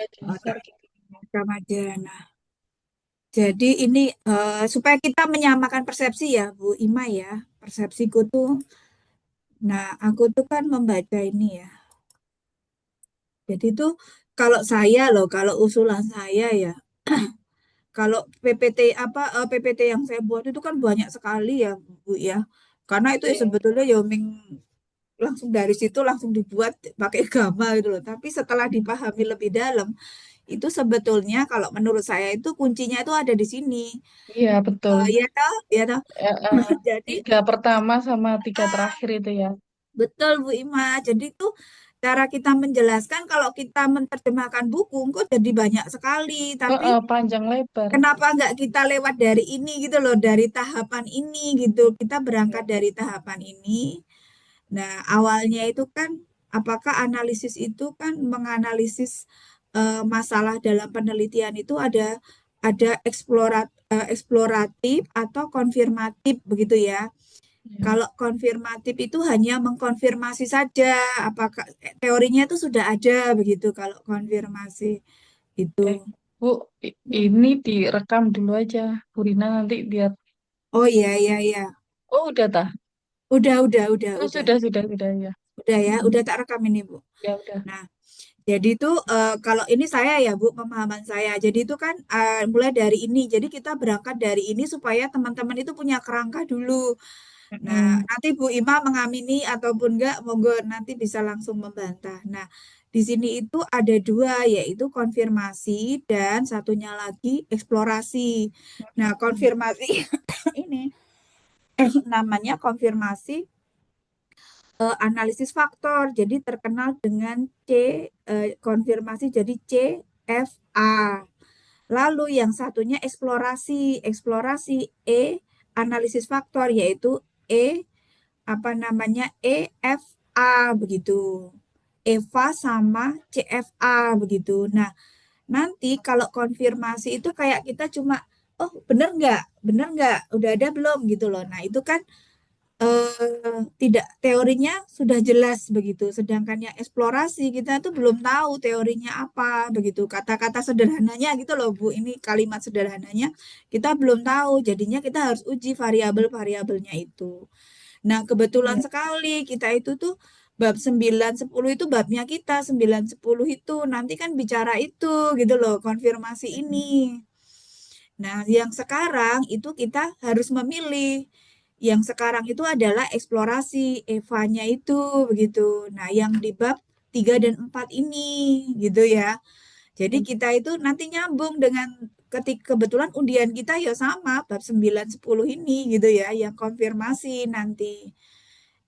dasar tak gitu. rekam aja. Nah, jadi ini supaya kita menyamakan persepsi ya, Bu Ima ya. Persepsiku tuh, nah aku tuh kan membaca ini ya. Jadi tuh kalau saya loh, kalau usulan saya ya, kalau PPT PPT yang saya buat itu kan banyak sekali ya, Bu ya. Karena itu ya Iya, sebetulnya ya langsung dari situ langsung dibuat pakai gambar gitu loh. Tapi setelah dipahami lebih dalam, itu sebetulnya kalau menurut saya itu kuncinya itu ada di sini. iya betul. Ya toh, ya toh. Eh, eh, Jadi tiga pertama sama tiga terakhir itu ya. betul Bu Ima. Jadi itu cara kita menjelaskan kalau kita menerjemahkan buku kok jadi banyak sekali. Tapi Panjang lebar. kenapa nggak kita lewat dari ini gitu loh, dari tahapan ini gitu. Kita berangkat Iya. dari tahapan ini. Nah, awalnya itu kan apakah analisis itu kan menganalisis masalah dalam penelitian itu ada eksploratif atau konfirmatif begitu ya. Iya. Kalau konfirmatif itu hanya mengkonfirmasi saja apakah teorinya itu sudah ada begitu kalau konfirmasi itu. Eh, Bu, ini direkam dulu aja. Bu Rina nanti biar. Oh iya iya iya. Oh, udah tah. Oh, Udah. sudah ya. Udah ya, Mm-mm. udah tak rekam ini, Bu. Ya udah. Nah, jadi itu kalau ini saya ya Bu, pemahaman saya. Jadi itu kan mulai dari ini. Jadi kita berangkat dari ini supaya teman-teman itu punya kerangka dulu. Nah, Mm-mm. nanti Bu Ima mengamini ataupun enggak, monggo nanti bisa langsung membantah. Nah, di sini itu ada dua, yaitu konfirmasi dan satunya lagi eksplorasi. Nah, konfirmasi ini namanya konfirmasi analisis faktor. Jadi terkenal dengan konfirmasi jadi CFA. Lalu yang satunya eksplorasi, eksplorasi analisis faktor yaitu EFA begitu. EVA sama CFA begitu. Nah, nanti kalau konfirmasi itu kayak kita cuma oh bener nggak, udah ada belum gitu loh. Nah itu kan tidak teorinya sudah jelas begitu. Sedangkan yang eksplorasi kita tuh belum tahu teorinya apa begitu. Kata-kata sederhananya gitu loh Bu. Ini kalimat sederhananya kita belum tahu. Jadinya kita harus uji variabel-variabelnya itu. Nah, kebetulan Iya. sekali kita itu tuh bab 9 10 itu babnya kita 9 10 itu nanti kan bicara itu gitu loh, konfirmasi ini. Mm-mm. Nah, yang sekarang itu kita harus memilih. Yang sekarang itu adalah eksplorasi, Evanya itu begitu. Nah, yang di bab 3 dan 4 ini gitu ya. Jadi kita itu nanti nyambung dengan kebetulan undian kita ya sama bab 9 10 ini gitu ya, yang konfirmasi nanti.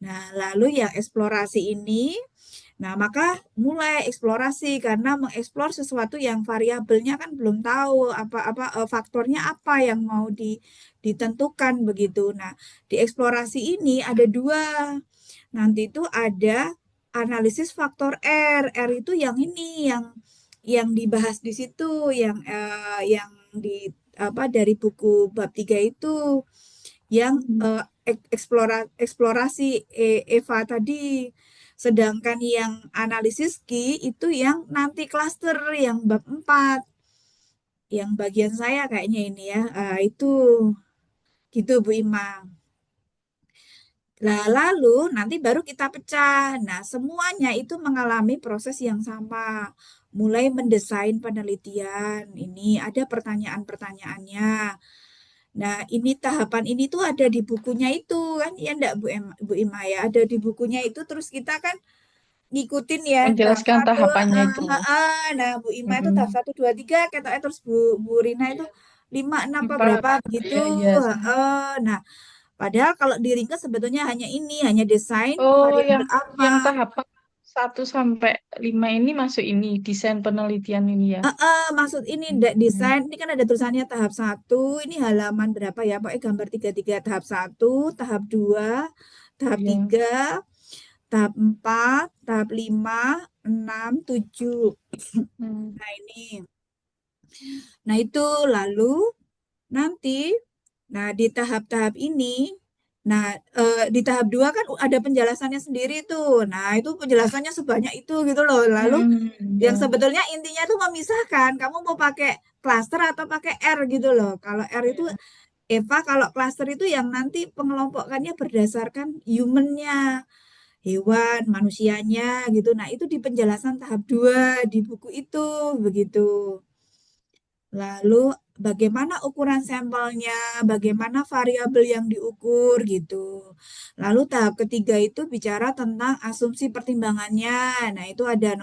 Nah, lalu yang eksplorasi ini, nah maka mulai eksplorasi karena mengeksplor sesuatu yang variabelnya kan belum tahu apa-apa faktornya apa yang mau ditentukan begitu. Nah, di eksplorasi ini ada dua. Nanti itu ada analisis faktor R. R itu yang ini yang dibahas di situ, yang di dari buku bab 3 itu yang Mm-mm. eksplorasi Eva tadi. Sedangkan yang analisis Ki itu yang nanti klaster yang bab 4 yang bagian saya kayaknya ini ya. Itu gitu Bu Imam. Nah, lalu nanti baru kita pecah. Nah, semuanya itu mengalami proses yang sama. Mulai mendesain penelitian. Ini ada pertanyaan-pertanyaannya. Nah, ini tahapan ini tuh ada di bukunya itu kan, ya enggak Bu Ima ya, ada di bukunya itu terus kita kan ngikutin ya tahap Menjelaskan satu. tahapannya itu. Nah, Bu Ima itu tahap Mm-mm. satu dua tiga, katanya terus Bu Rina itu Iya. lima enam apa Empat. berapa begitu. Iya, iya. Nah, padahal kalau diringkas sebetulnya hanya ini, hanya desain Oh, variabel apa. yang tahapan 1 sampai 5 ini masuk ini, desain penelitian ini ya. Maksud ini Mm-mm. desain ini kan ada tulisannya tahap satu, ini halaman berapa ya? Pokoknya gambar tiga tiga tahap satu, tahap dua, tahap Iya. tiga, tahap empat, tahap lima, enam, tujuh. Hmm. Nah ini, nah itu lalu nanti, nah di tahap-tahap ini Nah, di tahap 2 kan ada penjelasannya sendiri tuh. Nah, itu penjelasannya sebanyak itu gitu loh. Lalu yang Ya. sebetulnya intinya tuh memisahkan kamu mau pakai cluster atau pakai R gitu loh. Kalau R itu Ya. Eva, kalau cluster itu yang nanti pengelompokannya berdasarkan humannya, hewan, manusianya gitu. Nah, itu di penjelasan tahap 2 di buku itu begitu. Lalu bagaimana ukuran sampelnya, bagaimana variabel yang diukur gitu. Lalu tahap ketiga itu bicara tentang asumsi pertimbangannya. Nah, itu ada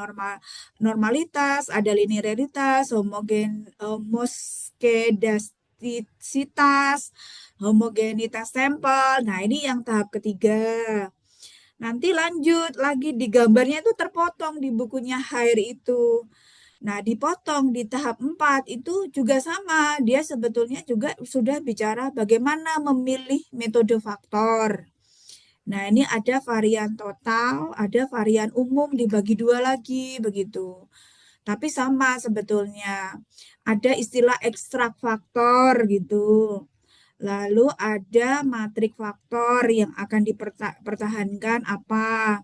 normalitas, ada linearitas, homoskedastisitas, homogenitas sampel. Nah, ini yang tahap ketiga. Nanti lanjut lagi di gambarnya itu terpotong di bukunya Hair itu. Nah, dipotong di tahap 4 itu juga sama. Dia sebetulnya juga sudah bicara bagaimana memilih metode faktor. Nah, ini ada varian total, ada varian umum dibagi dua lagi, begitu. Tapi sama sebetulnya. Ada istilah ekstrak faktor gitu. Lalu ada matrik faktor yang akan dipertahankan apa.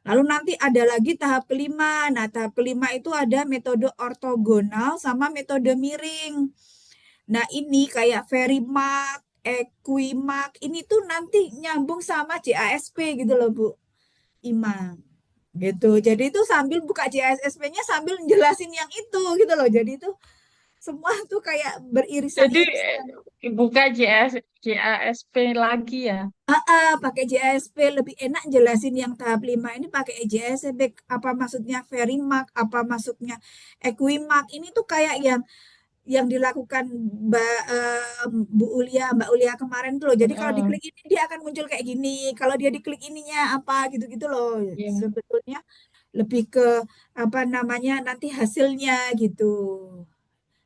Lalu nanti ada lagi tahap kelima. Nah, tahap kelima itu ada metode ortogonal sama metode miring. Nah, ini kayak Verimark, Equimark, ini tuh nanti nyambung sama JASP gitu loh, Bu Imam. Gitu. Jadi itu sambil buka JASP-nya sambil jelasin yang itu gitu loh. Jadi itu semua tuh kayak Jadi beririsan-irisan. buka JASP lagi ya. Pakai JASP lebih enak jelasin yang tahap 5 ini pakai JASP apa maksudnya Verimark, apa maksudnya Equimark. Ini tuh kayak yang dilakukan Bu Ulia, Mbak Ulia kemarin tuh loh. Jadi kalau Heeh. diklik ini dia akan muncul kayak gini. Kalau dia diklik ininya apa gitu-gitu loh. Iya. Sebetulnya lebih ke apa namanya nanti hasilnya gitu.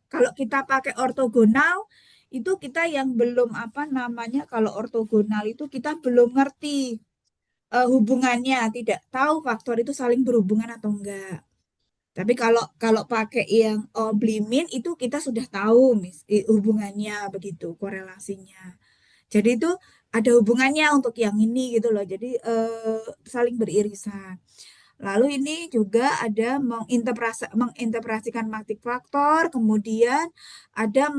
Kalau kita pakai ortogonal, itu kita yang belum apa namanya, kalau ortogonal itu kita belum ngerti hubungannya, tidak tahu faktor itu saling berhubungan atau enggak. Tapi kalau kalau pakai yang oblimin itu kita sudah tahu hubungannya begitu, korelasinya. Jadi itu ada hubungannya untuk yang ini gitu loh. Jadi saling beririsan. Lalu ini juga ada menginterpretasikan multifaktor, kemudian ada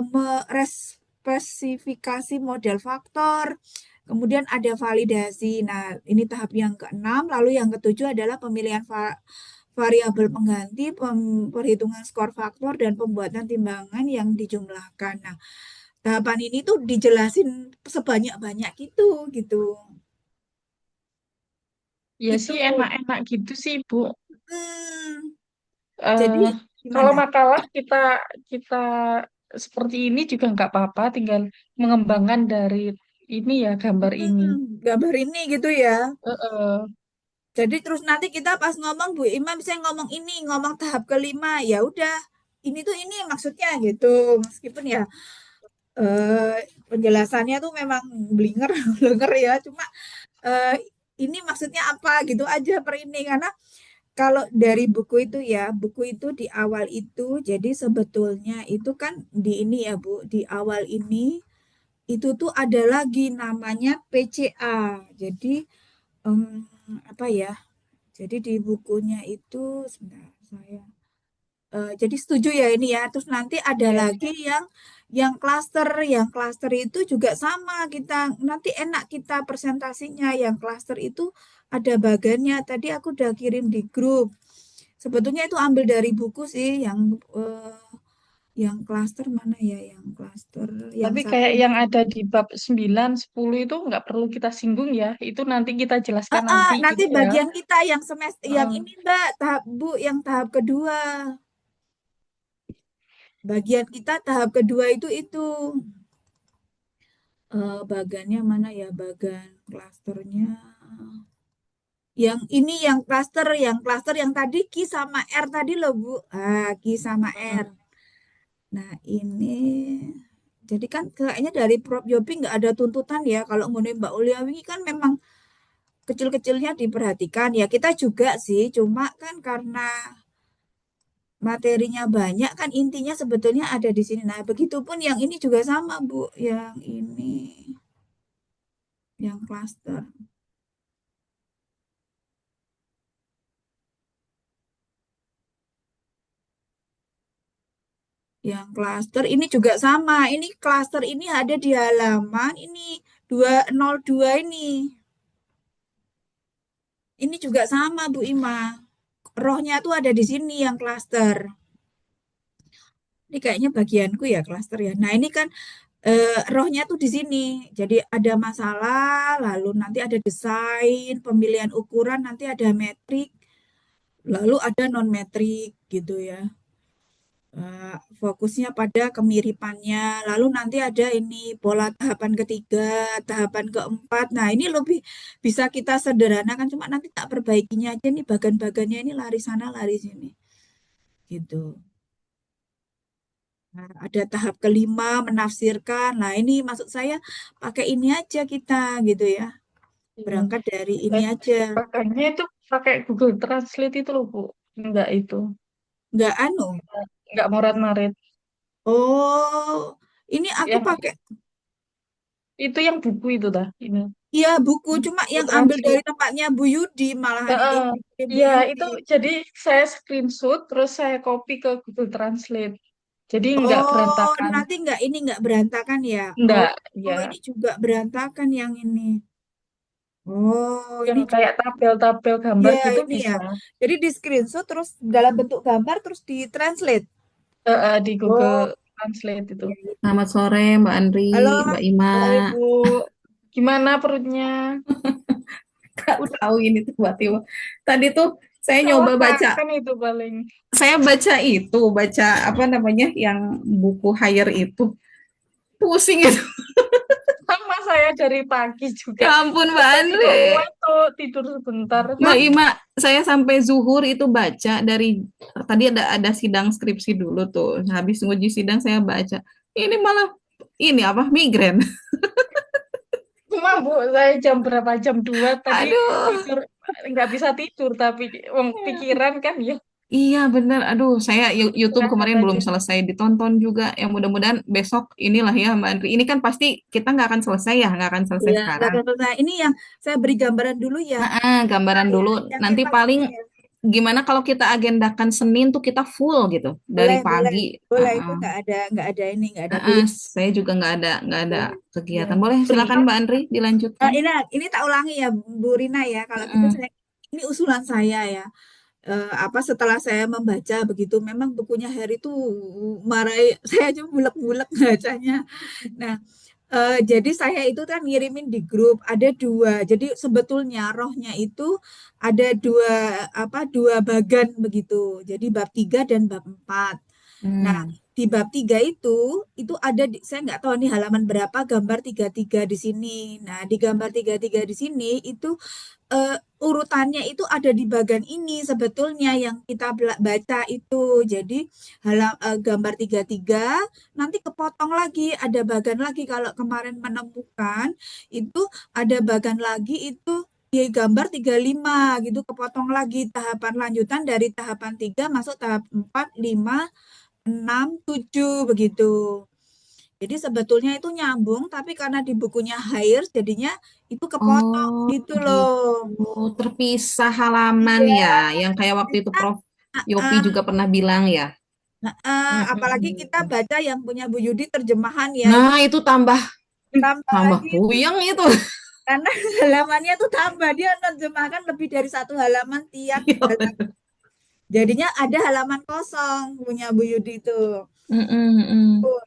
merespesifikasi model faktor, kemudian ada validasi. Nah, ini tahap yang keenam. Lalu yang ketujuh adalah pemilihan variabel pengganti, perhitungan skor faktor, dan pembuatan timbangan yang dijumlahkan. Nah, tahapan ini tuh dijelasin sebanyak-banyak gitu. Ya Itu. sih enak-enak gitu sih, Bu. Hmm, eh jadi Kalau gimana? makalah kita kita seperti ini juga nggak apa-apa, tinggal mengembangkan dari ini ya gambar ini. Gambar ini gitu ya. Heeh. Jadi terus nanti kita pas ngomong Bu Imam bisa ngomong ini, ngomong tahap kelima, ya udah. Ini tuh ini maksudnya gitu. Meskipun ya eh, penjelasannya tuh memang blinger, blinger ya. Cuma eh, ini maksudnya apa gitu aja per ini karena kalau dari buku itu ya, buku itu di awal itu, jadi sebetulnya itu kan di ini ya Bu, di awal ini itu tuh ada lagi namanya PCA. Jadi em, apa ya? Jadi di bukunya itu sebentar saya jadi setuju ya ini ya. Terus nanti ada Ya. lagi yang klaster itu juga sama kita nanti enak kita presentasinya yang klaster itu ada bagannya. Tadi aku udah kirim di grup. Sebetulnya itu ambil dari buku sih yang klaster mana ya yang klaster yang Tapi kayak satunya. yang ada di bab 9 10 itu nggak perlu kita singgung ya. Itu nanti kita jelaskan nanti Nanti gitu ya. bagian kita yang semester yang Heeh. ini Mbak tahap Bu yang tahap kedua. Bagian kita tahap kedua itu bagannya mana ya bagan klasternya. Yang klaster yang tadi Ki sama R tadi loh Bu. Ki sama R. Heeh. Nah, ini jadi kan kayaknya dari Prof Yopi nggak ada tuntutan ya kalau ngomongin Mbak Uliawi kan memang kecil-kecilnya diperhatikan ya kita juga sih cuma kan karena materinya banyak kan intinya sebetulnya ada di sini. Nah, begitupun yang ini juga sama, Bu. Yang ini. Yang klaster. Yang klaster ini juga sama. Ini klaster ini ada di halaman ini 202 ini. Ini juga sama Bu Ima. Rohnya tuh ada di sini yang klaster. Ini kayaknya bagianku ya klaster ya. Nah, ini kan rohnya tuh di sini. Jadi ada masalah, lalu nanti ada desain, pemilihan ukuran, nanti ada metrik, lalu ada non metrik gitu ya. Fokusnya pada kemiripannya. Lalu nanti ada ini pola tahapan ketiga, tahapan keempat. Nah, ini lebih bisa kita sederhanakan. Cuma nanti tak perbaikinya aja nih bagan-bagannya ini lari sana, lari sini. Gitu. Nah, ada tahap kelima menafsirkan. Nah, ini maksud saya pakai ini aja kita gitu ya. Iya. Berangkat dari ini Dan aja. makanya itu pakai Google Translate itu loh, Bu. Enggak itu. Nggak anu. Enggak morat-marit. Oh, ini aku Yang pakai itu yang buku itu dah. Ini iya buku cuma Google yang ambil dari Translate. tempatnya Bu Yudi malahan ini Heeh. yang dikirim Bu Ya, Yudi. itu jadi saya screenshot terus saya copy ke Google Translate. Jadi nggak Oh, berantakan. nanti nggak ini nggak berantakan ya. Oh, Nggak, oh ya. ini juga berantakan yang ini. Oh, Yang ini kayak tabel-tabel gambar ya gitu ini ya. bisa. Jadi di screenshot terus dalam bentuk gambar terus ditranslate. Di Oh, Google Translate itu. iya, iya. Selamat sore Mbak Andri, Halo, Mbak Ima. Oh, Ibu, gimana perutnya? Gak Udah tahu ini tiba-tiba. Tadi tuh saya salah nyoba baca, makan itu paling. saya baca itu, baca apa namanya yang buku hire itu. Pusing itu. Sama saya dari pagi juga. Ya ampun Mbak Tadi Andri. kok ngantuk, tidur sebentar. Mbak Ima, saya sampai zuhur itu baca dari tadi ada sidang skripsi dulu tuh. Habis nguji sidang saya baca. Ini malah ini apa? Migrain. Cuma Bu, saya jam berapa? Jam 2 tadi Aduh. tidur. Nggak bisa tidur, tapi wong pikiran kan ya Iya bener, aduh saya YouTube istirahat kemarin belum aja. selesai ditonton juga. Ya mudah-mudahan besok inilah ya Mbak Andri. Ini kan pasti kita nggak akan selesai ya, nggak akan selesai ya nggak sekarang. apa-apa. Nah, ini yang saya beri gambaran dulu ya. Gambaran Ya, dulu. yang Nanti emang paling ini ya. gimana kalau kita agendakan Senin tuh kita full gitu dari Boleh, boleh, pagi. boleh itu nggak ada ini, nggak ada Heeh, pilihan. saya juga nggak ada kegiatan. Ya. Boleh silakan Berita Mbak Andri dilanjutkan. Ini tak ulangi ya Bu Rina ya. Kalau gitu Heeh. saya ini usulan saya ya. Apa setelah saya membaca begitu, memang bukunya Harry itu marai saya cuma bulek-bulek bacanya. Nah, jadi saya itu kan ngirimin di grup ada dua. Jadi sebetulnya rohnya itu ada dua dua bagan begitu. Jadi bab 3 dan bab 4. Nah, Hmm. di bab 3 itu ada saya nggak tahu nih halaman berapa gambar 33 di sini. Nah, di gambar 33 di sini itu urutannya itu ada di bagian ini sebetulnya yang kita baca itu. Jadi gambar 33 nanti kepotong lagi ada bagian lagi kalau kemarin menemukan itu ada bagian lagi itu di gambar 35 gitu kepotong lagi tahapan lanjutan dari tahapan 3 masuk tahap 4 5 6 7 begitu. Jadi sebetulnya itu nyambung, tapi karena di bukunya Hairs jadinya itu kepotong Oh gitu loh. gitu. Terpisah halaman Iya, ya, yang kayak waktu itu Prof. Yopi ah, juga pernah bilang ya. apalagi kita Mm-mm. baca yang punya Bu Yudi terjemahan ya itu Nah, itu tambah tambah tambah lagi itu puyeng itu. karena halamannya tuh tambah dia menerjemahkan lebih dari satu halaman tiap Iya, halaman. bener. Jadinya ada halaman kosong punya Bu Yudi itu. Mm-mm, mm-mm. Oh,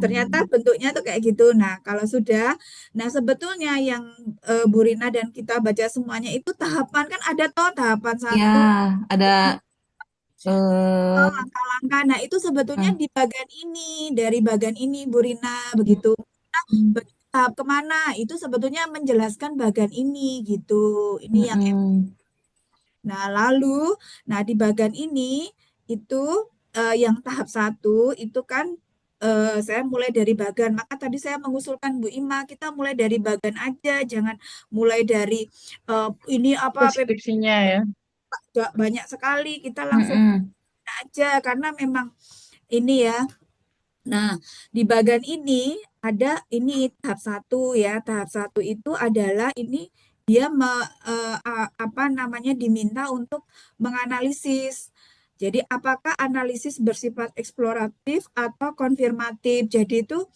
ternyata Hmm. bentuknya tuh kayak gitu. Nah, kalau sudah, nah sebetulnya yang Bu Rina dan kita baca semuanya itu tahapan kan ada toh tahapan Ya, satu, ada eh langkah-langkah. Nah, itu sebetulnya ah, di bagian ini, dari bagian ini Bu Rina begitu. Nah, tahap kemana? Itu sebetulnya menjelaskan bagian ini gitu. Ini yang mm-mm. nah lalu, nah di bagian ini itu yang tahap satu itu kan saya mulai dari bagan. Maka tadi saya mengusulkan Bu Ima, kita mulai dari bagan aja, jangan mulai dari eh, ini apa PP Deskripsinya ya. banyak sekali. Kita langsung Mm-mm. aja karena memang ini ya. Nah, di bagan ini ada ini tahap satu ya. Tahap satu itu adalah ini dia apa namanya diminta untuk menganalisis. Jadi apakah analisis bersifat eksploratif atau konfirmatif? Jadi itu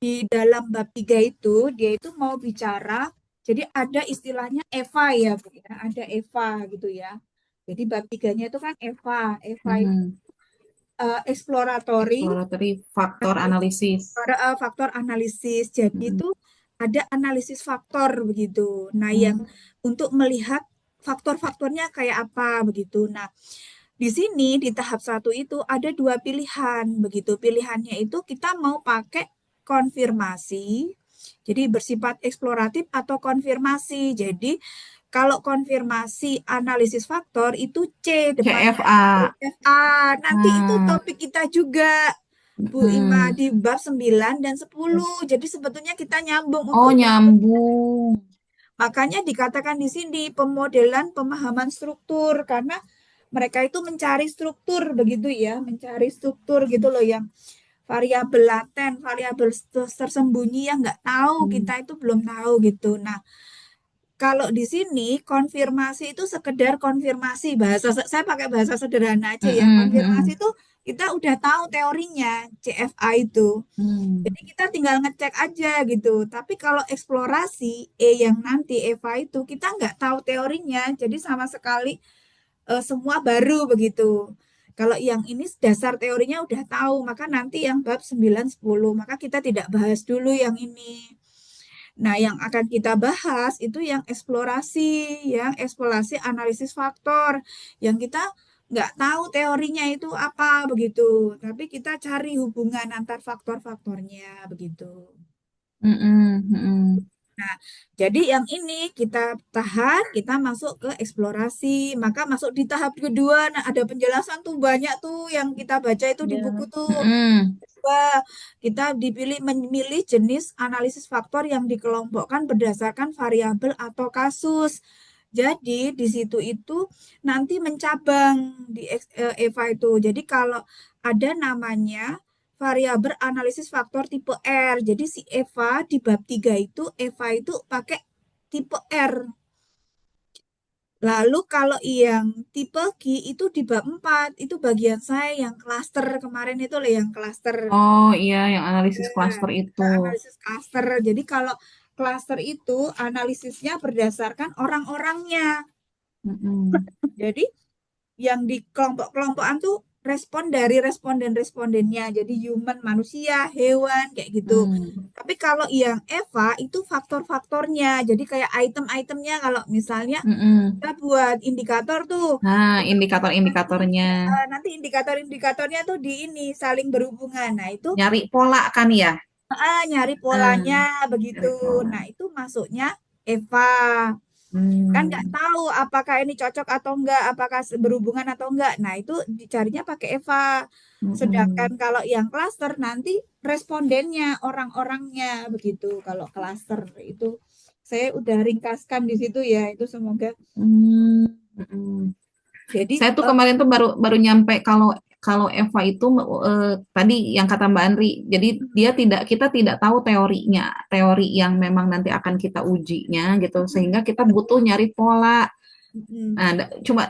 di dalam bab 3 itu dia itu mau bicara. Jadi ada istilahnya EVA ya, Bu ya. Ada EVA gitu ya. Jadi bab tiganya itu kan EVA. EVA itu Mm-mm. exploratory Exploratory faktor analisis. faktor analisis. Jadi Mm-mm. itu ada analisis faktor begitu. Nah, yang Mm. untuk melihat faktor-faktornya kayak apa begitu. Nah, di sini di tahap satu itu ada dua pilihan begitu. Pilihannya itu kita mau pakai konfirmasi, jadi bersifat eksploratif atau konfirmasi. Jadi kalau konfirmasi analisis faktor itu C depannya CFA. CFA. Nanti itu Nah, topik kita juga Bu Ima mm. di bab 9 dan 10. Jadi sebetulnya kita nyambung Oh, untuk nyambung. makanya dikatakan di sini pemodelan pemahaman struktur karena mereka itu mencari struktur begitu ya, mencari struktur gitu loh yang variabel laten, variabel tersembunyi yang nggak tahu Mm. kita itu belum tahu gitu. Nah, kalau di sini konfirmasi itu sekedar konfirmasi bahasa saya pakai bahasa sederhana aja ya. Mm-mm, Konfirmasi mm-mm. itu kita udah tahu teorinya CFA itu. Mm. Jadi kita tinggal ngecek aja gitu. Tapi kalau eksplorasi yang nanti Eva itu kita nggak tahu teorinya. Jadi sama sekali semua baru begitu. Kalau yang ini dasar teorinya udah tahu, maka nanti yang bab 9 10 maka kita tidak bahas dulu yang ini. Nah, yang akan kita bahas itu yang eksplorasi analisis faktor, yang kita nggak tahu teorinya itu apa begitu, tapi kita cari hubungan antar faktor-faktornya begitu. Mm-mm, mm-mm. Nah, jadi yang ini kita tahan, kita masuk ke eksplorasi, maka masuk di tahap kedua. Nah, ada penjelasan tuh banyak tuh yang kita baca itu di buku Ya. tuh. Mm-mm. Wah, kita dipilih memilih jenis analisis faktor yang dikelompokkan berdasarkan variabel atau kasus. Jadi di situ itu nanti mencabang di EVA itu. Jadi kalau ada namanya variabel analisis faktor tipe R. Jadi si Eva di bab 3 itu Eva itu pakai tipe R. Lalu kalau yang tipe Q itu di bab 4 itu bagian saya yang klaster kemarin itu loh yang klaster. Oh iya, yang analisis Ya, klaster itu. kita analisis klaster. Jadi kalau klaster itu analisisnya berdasarkan orang-orangnya. Mm-mm. Jadi yang di kelompok-kelompokan tuh respon dari responden-respondennya. Jadi human manusia, hewan kayak gitu. Mm. Tapi kalau yang Eva itu faktor-faktornya. Jadi kayak item-itemnya kalau misalnya Mm-mm. kita buat indikator tuh. Nah, Nanti indikator-indikatornya. nanti indikator-indikatornya tuh di ini saling berhubungan. Nah, itu Nyari pola kan ya? nyari polanya Hmm, begitu. nyari pola. Nah, itu masuknya Eva. Kan nggak Hmm. tahu apakah ini cocok atau enggak, apakah berhubungan atau enggak. Nah, itu dicarinya pakai Eva. Sedangkan Mm-mm. kalau yang klaster nanti respondennya, orang-orangnya begitu. Kalau klaster itu saya udah ringkaskan di situ ya, itu semoga. Hmm. Mm-mm. Jadi Saya tuh kemarin tuh baru baru nyampe kalau kalau Eva itu tadi yang kata Mbak Andri, jadi dia tidak kita tidak tahu teorinya, teori yang memang nanti akan kita ujinya gitu, sehingga kita butuh nyari pola. mm, Nah, cuma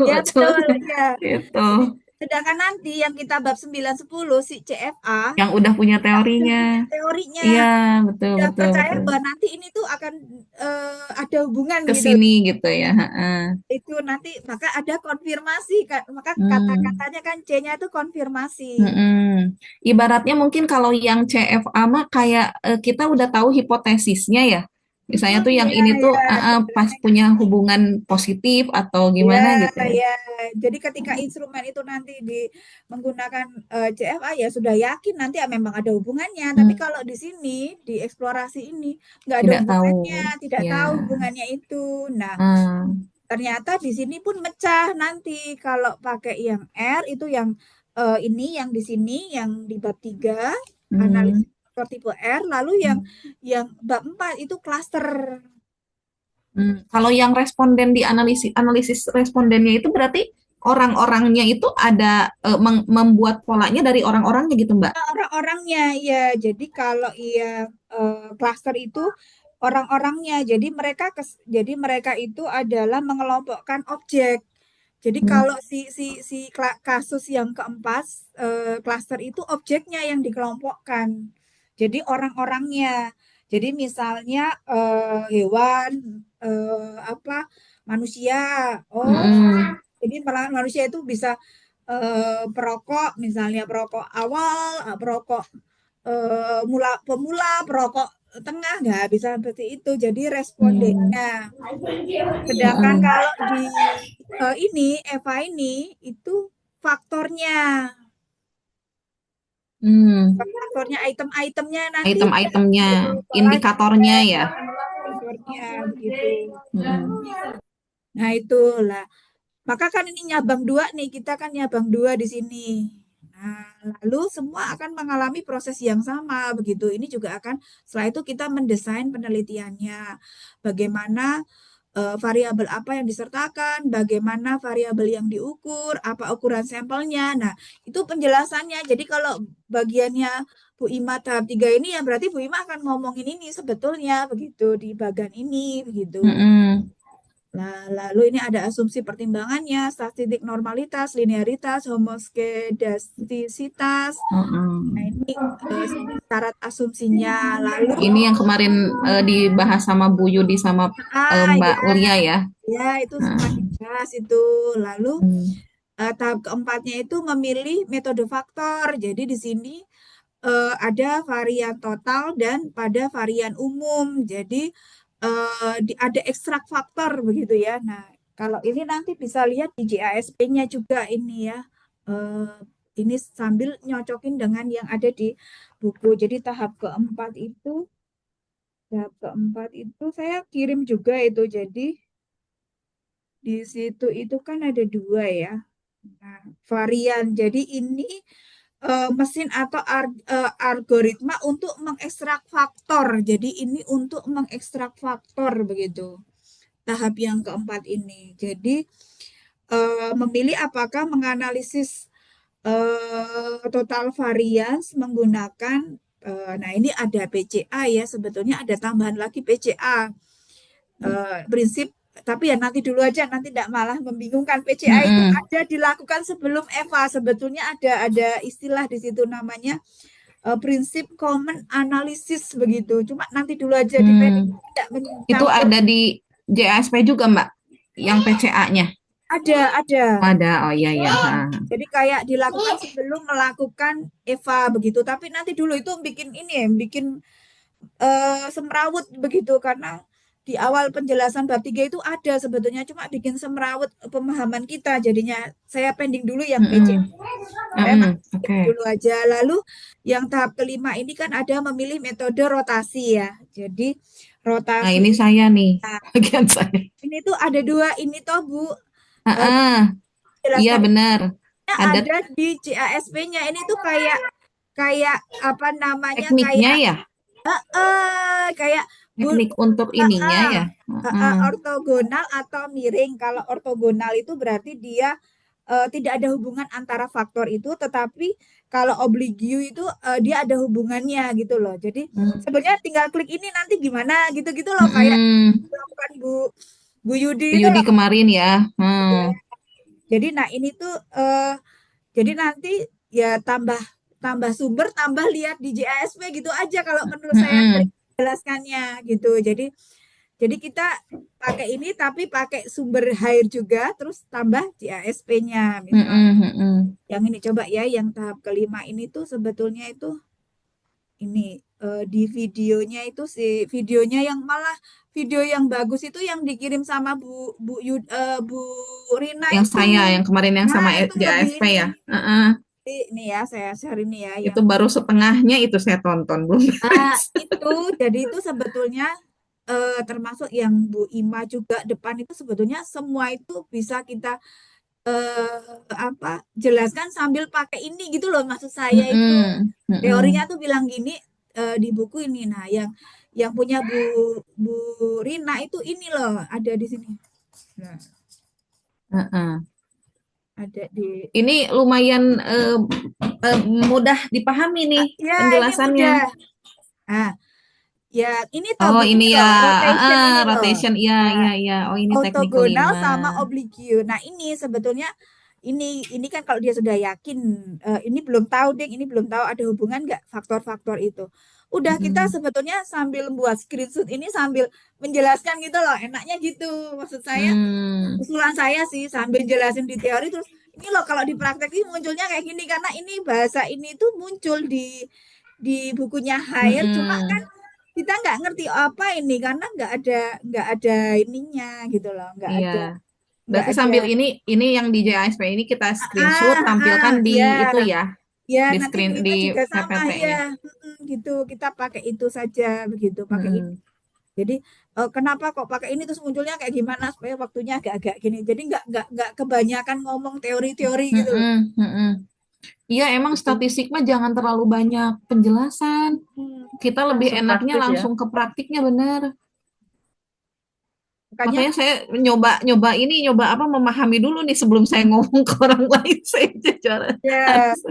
ya coba-coba betul ya. gitu, Jadi sedangkan nanti yang kita bab 9 10 si CFA yang udah punya kita udah teorinya. punya teorinya. Iya, betul Udah betul percaya betul. bahwa nanti ini tuh akan ada hubungan Ke gitu. sini gitu ya. Heeh. Itu nanti maka ada konfirmasi maka Hmm. kata-katanya kan C-nya itu konfirmasi. Mm-mm. Ibaratnya mungkin kalau yang CFA mah kayak kita udah tahu hipotesisnya ya. Misalnya tuh yang Ya, ini tuh ya, pas sebenarnya punya hubungan positif atau ya, gimana gitu ya. ya. Jadi ketika instrumen itu nanti menggunakan CFA ya sudah yakin nanti ya memang ada hubungannya. Tapi Hmm, kalau di sini di eksplorasi ini nggak ada tidak hubungannya, tahu. tidak tahu Ya. hubungannya itu. Nah, Hmm, ternyata di sini pun mecah nanti kalau pakai yang R itu yang ini yang di sini yang di bab 3 hmm, analisis faktor tipe R lalu yang bab 4 itu klaster. hmm. Kalau yang responden di analisis analisis respondennya itu berarti orang-orangnya itu ada membuat polanya dari orang-orangnya gitu, Mbak. Orang-orangnya ya. Jadi kalau klaster itu orang-orangnya. Jadi mereka itu adalah mengelompokkan objek. Jadi Hmm. kalau kasus yang keempat, klaster itu objeknya yang dikelompokkan. Jadi orang-orangnya. Jadi misalnya hewan, apa, manusia. Oh, Mm-mm. jadi manusia itu bisa perokok, misalnya perokok awal, perokok pemula, perokok tengah, nggak bisa seperti itu. Jadi Hmm. respondennya. Sedangkan Mm-mm. kalau di Eva ini itu faktornya, Hmm. item-itemnya nanti Item-itemnya, polanya indikatornya ya. faktornya begitu. Mm-mm. Nah itulah. Maka kan ini nyabang dua nih, kita kan nyabang dua di sini. Nah, lalu semua akan mengalami proses yang sama begitu. Ini juga akan setelah itu kita mendesain penelitiannya. Bagaimana variabel apa yang disertakan, bagaimana variabel yang diukur, apa ukuran sampelnya. Nah, itu penjelasannya. Jadi kalau bagiannya Bu Ima tahap 3 ini ya berarti Bu Ima akan ngomongin ini sebetulnya begitu di bagian ini begitu. Mm-mm. Nah, lalu ini ada asumsi pertimbangannya, statistik normalitas, linearitas, homoskedastisitas. Nah, Mm-mm. ini syarat asumsinya. Lalu, Ini yang kemarin dibahas sama Bu Yudi sama ya, Mbak Ulia ya. ya itu semua Nah, dibahas itu. Lalu, hmm. tahap keempatnya itu memilih metode faktor. Jadi di sini ada varian total dan pada varian umum. Jadi ada ekstrak faktor begitu ya. Nah, kalau ini nanti bisa lihat di JASP-nya juga ini ya. Eh, ini sambil nyocokin dengan yang ada di buku. Jadi tahap keempat itu saya kirim juga itu. Jadi di situ itu kan ada dua ya. Nah, varian. Jadi ini mesin atau algoritma untuk mengekstrak faktor. Jadi ini untuk mengekstrak faktor begitu. Tahap yang keempat ini. Jadi memilih apakah menganalisis total varians menggunakan nah ini ada PCA ya, sebetulnya ada tambahan lagi PCA, prinsip, tapi ya nanti dulu aja, nanti tidak malah membingungkan. PCA itu Mm-mm. ada dilakukan sebelum EVA, sebetulnya ada istilah di situ namanya prinsip common analysis begitu. Cuma nanti dulu aja dipending, Hmm. tidak Itu mencampur. ada di JASP juga, Mbak, yang PCA-nya. Ada. Ada, oh iya ya. Jadi kayak dilakukan sebelum melakukan EVA begitu. Tapi nanti dulu itu bikin ini ya, bikin semrawut begitu karena di awal penjelasan bab 3 itu ada sebetulnya, cuma bikin semrawut pemahaman kita. Jadinya saya pending dulu yang PC. Saya Oke. dulu aja. Lalu yang tahap kelima ini kan ada memilih metode rotasi ya. Jadi Nah, rotasi ini saya nih, bagian saya. ini tuh ada dua ini toh Bu. Eh, Iya jelaskan benar. Ada ada di CASP-nya. Ini tuh kayak kayak apa namanya, tekniknya kayak ya, kayak bu teknik untuk ininya ya. ortogonal atau miring. Kalau ortogonal itu berarti dia tidak ada hubungan antara faktor itu, tetapi kalau obligu itu dia ada hubungannya gitu loh. Jadi Hmm. sebenarnya tinggal klik ini nanti gimana gitu-gitu loh, kayak Mm-mm. dilakukan Bu Yudi Bu itu Yudi loh. kemarin ya. Jadi nah ini tuh jadi nanti ya tambah tambah sumber, tambah lihat di JASP gitu aja kalau menurut saya Mm-mm. jelaskannya gitu. Jadi kita pakai ini tapi pakai sumber air juga, terus tambah JASP-nya misalnya. Mm-mm. Mm-mm. Yang ini coba ya, yang tahap kelima ini tuh sebetulnya itu ini di videonya itu sih, videonya yang malah video yang bagus itu yang dikirim sama Bu Rina Yang itu. saya yang kemarin yang Nah, sama itu lebih JASP ini. ya. Ini ya, saya share ini ya Itu yang baru setengahnya itu saya tonton belum. itu. Jadi itu sebetulnya termasuk yang Bu Ima juga depan itu sebetulnya semua itu bisa kita apa jelaskan sambil pakai ini gitu loh, maksud saya itu. Mm-mm. Teorinya Mm-mm. tuh bilang gini di buku ini. Nah, yang punya Bu Rina itu ini loh ada di sini. Nah, Heeh. ada di Ini lumayan mudah dipahami nih ya ini penjelasannya. mudah. Nah, ya ini toh Oh Bu, ini ini loh, ya, rotation ini loh. rotation, iya Nah, iya iya. Oh ini teknik ortogonal kelima. sama oblique. Nah, ini sebetulnya ini kan kalau dia sudah yakin ini belum tahu deh, ini belum tahu ada hubungan nggak faktor-faktor itu. Udah kita Mm-mm. sebetulnya sambil buat screenshot ini sambil menjelaskan gitu loh, enaknya gitu. Maksud saya, Hmm, usulan saya sih sambil jelasin di teori terus ini loh kalau di praktek ini munculnya kayak gini karena ini bahasa ini tuh muncul di bukunya Haier cuma kan mm-mm. kita nggak ngerti apa ini karena nggak ada ininya gitu loh Iya. nggak Berarti ada sambil ini yang di JASP ini kita screenshot, tampilkan di ya itu ya, ya di nanti screen Bu di Ima juga sama ya PPT-nya. gitu kita pakai itu saja begitu pakai ini Mm-mm. jadi kenapa kok pakai ini terus munculnya kayak gimana supaya waktunya agak-agak gini jadi nggak kebanyakan ngomong teori-teori gitu loh. Mm-mm. Mm-mm. Iya, emang Gitu. statistik mah jangan terlalu banyak penjelasan. Hmm, Kita lebih Langsung enaknya praktis ya. langsung ke praktiknya, bener. makanya Makanya saya nyoba nyoba apa memahami dulu nih sebelum saya ngomong ke orang lain. Saya ya harus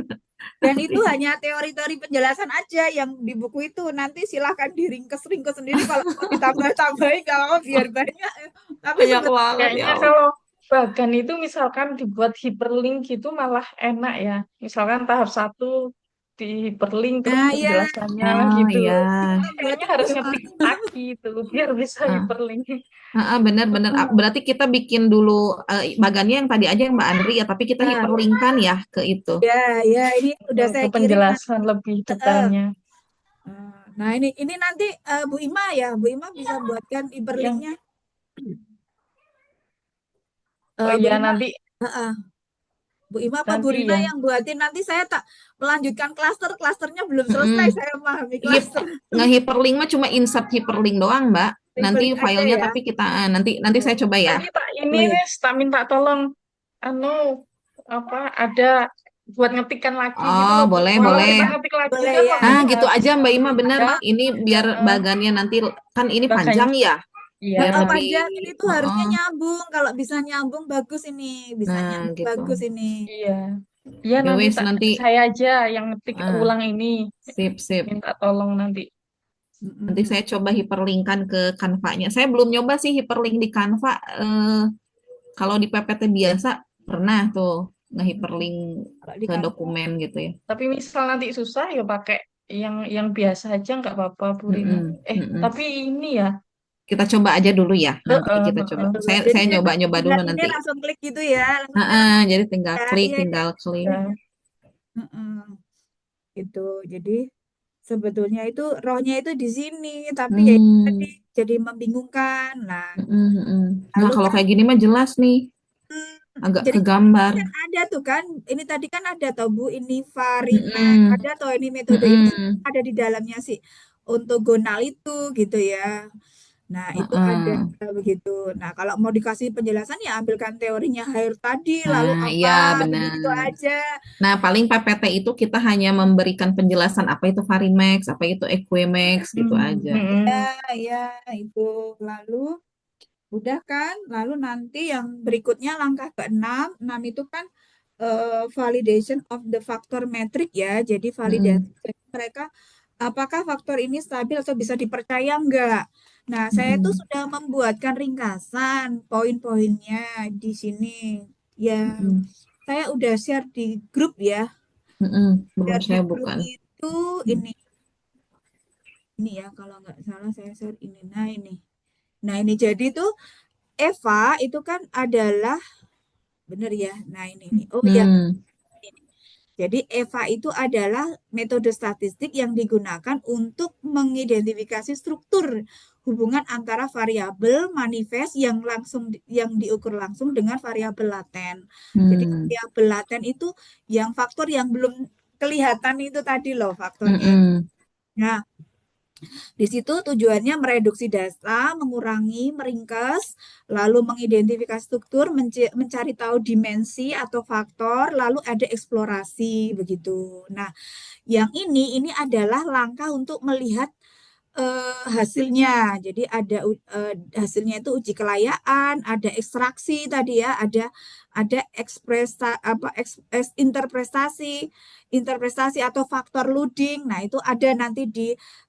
dan itu ngerti. hanya teori-teori penjelasan aja yang di buku itu. Nanti silahkan diringkes-ringkes sendiri kalau mau ditambah-tambahin nggak apa biar banyak. Tapi Banyak sebetulnya banget ya Kayaknya Allah. kalau bagan itu misalkan dibuat hyperlink gitu malah enak ya. Misalkan tahap satu di hyperlink terus nah ya penjelasannya Oh gitu. iya. kita Kayaknya buatnya harus ngetik lagi itu biar bisa Ah, hyperlink. benar-benar. Berarti kita bikin dulu bagannya yang tadi aja yang Mbak Andri ya, tapi kita nah, hiperlinkkan ya ke itu. ya ya ini udah Ke saya kirim nanti. penjelasan lebih Eh, detailnya. Nah ini nanti Bu Ima ya Bu Ima bisa buatkan Yang hyperlinknya. oh Bu iya Ima nanti Bu Ima apa Bu nanti Rina ya. yang buatin nanti saya tak melanjutkan klasternya belum selesai Mm-mm. saya memahami Hip, klaster nge-hyperlink mah cuma insert hyperlink doang, Mbak. Nanti hyperlink aja filenya ya. tapi kita nanti saya coba ya. Nanti tak ini Oh ya. nih tak minta tolong anu apa ada buat ngetikan lagi gitu Oh, loh Bu. boleh, Kalau boleh. kita ngetik lagi Boleh kan ya. Ah, waktunya gitu habis aja Mbak Ima, sendiri bener. ya. Ini biar Heeh, bagannya nanti kan ini makanya panjang ya, iya biar lebih. Panjang ini tuh harusnya Oh, nyambung. Kalau bisa nyambung bagus ini, bisa nah nyambung gitu. bagus ini. iya. Iya Ya nanti wes tak nanti saya aja yang ngetik ah, ulang ini sip sip. minta tolong nanti. Nanti Mm-mm. saya coba hiperlinkkan ke Canva-nya. Saya belum nyoba sih hiperlink di Canva. Kalau di PPT biasa pernah tuh nge-hyperlink Kalau di ke kantor. dokumen gitu ya. Tapi misal nanti susah ya pakai yang biasa aja nggak apa-apa Bu Rina. Mm-mm, mm-mm. Tapi ini ya. Kita coba aja dulu ya. Nanti Heeh, kita coba. heeh. Jadi Saya nyoba-nyoba dulu lihat ini nanti. langsung klik gitu ya, langsung kan Jadi tinggal ya, klik, iya ya. tinggal klik. Ya. Mm-mm. Gitu. Jadi sebetulnya itu rohnya itu di sini, tapi ya itu tadi Hmm, jadi membingungkan. Nah, mm-mm, mm-mm. Nah, lalu kalau kan kayak gini mah jelas nih, agak jadi kegambar. kan ada tuh kan, ini tadi kan ada tau Bu, ini Varimax, Mm-mm, ada toh ini metode ini mm-mm, ada di dalamnya sih untuk gonal itu gitu ya. Nah, itu ada mm-mm. begitu. Nah, kalau mau dikasih penjelasan ya ambilkan teorinya Hair tadi, lalu Nah, apa iya begitu benar. aja. Nah, paling PPT itu kita hanya memberikan penjelasan apa itu Varimax, apa itu Equimax gitu aja. Hmm. Ya, itu lalu udah kan? Lalu nanti yang berikutnya langkah keenam, enam itu kan validation of the factor metric ya. Jadi validasi Mm-mm, mereka apakah faktor ini stabil atau bisa dipercaya enggak. Nah, saya tuh mm-mm, sudah membuatkan ringkasan poin-poinnya di sini. Yang mm-mm, saya udah share di grup ya. mm-mm. Belum Share di saya grup bukan. itu ini ya kalau nggak salah saya share ini. Nah, ini. Nah, ini jadi tuh Eva itu kan adalah bener ya. Nah, ini. Oh ya, Hmm, ini. Jadi EVA itu adalah metode statistik yang digunakan untuk mengidentifikasi struktur hubungan antara variabel manifest yang diukur langsung dengan variabel laten. Jadi hmm, variabel laten itu yang faktor yang belum kelihatan itu tadi loh faktornya. mm-mm, Nah, di situ tujuannya mereduksi data, mengurangi, meringkas, lalu mengidentifikasi struktur, mencari tahu dimensi atau faktor, lalu ada eksplorasi begitu. Nah, yang ini adalah langkah untuk melihat hasilnya. Jadi ada hasilnya itu uji kelayakan, ada ekstraksi tadi ya, ada interpretasi, interpretasi atau faktor loading. Nah, itu ada nanti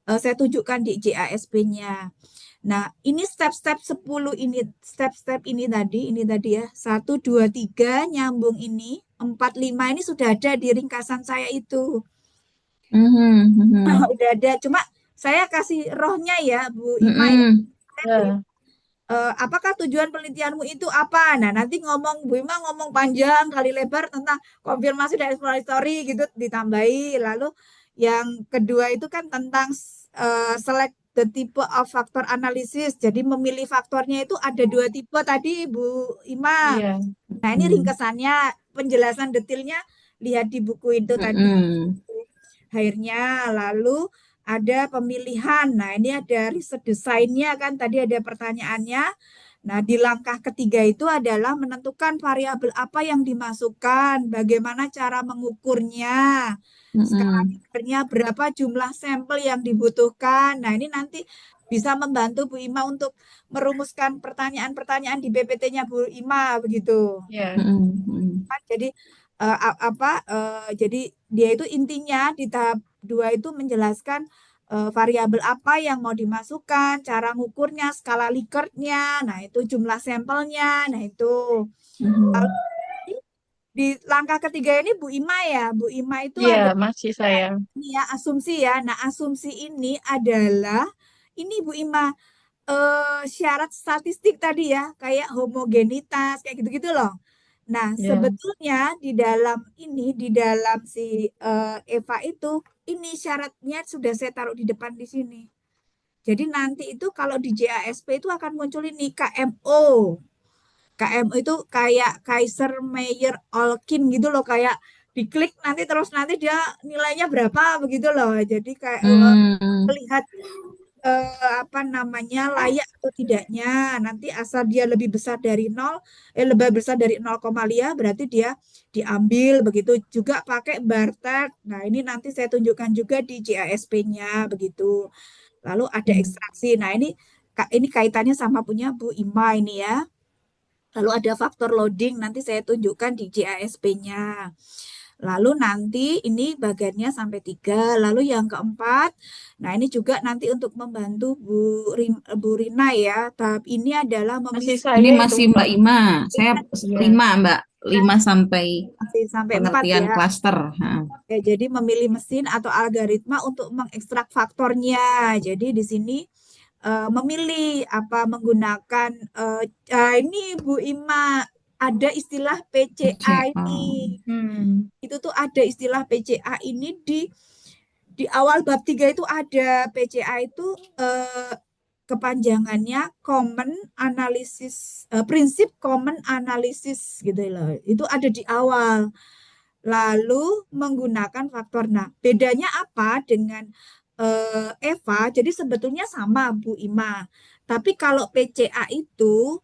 saya tunjukkan di JASP-nya. Nah, ini step-step 10 ini, step-step ini tadi ya. 1, 2, 3 nyambung ini, 4, 5 ini sudah ada di ringkasan saya itu. Mhm, mhm, Udah ada, cuma saya kasih rohnya ya, Bu Ima ya. mhm, Ya, Apakah tujuan penelitianmu itu apa? Nah, nanti Bu Ima ngomong panjang kali lebar tentang konfirmasi dan exploratory gitu ditambahi. Lalu yang kedua itu kan tentang select the type of factor analysis. Jadi memilih faktornya itu ada 2 tipe tadi, Bu Ima. iya, Nah, ini mhm, ringkesannya, penjelasan detailnya lihat di buku itu tadi. mhm, Akhirnya lalu ada pemilihan. Nah, ini ada riset desainnya kan tadi ada pertanyaannya. Nah, di langkah ketiga itu adalah menentukan variabel apa yang dimasukkan, bagaimana cara mengukurnya, skala mhm, Likert-nya, berapa jumlah sampel yang dibutuhkan. Nah, ini nanti bisa membantu Bu Ima untuk merumuskan pertanyaan-pertanyaan di PPT-nya Bu Ima begitu. iya. mhm, mhm, Kan jadi jadi dia itu intinya di tahap 2 itu menjelaskan variabel apa yang mau dimasukkan, cara ngukurnya, skala Likert-nya, nah itu jumlah sampelnya, nah itu. Lalu mhm. di langkah ketiga ini Bu Ima ya, Bu Ima itu Iya, ada masih saya. ini ya asumsi ya. Nah, asumsi ini adalah ini Bu Ima syarat statistik tadi ya, kayak homogenitas, kayak gitu-gitu loh. Nah, Ya, sebetulnya di dalam si Eva itu, ini syaratnya sudah saya taruh di depan di sini. Jadi nanti itu kalau di JASP itu akan muncul ini KMO. KMO itu kayak Kaiser Meyer Olkin gitu loh, kayak diklik nanti dia nilainya berapa begitu loh. Jadi kayak Hmm, melihat apa namanya layak atau tidaknya. Nanti asal dia lebih besar dari 0, berarti dia diambil begitu. Juga pakai barter. Nah, ini nanti saya tunjukkan juga di JASP-nya begitu. Lalu ada hmm, ekstraksi. Nah, ini kaitannya sama punya Bu Ima ini ya. Lalu ada faktor loading, nanti saya tunjukkan di JASP-nya. Lalu nanti ini bagiannya sampai 3. Lalu yang keempat, nah ini juga nanti untuk membantu Bu Rina ya. Tahap ini adalah masih ini saya itu, masih Mbak Mbak. Ima. Saya Iya, 5, Mbak. 5 sampai masih sampai 4 pengertian ya. klaster. Ha. Ya, jadi memilih mesin atau algoritma untuk mengekstrak faktornya. Jadi di sini memilih apa menggunakan ini Bu Ima ada istilah PCA C. ini. hmm, Itu tuh ada istilah PCA ini di awal bab 3 itu ada PCA itu kepanjangannya Common Analysis Prinsip Common Analysis gitu loh. Itu ada di awal. Lalu menggunakan faktor. Nah, bedanya apa dengan Eva? Jadi sebetulnya sama Bu Ima. Tapi kalau PCA itu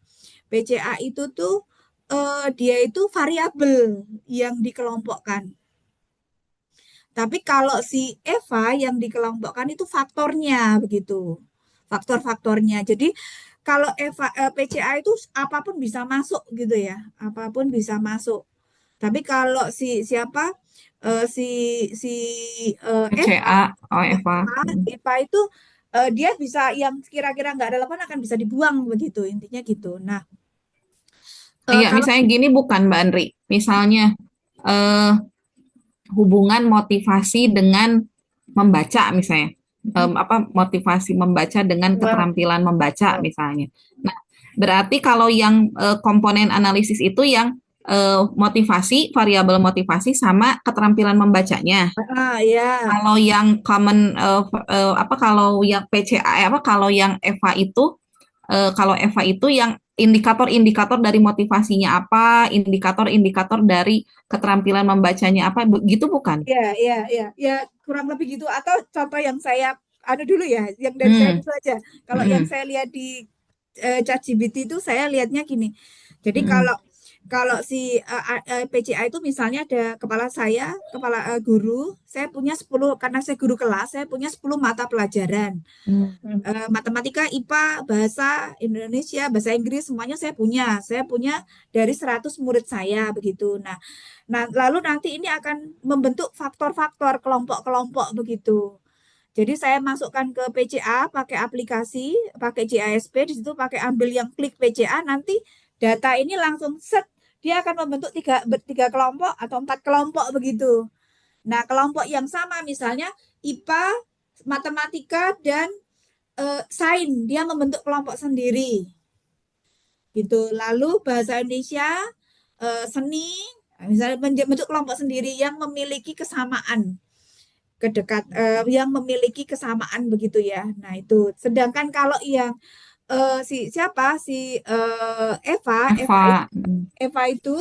tuh dia itu variabel yang dikelompokkan. Tapi kalau si Eva yang dikelompokkan itu faktornya begitu. Faktor-faktornya. Jadi kalau PCA itu apapun bisa masuk gitu ya. Apapun bisa masuk. Tapi kalau si siapa si si Eva, PCA. Oh, Eva. Eva itu dia bisa yang kira-kira nggak relevan akan bisa dibuang begitu intinya gitu. Nah, Iya, kalau misalnya gini bukan Mbak Andri. Misalnya eh, hubungan motivasi dengan membaca misalnya. Apa motivasi membaca dengan wah, keterampilan membaca misalnya. Nah, berarti kalau yang komponen analisis itu yang motivasi, variabel motivasi sama keterampilan membacanya. ya Kalau yang common apa kalau yang PCA apa kalau yang EVA itu kalau Eva itu yang indikator-indikator dari motivasinya apa, indikator-indikator dari keterampilan membacanya apa, gitu bukan? ya ya ya ya kurang lebih gitu atau contoh yang saya ada dulu ya yang dari saya Hmm, dulu aja. Kalau yang hmm, saya lihat di ChatGPT itu saya lihatnya gini. Jadi hmm, kalau Kalau si PCA itu misalnya ada kepala guru, saya punya 10 karena saya guru kelas, saya punya 10 mata pelajaran. Hmm. Matematika, IPA, bahasa Indonesia, bahasa Inggris, semuanya saya punya. Saya punya dari 100 murid saya begitu. Nah, lalu nanti ini akan membentuk faktor-faktor kelompok-kelompok begitu. Jadi saya masukkan ke PCA pakai aplikasi, pakai JASP, di situ pakai ambil yang klik PCA, nanti data ini langsung set, dia akan membentuk tiga kelompok atau 4 kelompok begitu. Nah, kelompok yang sama misalnya IPA, matematika, dan sains, dia membentuk kelompok sendiri gitu. Lalu bahasa Indonesia, seni, misalnya membentuk kelompok sendiri yang memiliki kesamaan yang memiliki kesamaan begitu ya. Nah, itu. Sedangkan kalau yang si siapa si Eva. Hmm. Eva itu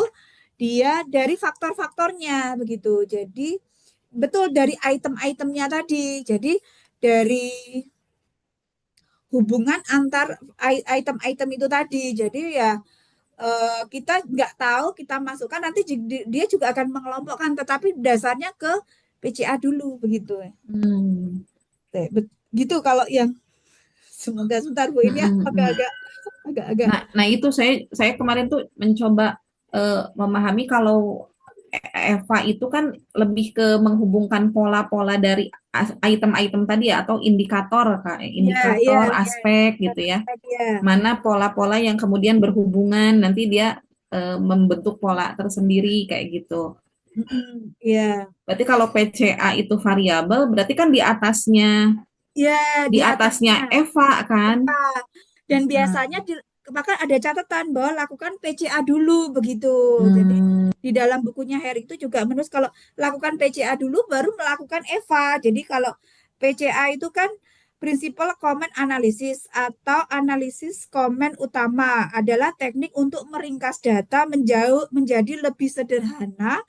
dia dari faktor-faktornya begitu. Jadi betul dari item-itemnya tadi. Jadi dari hubungan antar item-item itu tadi. Jadi ya kita nggak tahu kita masukkan nanti dia juga akan mengelompokkan, tetapi dasarnya ke PCA dulu begitu. Hmm. Gitu kalau yang semoga sebentar Bu ini Hmm. Hmm. agak-agak Nah itu saya kemarin tuh mencoba memahami kalau Eva itu kan lebih ke menghubungkan pola-pola dari item-item tadi ya atau indikator Kak, ya ya indikator ya aspek gitu ya. ya. Mana pola-pola yang kemudian berhubungan nanti dia membentuk pola tersendiri kayak gitu. Ya Berarti kalau PCA itu variabel, berarti kan ya di di atasnya atasnya. Eva kan? Dan Nah, biasanya maka ada catatan bahwa lakukan PCA dulu begitu. Jadi hmm, di dalam bukunya Harry itu juga menulis kalau lakukan PCA dulu baru melakukan EVA. Jadi kalau PCA itu kan Principal Comment Analysis atau analisis komen utama adalah teknik untuk meringkas data menjadi lebih sederhana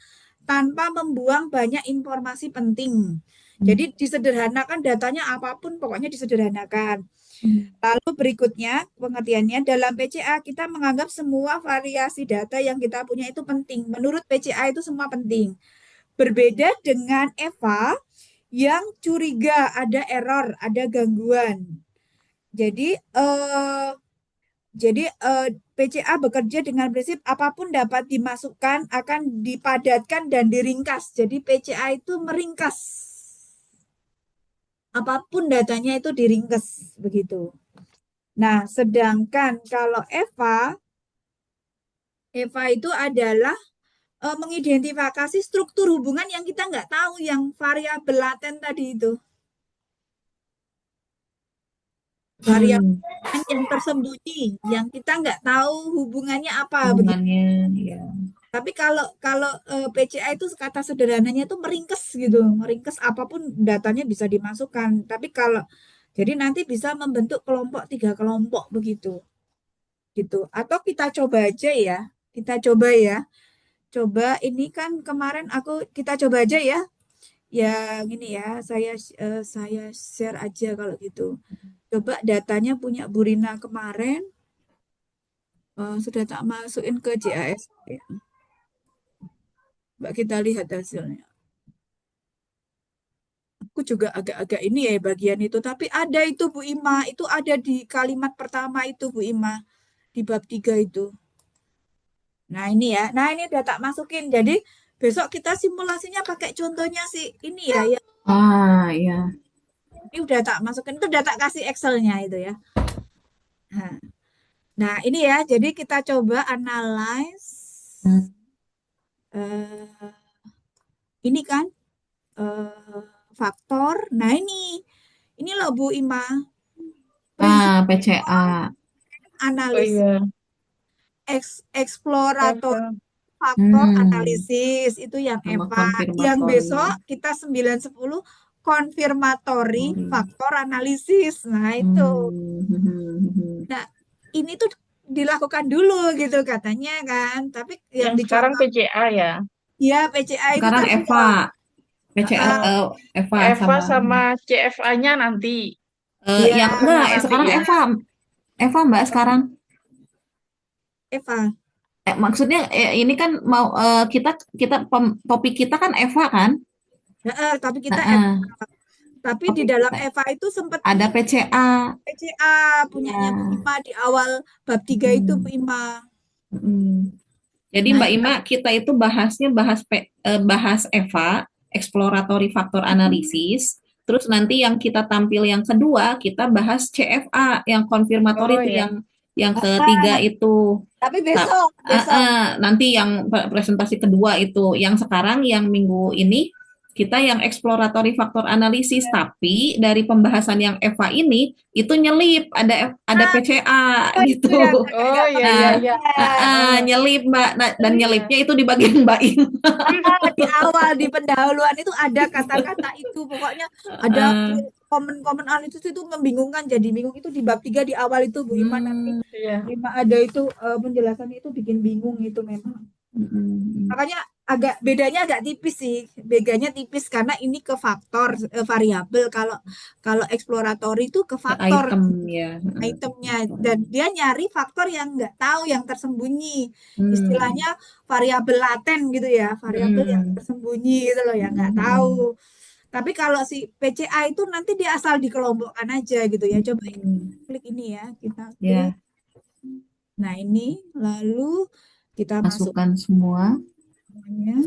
tanpa membuang banyak informasi penting. Jadi disederhanakan datanya apapun pokoknya disederhanakan. Lalu berikutnya pengertiannya dalam PCA kita menganggap semua variasi data yang kita punya itu penting. Menurut PCA itu semua penting. Berbeda dengan Eva yang curiga ada error, ada gangguan. Jadi PCA bekerja dengan prinsip apapun dapat dimasukkan akan dipadatkan dan diringkas. Jadi PCA itu meringkas. Apapun datanya itu diringkas begitu. Nah, sedangkan kalau Eva itu adalah mengidentifikasi struktur hubungan yang kita nggak tahu, yang variabel laten tadi itu. hmm, Variabel yang tersembunyi, yang kita nggak tahu hubungannya apa begitu. hubungannya ya. Tapi kalau kalau PCA itu kata sederhananya itu meringkes gitu, meringkes apapun datanya bisa dimasukkan. Tapi kalau jadi nanti bisa membentuk kelompok 3 kelompok begitu, gitu. Atau kita coba aja ya, kita coba ya. Coba ini kan kemarin kita coba aja ya. Yang ini ya, saya share aja kalau gitu. Coba datanya punya Bu Rina kemarin sudah tak masukin ke JAS. Mbak kita lihat hasilnya. Aku juga agak-agak ini ya bagian itu, tapi ada itu Bu Ima, itu ada di kalimat pertama itu Bu Ima di bab 3 itu. Nah, ini ya. Nah, ini udah tak masukin. Jadi besok kita simulasinya pakai contohnya sih ini ya, ya. Ah ya. Ini udah tak masukin, itu udah tak kasih Excelnya itu ya. Nah, ini ya. Jadi kita coba analyze Hmm. eh, ini kan faktor. Nah, ini loh Bu Ima, prinsip Ah, PCA. Oh analis iya, eksplorator Eva. faktor Hmm, analisis itu yang sama Eva. Yang konfirmatori. besok kita 9-10 konfirmatori Sorry. faktor analisis. Nah, itu. Hmm, hmm, hmm, hmm. Nah, ini tuh dilakukan dulu gitu katanya kan. Tapi yang Yang sekarang dicontoh PCA ya. ya PCA itu Sekarang tadi Eva, loh. PCA Eh, Eva Eva sama sama CFA-nya nanti. ya yang enggak Nanti sekarang ya. Eva Mbak sekarang Eva. Maksudnya ini kan mau kita kita topik kita kan Eva kan? Tapi kita Heeh, tapi di topik dalam kita Eva itu sempat ada PCA. PCA punyanya Bu Ya. Ima di awal bab 3 itu Bu Mm, Ima. mm. Jadi Nah, Mbak Ima, kita itu bahas EVA, exploratory factor analysis. Terus nanti yang kita tampil yang kedua, kita bahas CFA, yang konfirmatori Oh itu ya. yang ketiga ah, itu. tapi Tap- besok. nanti yang presentasi kedua itu, yang sekarang yang minggu ini kita yang exploratory factor analysis, tapi dari pembahasan yang EVA ini itu nyelip ada Nah, PCA oh, itu yang gitu. Oh agak-agak ya ya Nah, ya. panjang. nyelip Mbak. Nah, dan Iya. nyelipnya itu di bagian Mbak Im. Di awal di pendahuluan itu ada kata-kata itu, pokoknya ada Heeh. komen-komen itu membingungkan, jadi bingung itu di bab 3 di awal itu Bu Ima nanti Hmm, Iya. Ima ada itu penjelasannya itu bikin bingung itu memang. mm, Makanya bedanya agak tipis sih. Bedanya tipis karena ini ke faktor variabel. Kalau kalau eksploratory itu ke ke faktor item ya. itemnya, dan dia nyari faktor yang nggak tahu, yang tersembunyi. Hmm, Istilahnya variabel laten gitu ya, variabel yang mm, tersembunyi gitu loh, yang nggak tahu. mm, Tapi kalau si PCA itu nanti dia asal dikelompokkan aja gitu ya. Coba mm. klik ini ya, kita klik. Ya, Nah ini lalu kita masuk masukkan semua. semuanya.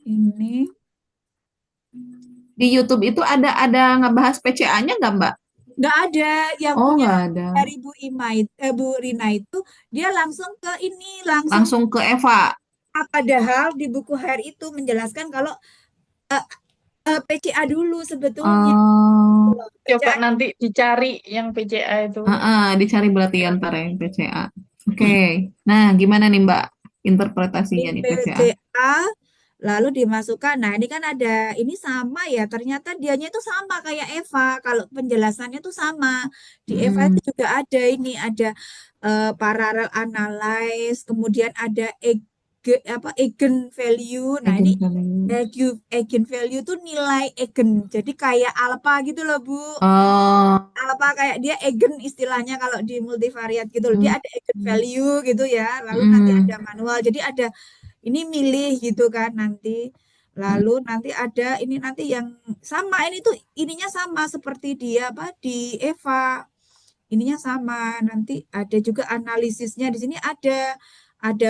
Ini Di YouTube itu ada ngebahas PCA-nya nggak Mbak? nggak ada yang Oh, punya nggak ada. dari Bu Rina itu, dia langsung ke ini, langsung Langsung ke Eva. padahal di buku Hair itu menjelaskan kalau PCA dulu sebetulnya. Oh, Coba PCA nanti dicari yang PCA itu. dicari berarti antar yang PCA. Oke. Nah, gimana nih Mbak ini interpretasinya nih PCA? PCA lalu dimasukkan. Nah, ini kan ada ini sama ya. Ternyata dianya itu sama kayak Eva. Kalau penjelasannya itu sama. Di Eva Mm, itu juga ada ini, ada parallel analyze, kemudian ada eigen value. Nah, ini Agent value. eigen value itu nilai eigen. Jadi kayak alpha gitu loh, Bu. Oh, Alpha kayak dia eigen istilahnya kalau di multivariate gitu loh. Dia mm, ada eigen value gitu ya. Lalu nanti ada mm, manual. Jadi ada ini milih gitu kan nanti. mm. Lalu nanti ada ini nanti yang sama, ini tuh ininya sama seperti dia apa di Eva. Ininya sama. Nanti ada juga analisisnya di sini, ada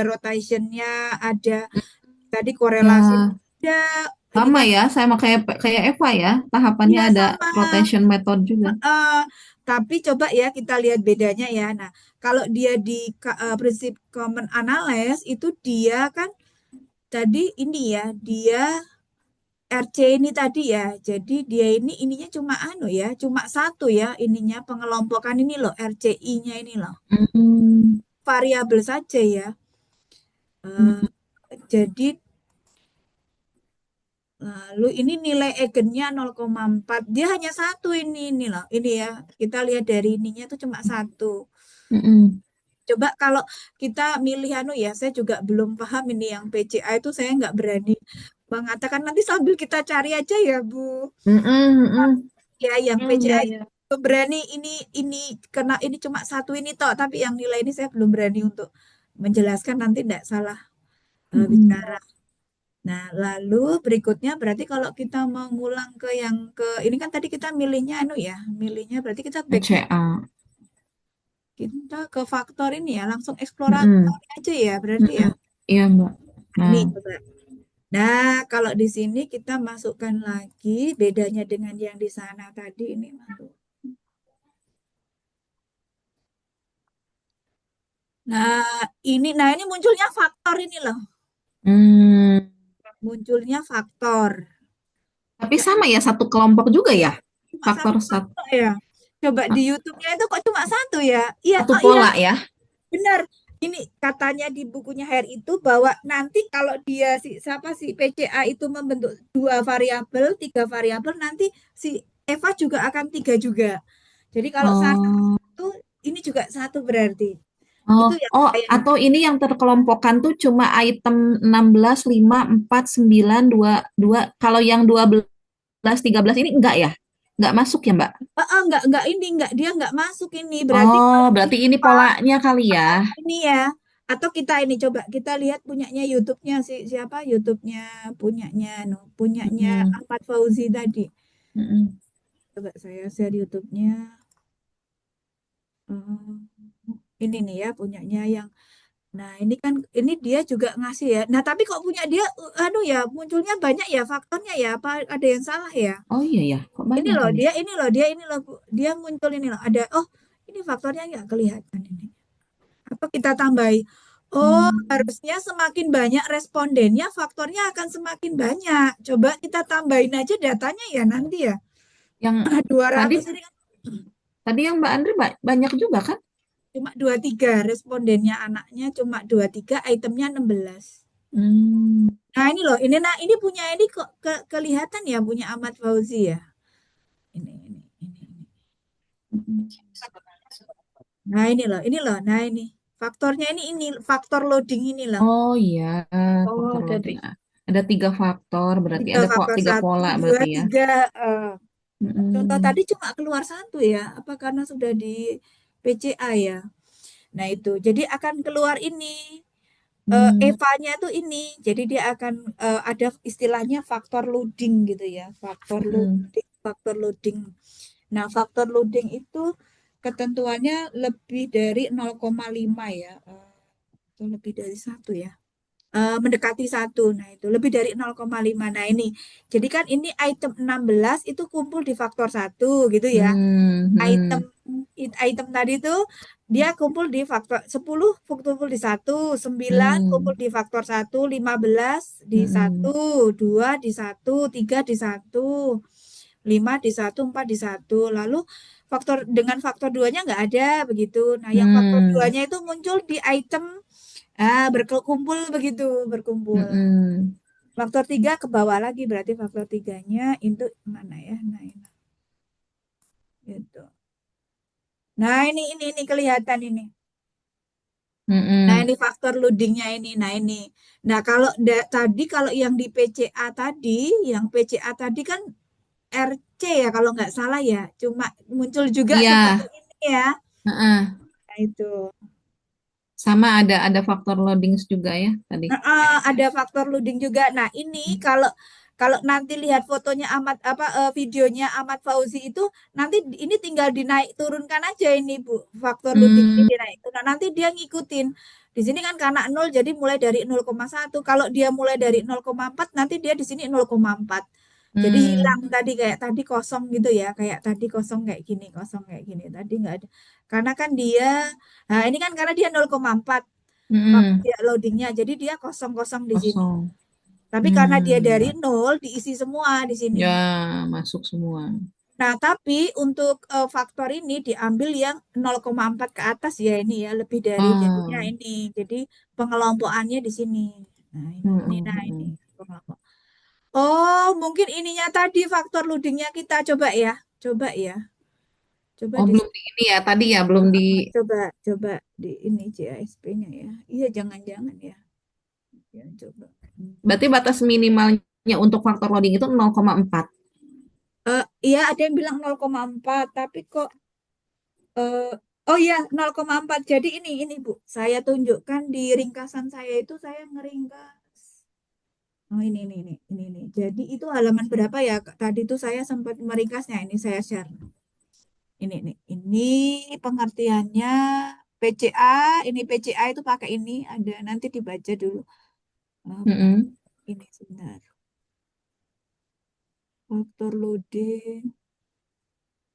rotationnya, ada tadi korelasi, Ya, ada ini sama kan ya, sama kayak kayak Eva ya. Tahapannya ya ada sama. rotation method juga. Eh, tapi coba ya kita lihat bedanya ya. Nah, kalau dia di prinsip common analysis itu dia kan tadi ini ya, dia RC ini tadi ya. Jadi dia ini ininya cuma anu ya, cuma satu ya ininya, pengelompokan ini loh, RCI-nya ini loh. Hmm, Variabel saja ya. Eh, mm, jadi lalu ini nilai eigennya 0,4. Dia hanya satu ini loh. Ini ya. Kita lihat dari ininya tuh cuma satu. mm, Coba kalau kita milih anu ya, saya juga belum paham ini yang PCA itu, saya nggak berani mengatakan, nanti sambil kita cari aja ya Bu. mm, mm, mm. Ya yang Iya PCA ya. itu berani ini kena ini cuma satu ini toh, tapi yang nilai ini saya belum berani untuk menjelaskan, nanti tidak salah Mm-mm. bicara. Nah, lalu berikutnya berarti kalau kita mau ngulang ke yang ke ini kan tadi kita milihnya anu ya, milihnya berarti kita backnya PCA. kita ke faktor ini ya, langsung Mm-mm. eksplorasi aja ya berarti ya. Mm-mm. Iya, Mbak. Nah, Nah, ini coba. Nah, kalau di sini kita masukkan lagi bedanya dengan yang di sana tadi ini. Nah ini munculnya faktor ini loh, hmm, munculnya faktor. tapi sama ya satu kelompok juga ya, Cuma faktor satu satu, faktor ya. Coba di YouTube-nya itu kok cuma satu ya? Iya, satu oh iya, pola ya. benar. Ini katanya di bukunya Hair itu bahwa nanti kalau dia si siapa si PCA itu membentuk dua variabel, tiga variabel, nanti si Eva juga akan tiga juga. Jadi kalau sana Oh, itu ini juga satu berarti. oh, Itu yang oh, saya. atau ini yang terkelompokkan tuh cuma item 16, 5, 4, 9, 2, 2. Kalau yang 12, 13 ini enggak ya? nggak masuk ya, Mbak? Dia nggak masuk ini. Berarti Oh, kalau berarti ini kita polanya kali ya. ini ya, atau kita ini coba kita lihat punyanya YouTube-nya siapa YouTube-nya punyanya Mm-mm, Ahmad Fauzi tadi. mm-mm. Coba saya share YouTube-nya. Ini nih ya punyanya yang. Nah, ini kan ini dia juga ngasih ya. Nah, tapi kok punya dia ya munculnya banyak ya faktornya ya. Apa ada yang salah ya? Oh iya ya, kok Ini banyak loh, ini? ini loh, Bu. Dia muncul ini loh. Ini faktornya nggak kelihatan ini. Apa kita tambahi? Oh, Hmm, harusnya semakin banyak respondennya, faktornya akan semakin banyak. Coba kita tambahin aja datanya ya nanti ya. yang dua tadi ratus ini kan tadi yang Mbak Andri banyak juga kan? cuma 23 respondennya anaknya cuma 23 itemnya 16. Hmm, Nah, ini loh, ini punya ini kok kelihatan ya punya Ahmad Fauzi ya. Ini. mm-mm. Nah, ini loh. Nah, ini faktornya ini faktor loading ini loh. Oh iya, Oh, faktor ada loading. tiga. Ada 3 faktor, berarti Tiga ada faktor 3 pola satu, dua, berarti ya. tiga. eh. Contoh Mm-mm. tadi cuma keluar satu ya. Apa karena sudah di PCA ya? Nah, itu. Jadi akan keluar ini. Hmm, Eva-nya tuh ini. Jadi dia akan ada istilahnya faktor loading gitu ya. mm-mm. Faktor loading. Nah, faktor loading itu ketentuannya lebih dari 0,5 ya. Atau lebih dari satu ya. Mendekati satu. Nah, itu lebih dari 0,5. Nah, ini. Jadi kan ini item 16 itu kumpul di faktor satu gitu ya. Hmm, Item hmm, item tadi tuh dia kumpul di faktor 10 kumpul di satu, 9 kumpul hmm, di faktor satu, 15 di satu, mm-mm. 2 di satu, 3 di satu, 5 di satu, 4 di satu. Lalu dengan faktor duanya nggak ada begitu. Nah, yang faktor Hmm, duanya itu muncul di item berkumpul begitu, berkumpul. mm-mm. Faktor 3 ke bawah lagi berarti faktor tiganya itu mana ya? Nah, ini gitu. Nah, ini kelihatan ini. Nah, Mm-mm. ini faktor loadingnya ini. Nah, ini. Nah, kalau tadi kalau yang di PCA tadi, yang PCA tadi kan RC ya kalau nggak salah ya. Cuma muncul juga Iya, seperti ini ya. heeh. Nah, itu. Sama ada faktor loading juga ya tadi. Ada faktor loading juga. Nah, ini kalau kalau nanti lihat fotonya videonya Ahmad Fauzi itu nanti ini tinggal dinaik turunkan aja ini Bu, faktor loading ini Hmm, dinaik. Nah, nanti dia ngikutin. Di sini kan karena 0 jadi mulai dari 0,1. Kalau dia mulai dari 0,4 nanti dia di sini 0,4. Jadi hilang hmm, tadi kayak tadi kosong gitu ya, kayak tadi kosong kayak gini, kosong kayak gini. Tadi nggak ada. Karena kan nah ini kan karena dia 0,4 mm-mm. dia loadingnya. Jadi dia kosong-kosong di sini. Kosong. Tapi karena dia dari Hmm, nol, diisi semua di sini. ya masuk semua. Nah, tapi untuk faktor ini diambil yang 0,4 ke atas ya ini ya, lebih dari jadinya Ah, ini. Jadi pengelompokannya di sini. Nah, ini mm-mm. pengelompok. Oh, mungkin ininya tadi faktor loadingnya kita coba ya. Coba ya. Coba Oh di belum di ini ya tadi ya belum di. coba coba di ini CASP-nya ya. Iya, jangan-jangan ya. Ya, coba. Berarti batas minimalnya untuk faktor loading itu 0,4. Iya, ada yang bilang 0,4, tapi kok eh, oh iya 0,4. Jadi ini Bu, saya tunjukkan di ringkasan saya itu saya ngeringkas. Oh ini. Jadi itu halaman berapa ya? Tadi tuh saya sempat meringkasnya. Ini saya share. Ini nih. Ini pengertiannya PCA. Ini PCA itu pakai ini. Ada nanti dibaca dulu. Mm-mm. Ini sebentar. Faktor loading.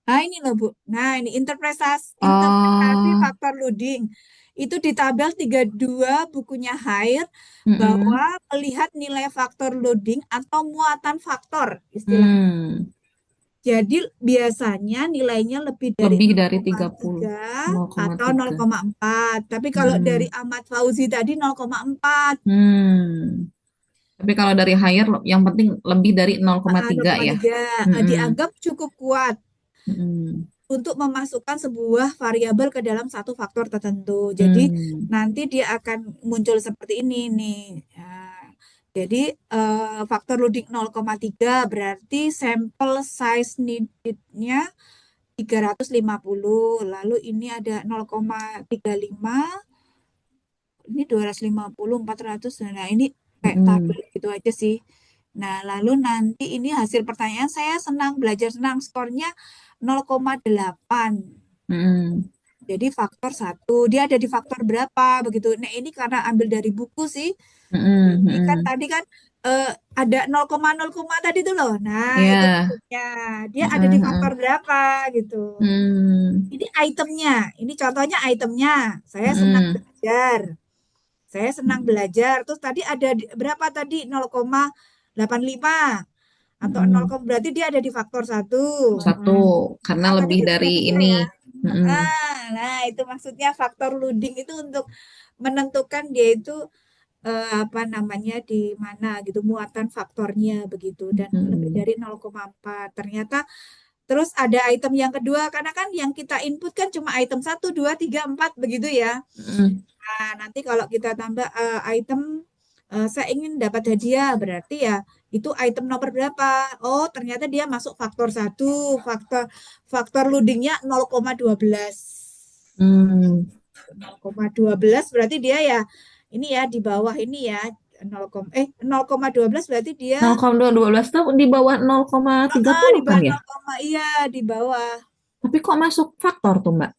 Nah, ini loh, Bu. Nah, ini interpretasi Oh, faktor loading. Itu di tabel 32 bukunya Hair bahwa mm-mm. melihat nilai faktor loading atau muatan faktor istilahnya. Hmm, Jadi biasanya nilainya lebih dari lebih dari 30, 0,3 atau 0,3. 0,4. Tapi kalau dari Mm-mm. Ahmad Fauzi tadi 0,4. Hmm. Tapi kalau dari higher yang penting lebih dari 0,3 ya. 0,3 Mm-mm. dianggap cukup kuat Mm-mm. untuk memasukkan sebuah variabel ke dalam satu faktor tertentu. Jadi Hmm. nanti dia akan muncul seperti ini nih. Ya. Jadi faktor loading 0,3 berarti sampel size needed-nya 350. Lalu ini ada 0,35, ini 250, 400. Nah, ini kayak tabel Mm-mm. gitu aja sih. Nah, lalu nanti ini hasil pertanyaan saya senang belajar senang skornya 0,8. Mm-mm. Jadi faktor satu, dia ada di faktor berapa begitu. Nah, ini karena ambil dari buku sih. Mm-mm. Ini kan Mm-mm. tadi kan ada 0,0 tadi tuh loh. Nah, itu Ya. maksudnya. Dia ada di Mm-mm. faktor Mm-mm. berapa gitu. Mm. Ini itemnya. Ini contohnya itemnya. Saya senang Mm-mm. belajar. Saya senang belajar. Terus tadi ada berapa tadi? 0,85 atau 0, Mm-mm. berarti dia ada di faktor satu. Satu, karena Ah, tadi lebih kan dari sudah tiga ini. ya. Mm-mm. Nah, itu maksudnya faktor loading itu untuk menentukan dia itu apa namanya di mana gitu muatan faktornya begitu dan lebih Mm-mm. dari 0,4 ternyata. Terus ada item yang kedua karena kan yang kita input kan cuma item 1, 2, 3, 4 begitu ya. Mm-mm. Nah, nanti kalau kita tambah item saya ingin dapat hadiah berarti ya itu item nomor berapa? Oh, ternyata dia masuk faktor satu, faktor faktor loadingnya 0,12. Mm. 0,12 berarti dia ya ini ya di bawah ini ya 0,12 berarti dia 0,12 tuh di bawah di 0,30 kan bawah ya? 0, iya di bawah. Tapi kok masuk faktor tuh, Mbak?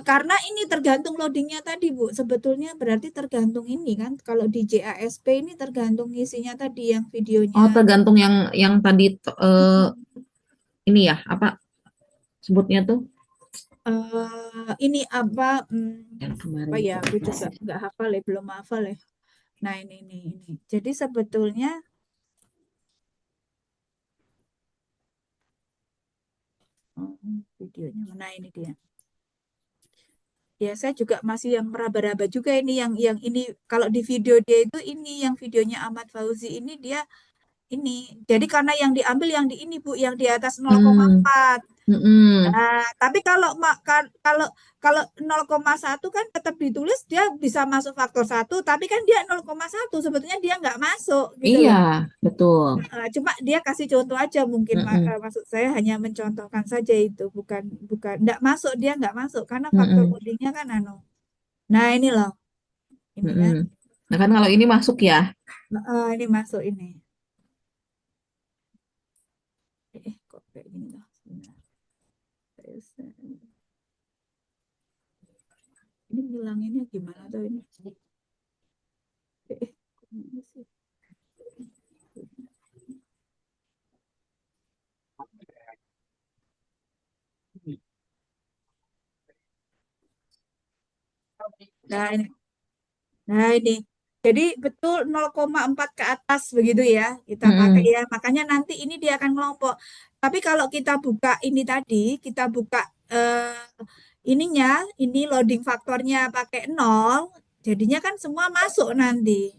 Karena ini tergantung loadingnya tadi Bu, sebetulnya berarti tergantung ini kan kalau di JASP ini tergantung isinya tadi yang videonya. Oh, tergantung yang tadi ini ya, apa sebutnya tuh? Ini apa Yang apa kemarin ya itu aku apa juga sih? nggak hafal ya belum hafal ya. Nah ini jadi sebetulnya videonya mana ini dia. Ya, saya juga masih yang meraba-raba juga ini yang ini kalau di video dia itu ini yang videonya Ahmad Fauzi ini dia ini. Jadi karena yang diambil yang di ini Bu, yang di atas Hmm, 0,4. mm-mm. Nah, tapi kalau kalau 0,1 kan tetap ditulis dia bisa masuk faktor satu, tapi kan dia 0,1 sebetulnya dia nggak masuk gitu Iya, loh. betul. Cuma dia kasih contoh aja mungkin Mm-mm. maksud saya hanya mencontohkan saja itu bukan bukan nggak masuk dia nggak masuk karena faktor Mm-mm. loadingnya kan Nah ini loh ini Mm-mm. kan. Nah kan kalau ini masuk ya, Ini masuk ini. Kok kayak gini loh. Sebentar. Ini ngilanginnya gimana tuh ini? Kok gini sih? Nah ini. Nah, ini. Jadi betul 0,4 ke atas begitu ya. Kita pakai mm-mm. ya. Makanya nanti ini dia akan ngelompok. Tapi kalau kita buka ini tadi, kita buka ininya, ini loading faktornya pakai 0, jadinya kan semua masuk nanti.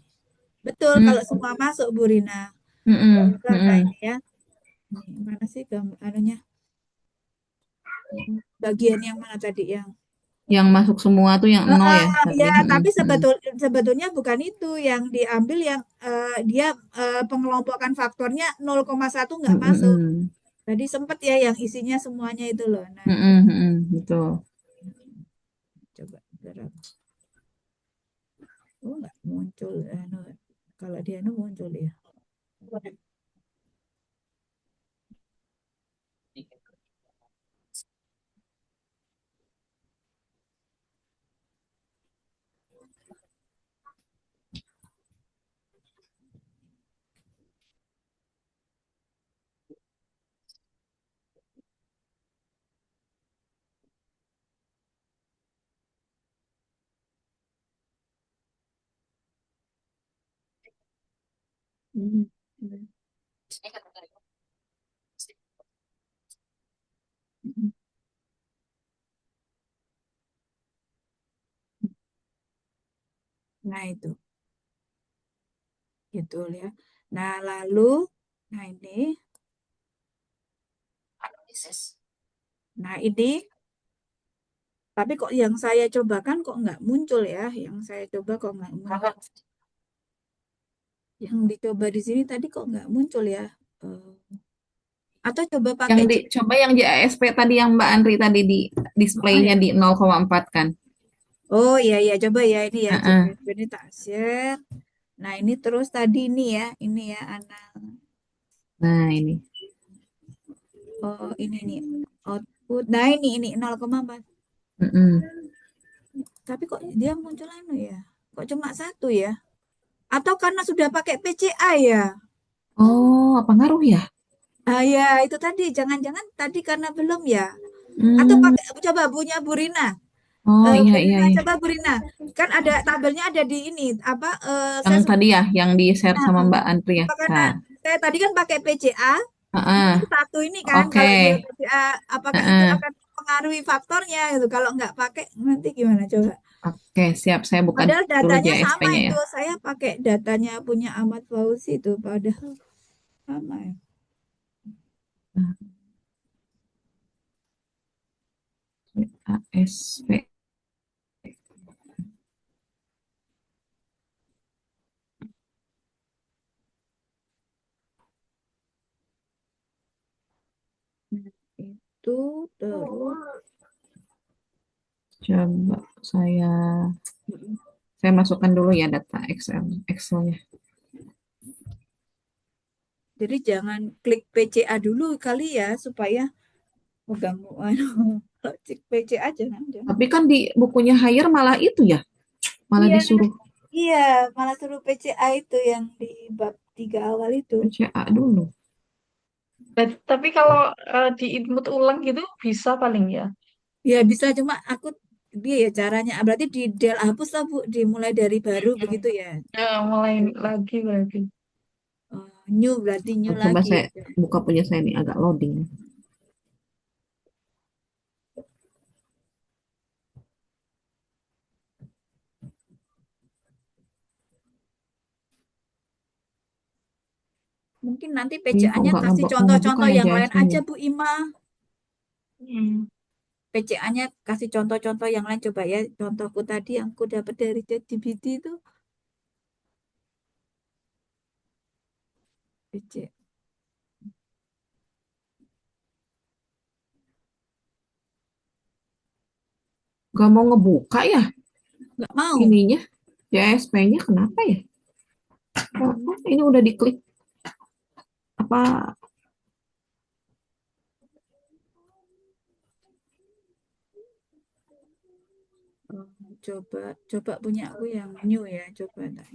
Betul kalau Mm, semua masuk Bu Rina. mm-mm. Nah ini Mm-mm. ya. Ini mana sih anunya? Bagian yang mana tadi yang Yang masuk semua tuh yang nol ya tadi. ya, Mm-mm. tapi Mm-mm. sebetulnya bukan itu yang diambil yang dia pengelompokan faktornya 0,1 nggak masuk. Mm-mm. Tadi sempat ya yang isinya semuanya itu loh. Nah, itu Mm-mm. Mm-mm. Betul. coba gerak. Oh, nggak muncul. Kalau dia muncul ya. Hmm. Nah, itu gitu ya. Nah, lalu nah ini. Nah, ini tapi kok yang saya cobakan kok nggak muncul ya? Yang saya coba kok nggak muncul. Yang dicoba di sini tadi kok nggak muncul ya? Eh, atau coba Yang pakai coba yang JASP tadi yang Mbak Andri tadi di Oh displaynya ya. di 0,4 kan. Oh iya iya coba ya ini ya Heeh. ini tak share. Nah ini terus tadi ini ya anak. Nah ini. Oh ini nih output. Nah ini 0,4. Mm-mm. Tapi kok dia muncul anu ya? Kok cuma satu ya? Atau karena sudah pakai PCA ya? Oh, apa ngaruh ya? Ah ya itu tadi jangan-jangan tadi karena belum ya? Atau Hmm. pakai coba punya Burina. Oh iya iya Burina iya. coba Burina. Kan ada tabelnya ada di ini apa Yang saya tadi ya, yang di share Nah, sama Mbak Andri ya. apa karena Nah, saya tadi kan pakai PCA, heeh. itu satu ini kan, Oke. kalau dia PCA, apakah itu Heeh. akan mempengaruhi faktornya gitu? Kalau nggak pakai, nanti gimana coba? Oke, siap. Saya buka Padahal dulu datanya sama JSP-nya ya. itu, saya pakai datanya punya Ahmad Fauzi itu, padahal sama ya. ASP. Nah, itu terus, Coba saya saya masukkan dulu ya data Excelnya. jadi jangan klik PCA dulu kali ya, supaya ganggu. Kalau klik PCA jangan. Tapi kan di bukunya Hire malah itu ya, malah Iya, disuruh iya, malah suruh PCA itu yang di bab 3 awal itu. CA dulu. Tapi kalau di input ulang gitu bisa paling ya. Ya bisa cuma aku dia ya caranya berarti di del hapus lah Bu, dimulai dari baru Hmm. begitu ya. Ya, mulai lagi berarti. Oh, new berarti new Coba lagi saya ya. buka punya saya nih agak loading. Mungkin nanti Ini kok PCA-nya kasih nggak ngebuka contoh-contoh ya yang lain aja JSP-nya. Bu Ima. Hmm. PCA-nya kasih contoh-contoh yang lain coba ya. Contohku tadi yang aku dapat dari ChatGPT itu PC. Nggak mau ngebuka ya Nggak mau. ininya JSP-nya kenapa ya? Oh, ini udah diklik apa? Oh, coba coba punya aku yang new ya. Coba nah.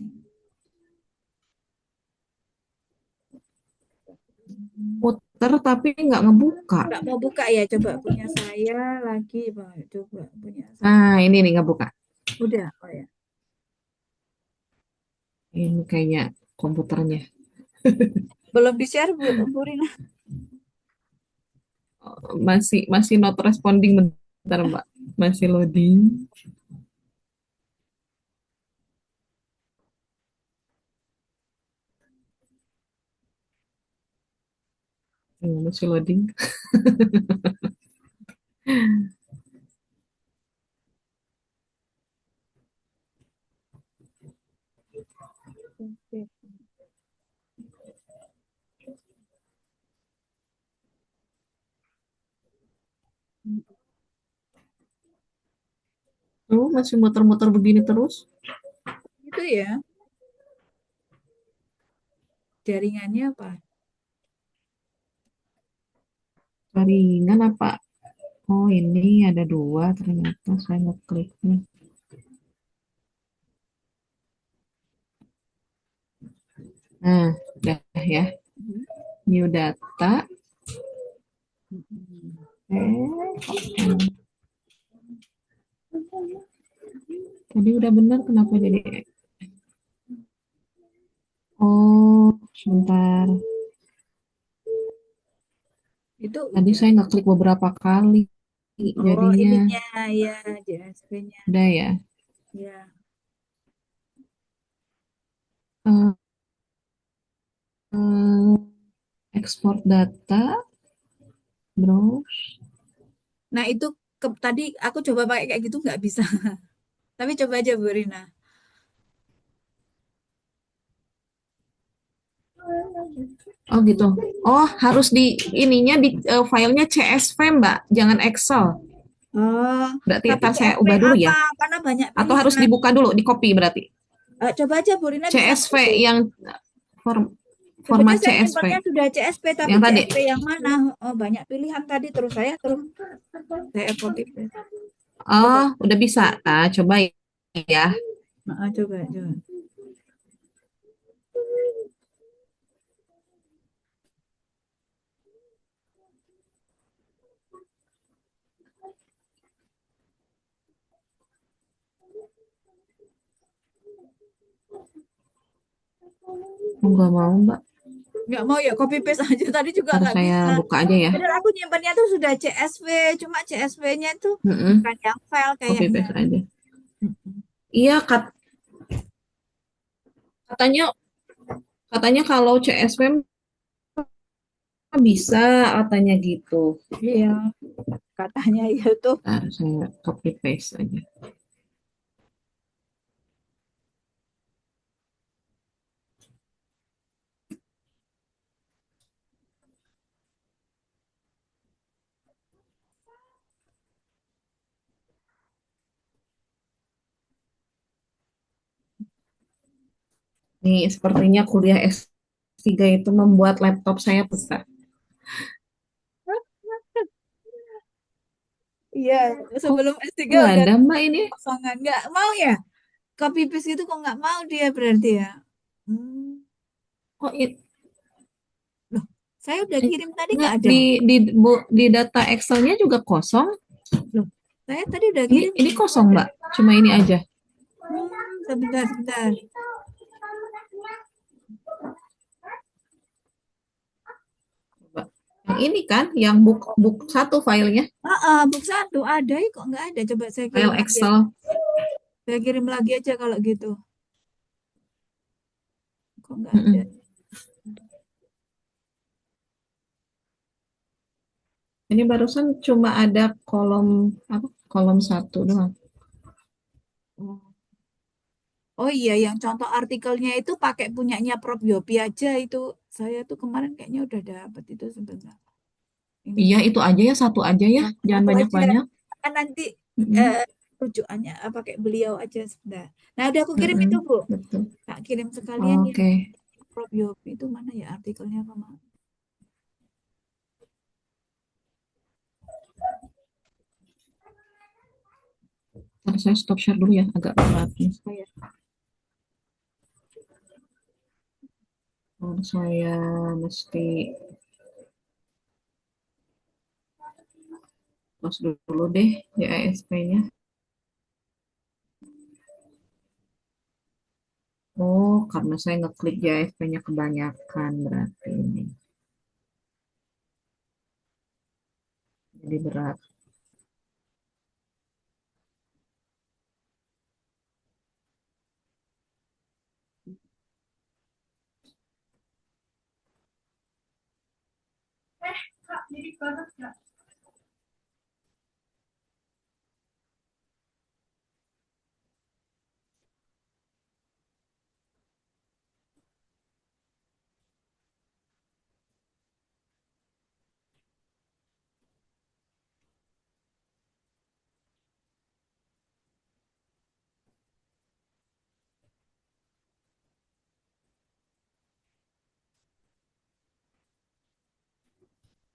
Muter tapi nggak ngebuka. Nggak mau buka ya. Coba punya saya lagi. Pak. Coba punya saya. Nah, ini nih ngebuka. Udah. Oh ya. Ini kayaknya komputernya. Belum di-share Bu Rina. Masih masih not responding bentar, Mbak. Masih loading. Masih loading. Oke. Oh, masih muter-muter begini terus. Itu ya, jaringannya apa? Jaringan apa? Oh, ini ada dua ternyata saya ngekliknya. Nah, udah ya. Mhm. New data. Mhm. Tadi udah benar kenapa jadi oh, sebentar. Itu, Tadi saya ngeklik beberapa kali. oh Jadinya ininya ya, JSP-nya. udah ya. Ya. Eh, Export data, browse. Nah itu tadi aku coba pakai kayak gitu nggak bisa. Tapi coba aja Bu Rina. Oh gitu. Oh, harus di ininya di filenya CSV, Mbak, jangan Excel. Oh, Berarti tapi ntar saya CSV ubah dulu ya. apa? Karena banyak Atau harus pilihan. dibuka dulu, di copy berarti. Coba aja Bu Rina bisa CSV foto. yang form, Sebenarnya format saya CSV nyimpannya sudah CSV, tapi yang tadi. CSV yang mana? Oh, banyak pilihan tadi. Terus saya copy paste. Coba, Oh, udah bisa. Ah, coba ya. coba. Enggak mau, Mbak. Nggak mau ya copy paste aja. Tadi juga Ntar nggak saya bisa. buka aja ya. Padahal aku nyimpannya tuh sudah CSV, cuma CSV-nya itu Mm-mm. bukan yang file Copy kayaknya. paste aja. Mm-mm. Iya, katanya katanya kalau CSV bisa, katanya gitu. Iya, katanya itu. Ntar saya copy paste aja. Nih, sepertinya kuliah S3 itu membuat laptop saya besar. Iya, Kok sebelum S3 nggak udah ada, Mbak, ini? kosongan. Nggak mau ya? Copy paste itu kok nggak mau dia berarti ya? Hmm. Kok Loh, saya udah kirim tadi nggak nggak ada. di data Excel-nya juga kosong? Loh, saya tadi udah Ini kirim ini nggak kosong, ada. Mbak. Cuma ini aja. Sebentar. Coba. Yang ini kan, yang book book satu filenya, Book satu ada ya kok nggak ada. Coba saya kirim file lagi aja. Excel. Saya kirim lagi aja kalau gitu. Kok nggak ada? Mm-mm. Ini barusan cuma ada kolom apa? Kolom satu doang. Oh. Oh iya, yang contoh artikelnya itu pakai punyanya Prof Yopi aja itu. Saya tuh kemarin kayaknya udah dapet itu sebentar. Ini Iya, itu aja ya, satu aja ya. Jangan satu aja. banyak-banyak. Kan nanti Mm-mm. eh, rujukannya pakai beliau aja sebentar. Nah, udah aku kirim itu, Mm-mm. Bu. Betul. Tak kirim sekalian yang Oke. Prof Yopi itu mana ya artikelnya kemana? Ntar saya stop share dulu ya, agak berat nih. Oh ya. Saya mesti close dulu deh di ASP-nya. Oh, karena saya ngeklik di ASP-nya kebanyakan berarti ini. Jadi berat.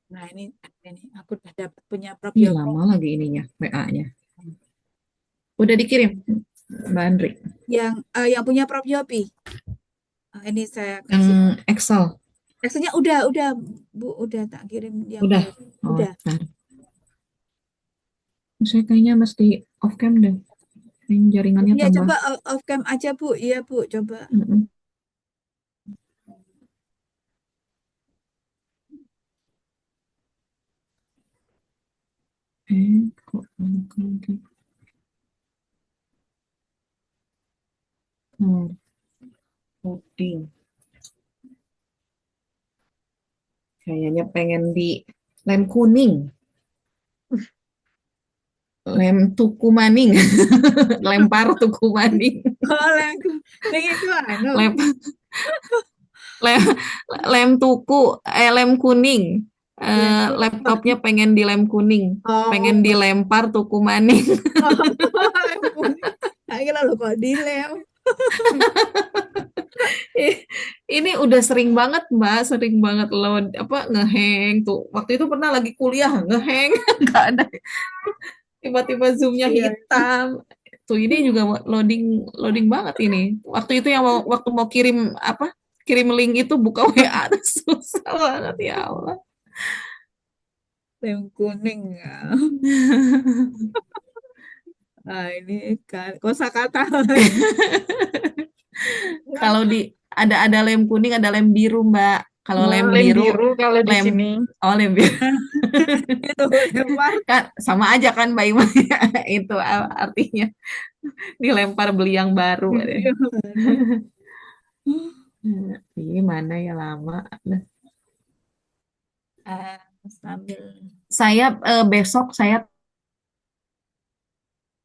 Nah, ini aku udah dapat punya Prof Ih, Yopi. lama lagi ininya, WA-nya. Udah dikirim, Mbak Andri. Yang punya Prof Yopi. Ini saya Yang kasih. Excel. Teksnya udah Bu, udah tak kirim yang Udah. baru. Oh, Udah. ntar. Saya kayaknya mesti off cam deh. Ini jaringannya Iya, tambah. coba off cam aja, Bu. Iya, Bu, coba. Mm-mm. Kok putih. Kayaknya pengen di lem kuning, lem tuku maning, lempar tuku maning, Oh, lagi itu anu. lem lem lem tuku, lem kuning. Lem tuh apa? Laptopnya pengen dilem kuning, pengen Oh, dilempar tuku maning. lem kuning. Nah, kira lo kok dilem. Ini udah sering banget Mbak, sering banget lo apa ngeheng tuh. Waktu itu pernah lagi kuliah ngeheng, nggak ada. Tiba-tiba zoomnya Iya. hitam. Tuh ini juga loading loading banget ini. Waktu itu yang waktu mau kirim apa? Kirim link itu buka WA tuh susah banget ya Allah. Lem kuning ya. Nah, ini kan kosakata lagi. Kalau di ada lem kuning, ada lem biru, Mbak. Kalau Oh, lem lem biru, biru kalau di lem sini. oh lem biru Itu lempar. kan sama aja kan Mbak Iman ya. Itu artinya dilempar beli yang baru. Iya, baru. Gimana ya lama. Nah, Ah, sambil saya besok saya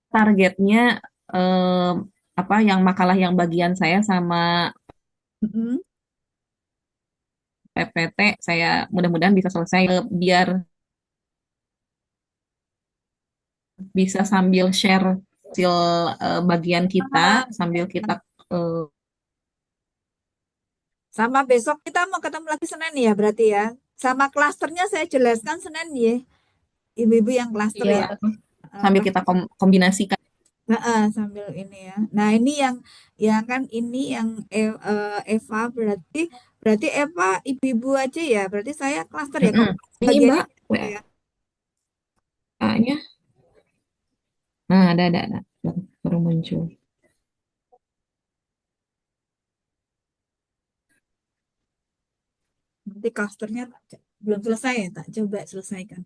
targetnya eh, apa yang makalah yang bagian saya sama Mm-mm. PPT saya mudah-mudahan bisa selesai biar bisa sambil share hasil bagian kita Ah, sambil kita eh, sama besok kita mau ketemu lagi Senin ya berarti ya. Sama klasternya saya jelaskan Senin ya. Ibu-ibu yang klaster Iya. ya. sambil Pas kita kombinasikan. sambil ini ya. Nah, ini yang kan ini yang Eva berarti berarti Eva ibu-ibu aja ya. Berarti saya klaster ya. Mm-mm. Ini Bagiannya Mbak gitu ya. WA-nya. Nah, ada. Baru muncul. Nanti klasternya belum selesai ya, tak coba selesaikan.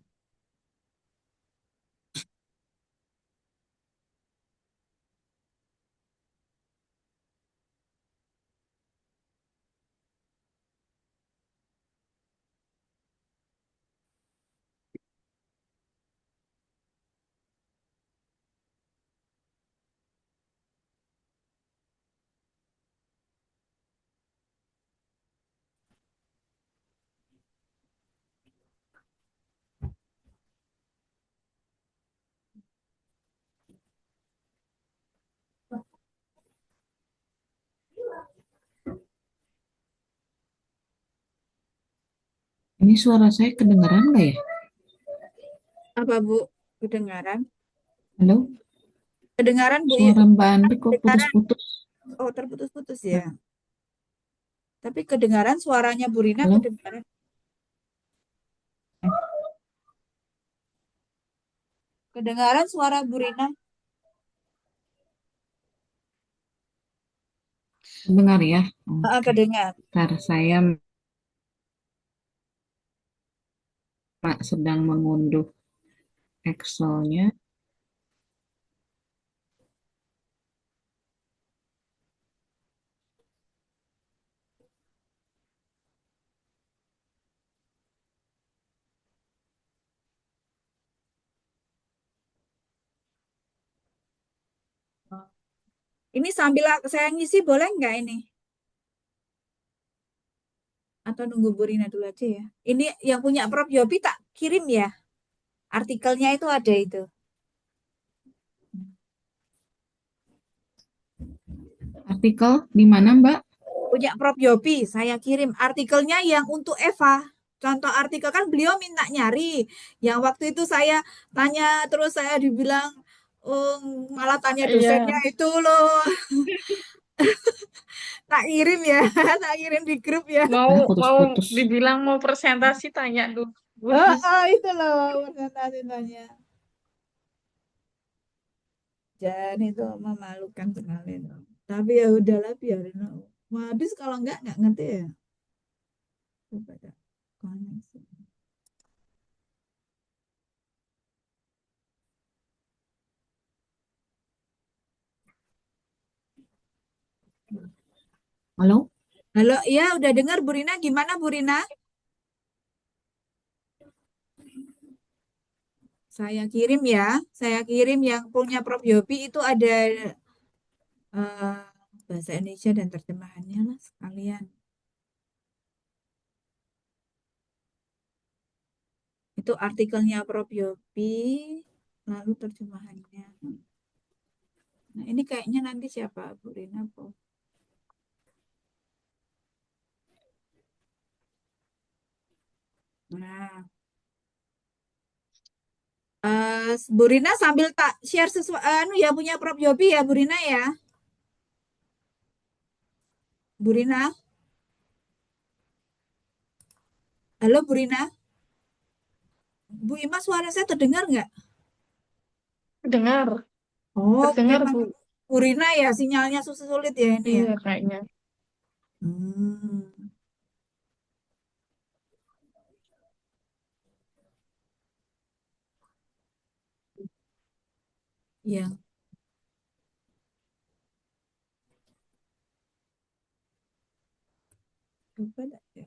Ini suara saya kedengaran nggak ya? Apa Bu? Kedengaran? Halo? Kedengaran Bu? Suara Mbak Andri kok Kedengaran. putus-putus? Oh, terputus-putus ya. Tapi kedengaran suaranya Bu Rina Halo? kedengaran. Kedengaran suara Bu Rina. Dengar ya? Oke. Kedengar. Ntar saya sedang mengunduh Excel-nya. Ini sambil saya ngisi boleh nggak ini? Atau nunggu Bu Rina dulu aja ya. Ini yang punya Prof Yopi tak kirim ya. Artikelnya itu ada itu. Artikel di mana Mbak? Punya Prof Yopi, saya kirim artikelnya yang untuk Eva. Contoh artikel kan beliau minta nyari. Yang waktu itu saya tanya terus saya dibilang "Oh, malah tanya dosennya Iya. itu loh." Tak kirim ya, tak kirim di grup ya. Mau mau Putus-putus. dibilang mau presentasi tanya dulu. Itu loh presentasinya. Dan itu memalukan sekali loh. Tapi ya udahlah biarin. Mau habis kalau nggak ngerti ya. Coba dah. Koneksi. Halo? Halo, iya udah dengar Bu Rina. Gimana Bu Rina? Saya kirim ya. Saya kirim yang punya Prof Yopi itu ada bahasa Indonesia dan terjemahannya lah sekalian. itu artikelnya Prof. Yopi, lalu terjemahannya. Nah, ini kayaknya nanti siapa? Bu Rina, Prof. Nah, Bu Rina sambil tak share sesuatu, anu ya punya Prof. Yopi ya, Bu Rina ya. Bu Rina, halo Bu Rina. Bu Ima, suara saya terdengar nggak? Dengar, Oh, terdengar memang Bu. Bu Rina ya, sinyalnya susah sulit ya ini ya. Iya kayaknya. Hmm, ya, coba dah ya.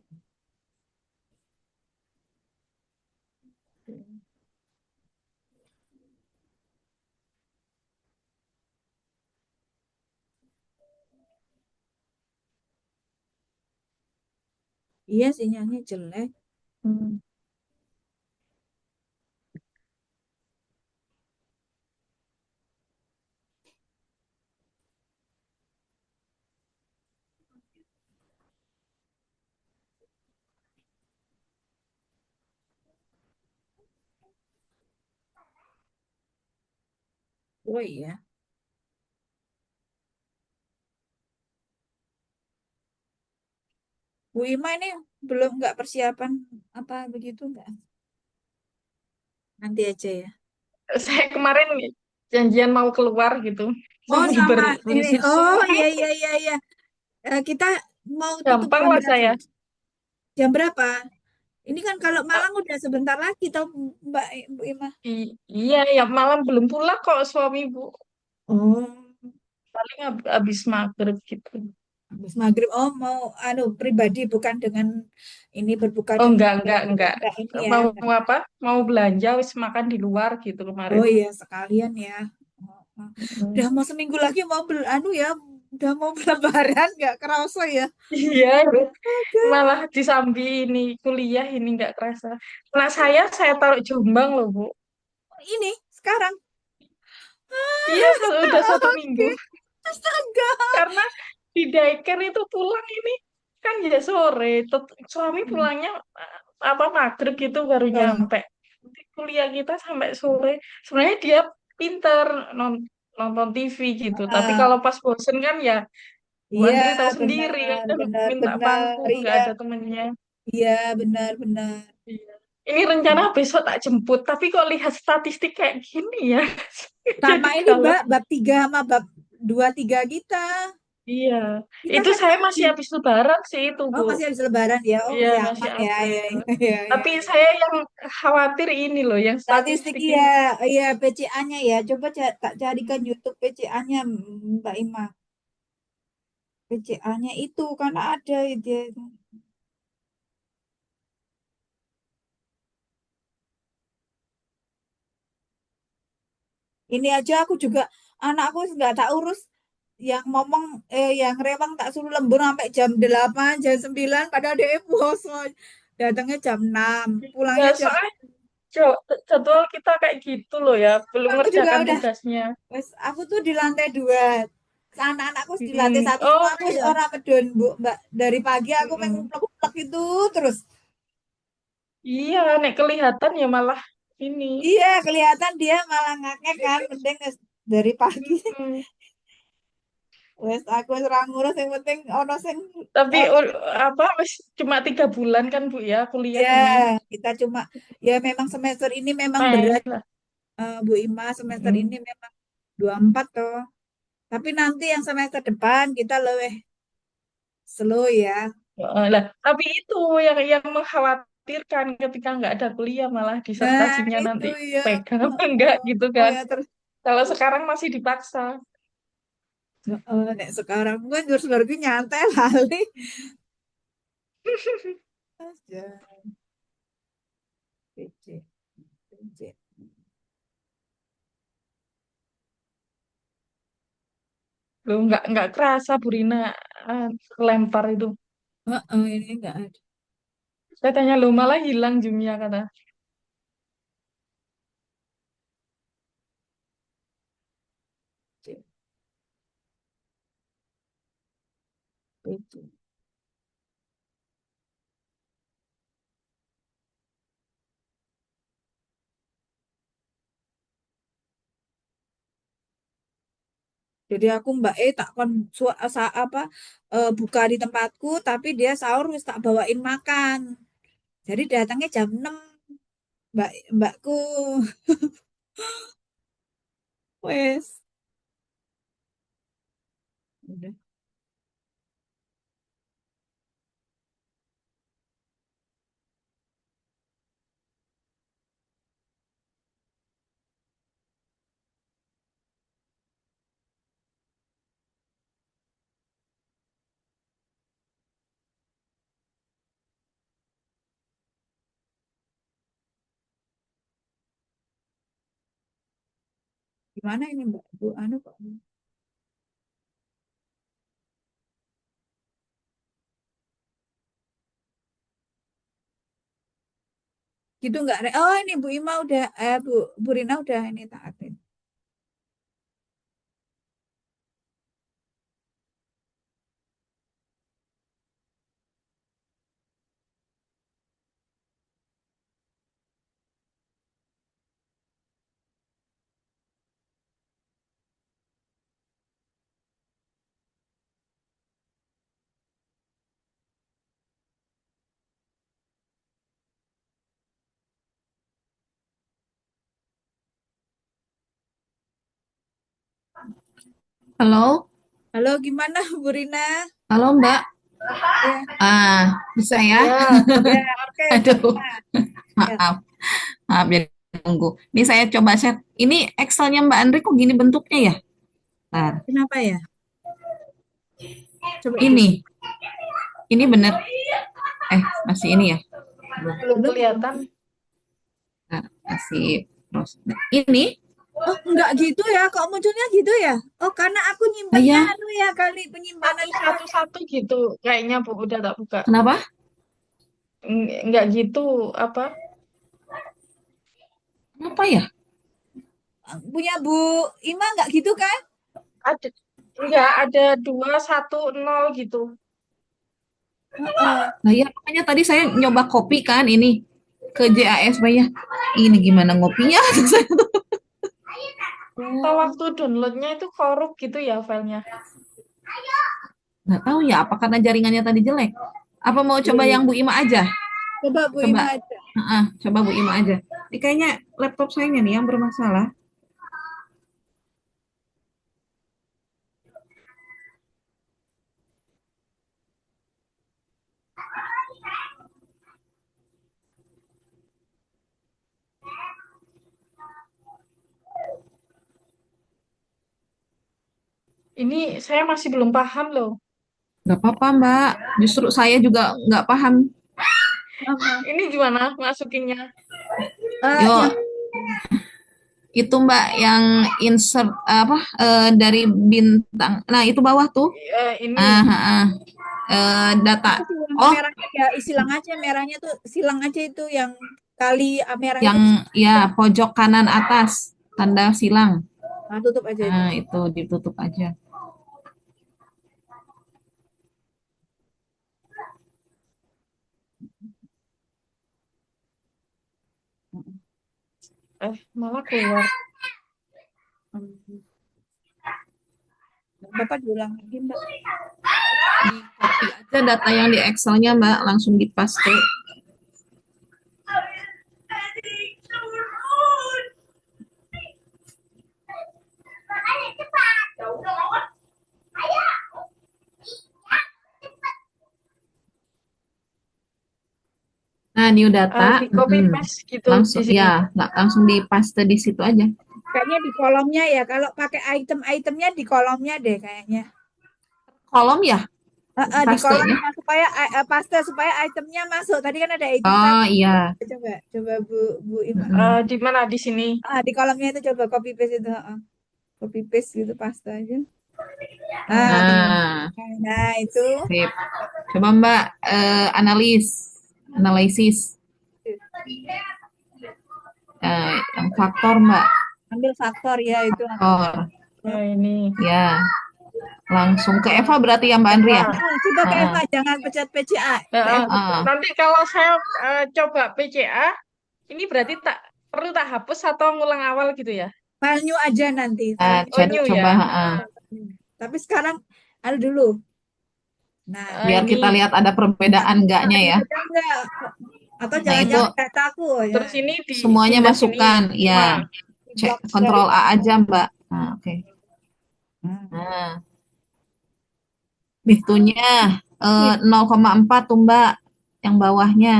Iya, sinyalnya jelek. Hmm. Oh iya. Bu Ima ini belum nggak persiapan apa begitu nggak? Nanti aja ya. Saya kemarin janjian mau keluar gitu. Oh Mau sama beli ini. susu. Oh iya iya iya iya. Kita mau tutup Gampang jam lah berapa? saya. Jam berapa? Ini kan kalau Malang udah sebentar lagi tau Mbak Bu Ima. Iya, ya malam belum pulang kok suami Bu. Oh, Paling habis maghrib gitu. habis maghrib. Oh mau anu pribadi bukan dengan ini berbuka Oh dengan enggak. enggak ini ya. Mau Enggak. apa? Mau belanja wis makan di luar gitu Oh kemarin. iya sekalian ya. Oh, oh. Mm. Udah mau seminggu lagi mau anu ya. Udah mau Lebaran nggak kerasa ya. Iya, Agak. malah disambi ini kuliah ini nggak kerasa. Nah saya taruh Jombang loh Bu. Ini sekarang. Iya udah satu minggu. Oke. Astaga. Karena di daycare itu pulang ini kan ya sore. Suami Hmm. pulangnya apa maghrib gitu baru Oh, nyampe. Nanti kuliah kita sampai sore. Sebenarnya dia pinter nonton TV gitu. Tapi ah, kalau pas bosen kan ya Bu iya Andri tahu sendiri benar kan benar minta benar pangku nggak iya ada temennya. iya benar benar. Iya. Ini rencana besok tak jemput, tapi kok lihat statistik kayak gini ya, Sama jadi ini galau. Mbak bab 3 sama bab 2 3 kita. Iya, Kita itu kan saya masih masih. habis Lebaran sih itu Oh, Bu. masih habis Lebaran ya. Oh, Iya, masih masih aman ya. Ya, April. ya, ya, Tapi ya. saya yang khawatir ini loh, yang Statistik statistik ya, ini. ya PCA-nya ya. Coba tak carikan YouTube PCA-nya Mbak Ima. PCA-nya itu kan ada itu. Ini aja aku juga anakku nggak tak urus yang ngomong yang rewang tak suruh lembur sampai jam 8 jam 9 padahal dia bos datangnya jam 6 Ya, pulangnya jam. soalnya jadwal kita kayak gitu loh ya, belum Aku juga ngerjakan udah tugasnya. wes aku tuh di lantai 2, anak-anakku di lantai 1 Oh semua aku wis iya. ora medun Bu Mbak dari pagi aku pengen Mm-mm. nguplek itu terus. Iya, nek kelihatan ya malah ini. Iya kelihatan dia malah ngakak kan penting wes dari pagi Mm-mm. wes aku wis ora ngurus yang penting ono sing Tapi ono. apa cuma 3 bulan kan Bu ya kuliah Ya, ini. kita cuma ya memang semester ini memang Main berat lah. Bu Ima semester ini Mm-mm. memang 24 toh. Tapi nanti yang semester depan kita lebih slow ya. Lah, tapi itu yang mengkhawatirkan ketika nggak ada kuliah malah Nah, disertasinya itu nanti ya. pegang Oh, apa enggak gitu oh, kan. ya terus Kalau sekarang masih dipaksa. nek sekarang kan jurus lagi nyantai lali. Aja. PC, PC. Loh, nggak kerasa Bu Rina lempar itu. Ini enggak ada. Saya tanya lo malah hilang zoomnya kata. Itu. Jadi aku Mbak tak kon apa buka di tempatku tapi dia sahur wis tak bawain makan. Jadi datangnya jam 6 mbakku. Wes. Udah. Gimana ini Mbak? Bu anu kok. Gitu nggak? Oh ini Bu Ima udah Bu Rina udah ini taatin. Halo, Halo gimana Bu Rina? halo Mbak. Ya, Bisa ya? Ya, ya oke Bu Aduh, Rina. Ya, maaf, maaf ya tunggu. Ini saya coba share. Ini Excelnya Mbak Andri kok gini bentuknya ya? Bentar. kenapa ya? Coba di Ini bener. Masih ini ya? belum belum belum. kelihatan. Bentar, masih terus. Ini, Oh, enggak gitu ya. Kok munculnya gitu ya? Oh, karena aku nyimpennya ya, anu ya kali penyimpanan Satu-satu gitu kayaknya Bu, udah tak buka. kenapa? Nggak gitu apa? Kenapa ya? punya Bu Ima enggak gitu kan? Ada nggak ada 210 gitu. Heeh. Nah ya, makanya tadi saya nyoba kopi kan ini ke JAS ya. Ini gimana ngopinya? Atau Oh, waktu downloadnya itu korup gitu ya filenya. Nggak tahu ya, apa karena jaringannya tadi jelek? Apa mau iya, coba iya. yang Bu Ima aja? Coba Bu Ima Coba, aja. coba Bu Ima aja. Ini kayaknya laptop saya nih yang bermasalah. Ini saya masih belum paham loh. Nggak apa-apa Mbak, justru saya juga nggak paham. Apa? Ini gimana masukinnya? Yo, Yang itu Mbak yang insert apa dari bintang. Nah itu bawah tuh. Ah, Ini ah, ah. Data. itu silang Oh, merahnya ya, silang aja merahnya tuh silang aja itu yang kali merah itu yang ya pojok kanan atas tanda silang. tutup aja itu. Nah itu ditutup aja. malah keluar. Hmm. Bapak diulang lagi Mbak. Di copy aja data yang di Excelnya Mbak, langsung di paste. Nah, new data, Di copy paste gitu di langsung sini. ya, nggak langsung di paste di situ aja. Kayaknya di kolomnya ya. Kalau pakai item-itemnya di kolomnya deh kayaknya. Kolom ya, Di pastenya. kolomnya supaya paste supaya itemnya masuk. Tadi kan ada item Oh satu. iya. Coba coba Bu Ima. Di mana di sini? Di kolomnya itu coba copy paste itu. Copy paste gitu paste aja. Oh, Nah, iya. Nah, nah itu sip. Coba Mbak analisis yang faktor Mbak, ambil faktor ya itu. faktor Nah, ini. ya. Langsung ke Eva berarti ya Mbak Andri ya? Eva. Coba ke Heeh. Eva, jangan pencet PCA. Ke Heeh. Eva. Heeh. Nanti kalau saya coba PCA, ini berarti perlu tak hapus atau ngulang awal gitu ya? File new aja nanti, file new. Oh, new Coba, ya. heeh. Tapi sekarang ada dulu. Nah, Biar kita Ini. lihat ada perbedaan enggaknya ya. ada enggak? Atau Nah, itu jangan-jangan dataku ya. Terus ini semuanya dipindah sini. masukkan. Wah, Ya, cek Blok dari Kontrol A aja Mbak. Nah, oke. Hmm. Nah, Nih, itunya nih. 0,4 tuh Mbak. Yang bawahnya.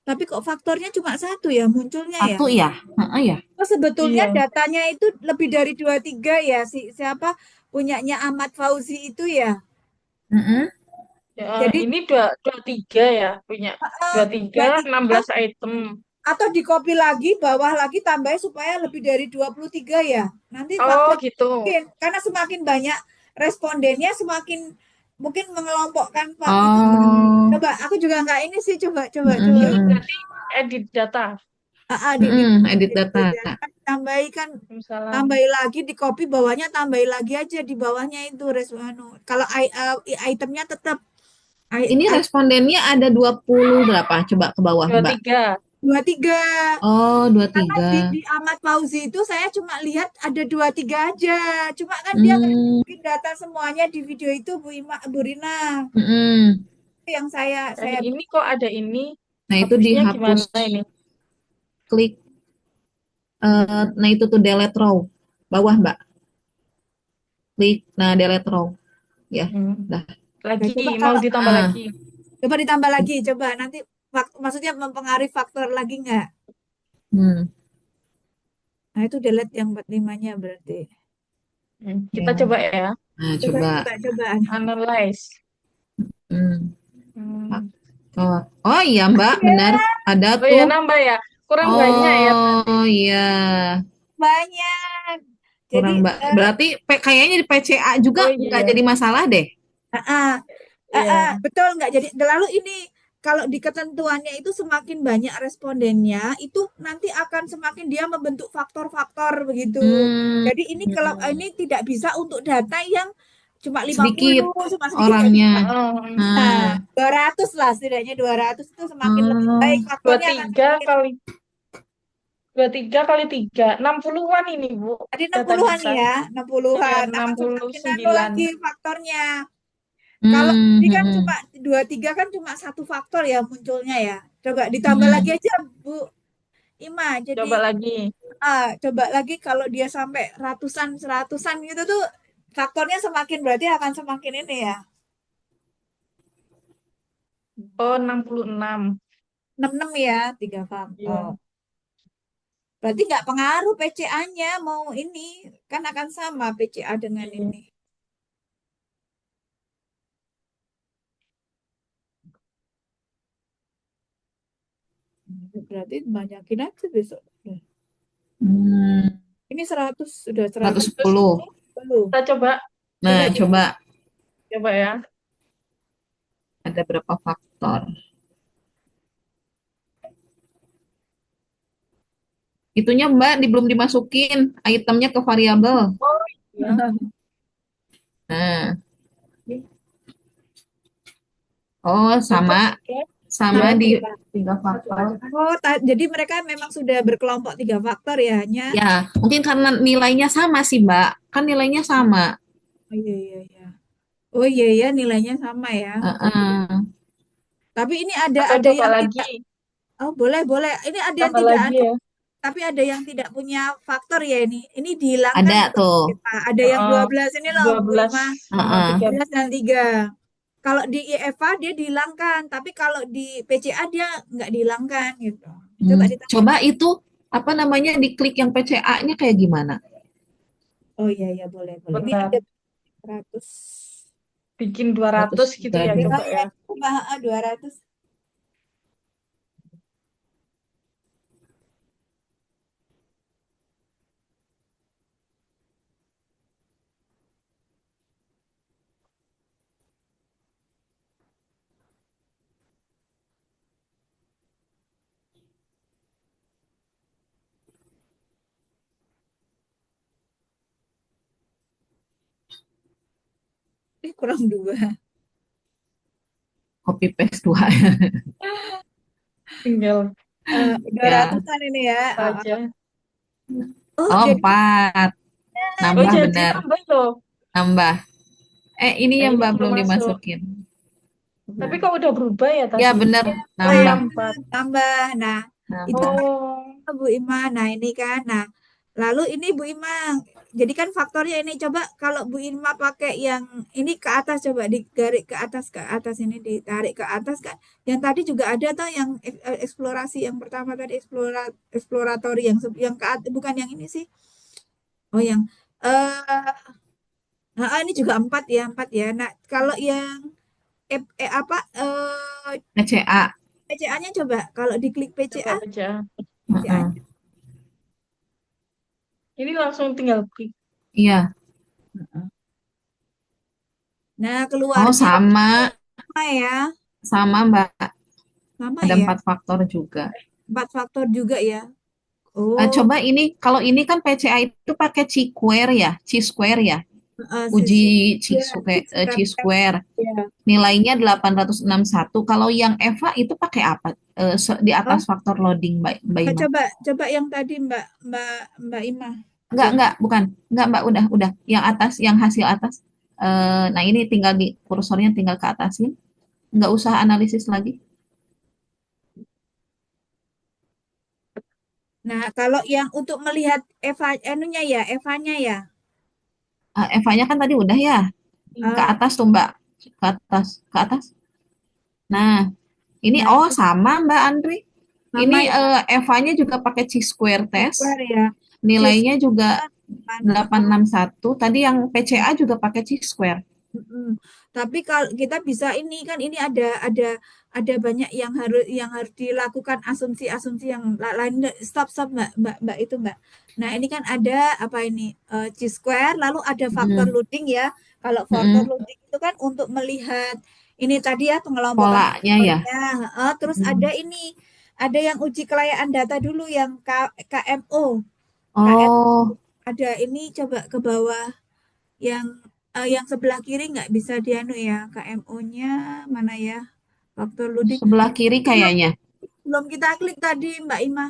Tapi kok faktornya cuma satu ya munculnya ya? Satu ya? Heeh ya. Oh, sebetulnya iya. datanya itu lebih dari 23 ya, siapa punyanya Ahmad Fauzi itu ya. Heeh. Ya, Jadi ini dua tiga ya punya. eh, Dua tiga, 23 16 item. atau di copy lagi bawah lagi tambah supaya lebih dari 23 ya. Nanti Oh, faktor gitu. mungkin karena semakin banyak respondennya semakin mungkin mengelompokkan itu. Oh. Coba aku juga nggak ini sih, coba. Ini Heeh. berarti edit data. Di Edit data. tambahi kan, Misalnya. tambahi lagi di copy bawahnya, tambahi lagi aja di bawahnya itu kalau itemnya tetap Ini respondennya ada 20 berapa? Coba ke bawah, Dua Mbak. tiga. 23. Oh, dua Karena di, tiga. di Ahmad Fauzi itu saya cuma lihat ada 23 aja. Cuma kan dia nggak Hmm, masukin data semuanya di video itu, Bu Rina. mm-mm. Itu yang saya Ini kok ada ini? Nah, itu Hapusnya dihapus. gimana ini? Klik. Nah, itu tuh delete row. Bawah, Mbak. Klik. Nah, delete row. Ya. Hmm. Dah. Nah, Lagi, coba mau kalau ditambah Ah, lagi. coba ditambah lagi, coba nanti maksudnya mempengaruhi faktor lagi nggak? hmm. Nah, itu delete yang 45-nya berarti. Kita Ya. coba ya. Nah, Coba, coba. coba. Analyze. Hmm. Hmm. Oh, oh iya, Mbak. Benar. Ya, Ada Oh ya, tuh. nambah ya. Kurang banyak ya berarti. Oh, iya. banyak. Jadi, Kurang, Mbak. Berarti kayaknya di PCA juga Oh nggak iya. jadi masalah deh. Iya. betul nggak? Jadi, lalu ini kalau di ketentuannya itu semakin banyak respondennya, itu nanti akan semakin dia membentuk faktor-faktor begitu. Hmm, Jadi ini kalau ini tidak bisa untuk data yang cuma sedikit 50, cuma sedikit nggak orangnya. bisa. Nah, Nah, 200 lah setidaknya 200 itu semakin lebih baik, oh, Dua faktornya akan tiga semakin. kali 23 kali 3 60-an ini, Bu. Tadi enam Data puluhan kita. ya, enam Iya, puluhan enam akan puluh semakin nano sembilan lagi faktornya. Kalau hmm, tadi hmm, kan hmm. cuma 23 kan cuma satu faktor ya munculnya ya. Coba ditambah lagi Hmm. aja Bu Ima. Jadi Coba lagi. coba lagi kalau dia sampai ratusan, seratusan gitu tuh faktornya semakin berarti akan semakin ini ya. Oh, 66. 66 ya, tiga faktor. Iya. Berarti nggak pengaruh PCA-nya mau ini kan akan sama PCA dengan Iya. ini. Berarti banyakin aja besok. Hmm, Ini 100 sudah 100 Terus 110. belum. kita coba. Coba Nah, coba. coba Coba ya. ada berapa faktor? Itunya Mbak belum dimasukin itemnya ke variabel. Oh, iya. Nah, oh Cocok. sama Oke. sama Iya. di tiga faktor. Oh, jadi mereka memang sudah berkelompok tiga faktor ya hanya. Ya, mungkin karena nilainya sama sih Mbak. Kan nilainya sama. Oh iya iya iya. Oh iya iya nilainya sama ya. Heeh. Tapi ini Atau ada coba yang lagi. tidak. Oh boleh boleh. Ini ada yang Tambah tidak lagi anu, ya. tapi ada yang tidak punya faktor ya ini. Ini dihilangkan Ada juga. tuh. Ada yang Heeh. 12 ini loh dua Bu belas Ima. sama Heeh. 3. 12 dan 3. Kalau di IFA dia dihilangkan, tapi kalau di PCA dia nggak dihilangkan gitu. Coba ditambah. Coba itu apa namanya diklik yang PCA-nya kayak gimana? Oh iya iya boleh boleh. Ini Bentar. ada 100. Bikin 200 gitu ya. 103. Coba Ya, ya. coba 200. kurang 2. Copy paste 2. Tinggal Dua Ya. ratusan ini ya. aja. Oh, Oh, jadi 4. Oh, Nambah jadi bener. nambah loh. Nambah. Ini Nah, yang ini Mbak belum belum masuk. dimasukin. Tapi Nah. kok udah berubah ya Ya, tadi? bener. oh Saya ya Nambah. 4. tambah. Nah, itu Nambah. Oh, Bu Ima. Nah, ini kan. Nah, lalu ini Bu Ima. Jadi kan faktornya ini coba kalau Bu Ima pakai yang ini ke atas coba digarik ke atas ini ditarik ke atas kan. Yang tadi juga ada tuh yang eksplorasi yang pertama tadi eksploratori yang bukan yang ini sih. Oh, yang ini juga 4 ya. Nah, kalau yang apa PCA. PCA-nya coba kalau diklik coba PCA, baca. Heeh. PCA-nya. Ini langsung tinggal klik. Iya. Nah, Oh, keluarnya sama. sama ya. Sama, Mbak. Sama Ada ya. 4 faktor juga. 4 faktor juga ya. Oh, Coba ini, kalau ini kan PCA itu pakai Chi-square ya, Chi-square ya, uji sisi ya, Chi-square, square Chi-square. ya. Nilainya 861. Kalau yang EVA itu pakai apa? Di Oh, atas faktor loading, Mbak Ima. coba coba yang tadi Mbak Mbak Mbak Ima yang Enggak, bukan. Enggak, Mbak, udah. Yang atas, yang hasil atas. Nah, ini tinggal di kursornya tinggal ke atasin. Enggak usah analisis lagi. Nah, kalau yang untuk melihat Eva anunya ya, Evanya ya. EVA-nya kan tadi udah ya. Ke Eh, atas tuh, Mbak. Ke atas, ke atas. Nah, ini nah, oh ini sama Mbak Andri. Ini sama ya, Eva-nya juga pakai Chi-square test. square ya. Cis Nilainya juga oh, 861. Tadi yang PCA juga pakai Chi-square. mm-mm. Tapi kalau kita bisa ini kan ini ada banyak yang harus dilakukan asumsi-asumsi yang lain. Stop stop Mbak Mbak Mbak itu Mbak. Nah ini kan ada apa ini Chi-square lalu ada faktor Mm-mm. loading ya. Kalau faktor Mm-mm. loading itu kan untuk melihat ini tadi ya pengelompokan Polanya ya. faktornya. Terus ada Mm. ini ada yang uji kelayaan data dulu yang KMO. KMO Oh, ada ini coba ke bawah yang yang sebelah kiri nggak bisa dianu ya KMO-nya mana ya faktor loading sebelah kiri belum kayaknya. belum kita klik tadi Mbak Ima.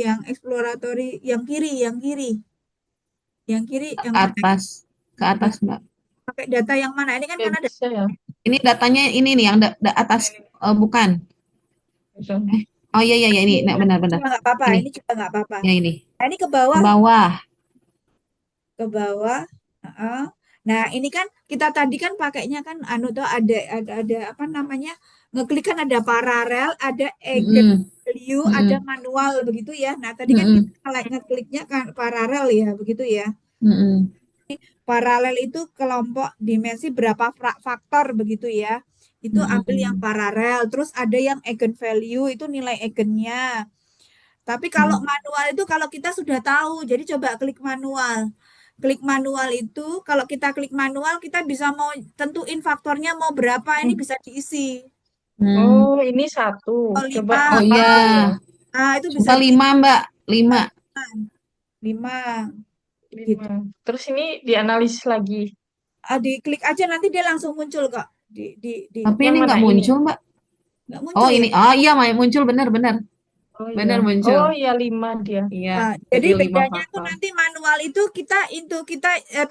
Yang exploratory yang kiri Ke yang mana atas. Ke ya atas, Mbak. pakai data yang mana ini kan Nggak karena ada bisa ya. Ini datanya ini nih yang atas, bukan. Bisa. Eh, oh iya iya iya, ini. Nah, benar-benar. juga nggak apa-apa Ini, ini juga nggak apa-apa ya ini. nah ini ke Ke bawah bawah. ke bawah. Heeh. Nah, ini kan kita tadi kan pakainya kan anu tuh ada apa namanya? Ngeklik kan ada paralel, ada eigen Mm-mm. value, ada Mm-mm. manual begitu ya. Nah, tadi kan kita Mm-mm. ngekliknya kan paralel ya, begitu ya. Mm-mm. Paralel itu kelompok dimensi berapa faktor begitu ya. Itu ambil yang Mm-mm. paralel, terus ada yang eigen value itu nilai eigennya. Tapi kalau Mm. manual itu kalau kita sudah tahu, jadi coba klik manual. Klik manual itu, kalau kita klik manual, kita bisa mau tentuin faktornya mau berapa, ini bisa diisi. Hmm. Oh, ini 1. Mau Coba 5, Oh iya, 4 ya. nah itu bisa coba diisi 5 Mbak, 5. 5, 5. gitu. Terus ini dianalisis lagi. Diklik aja nanti dia langsung muncul kok. Di Tapi Yang ini mana nggak ini? muncul Mbak. nggak Oh muncul ya. ini, iya muncul, benar-benar, Oh iya. benar muncul. Oh iya, 5 dia. Iya, Jadi jadi 5 bedanya tuh faktor. nanti manual itu kita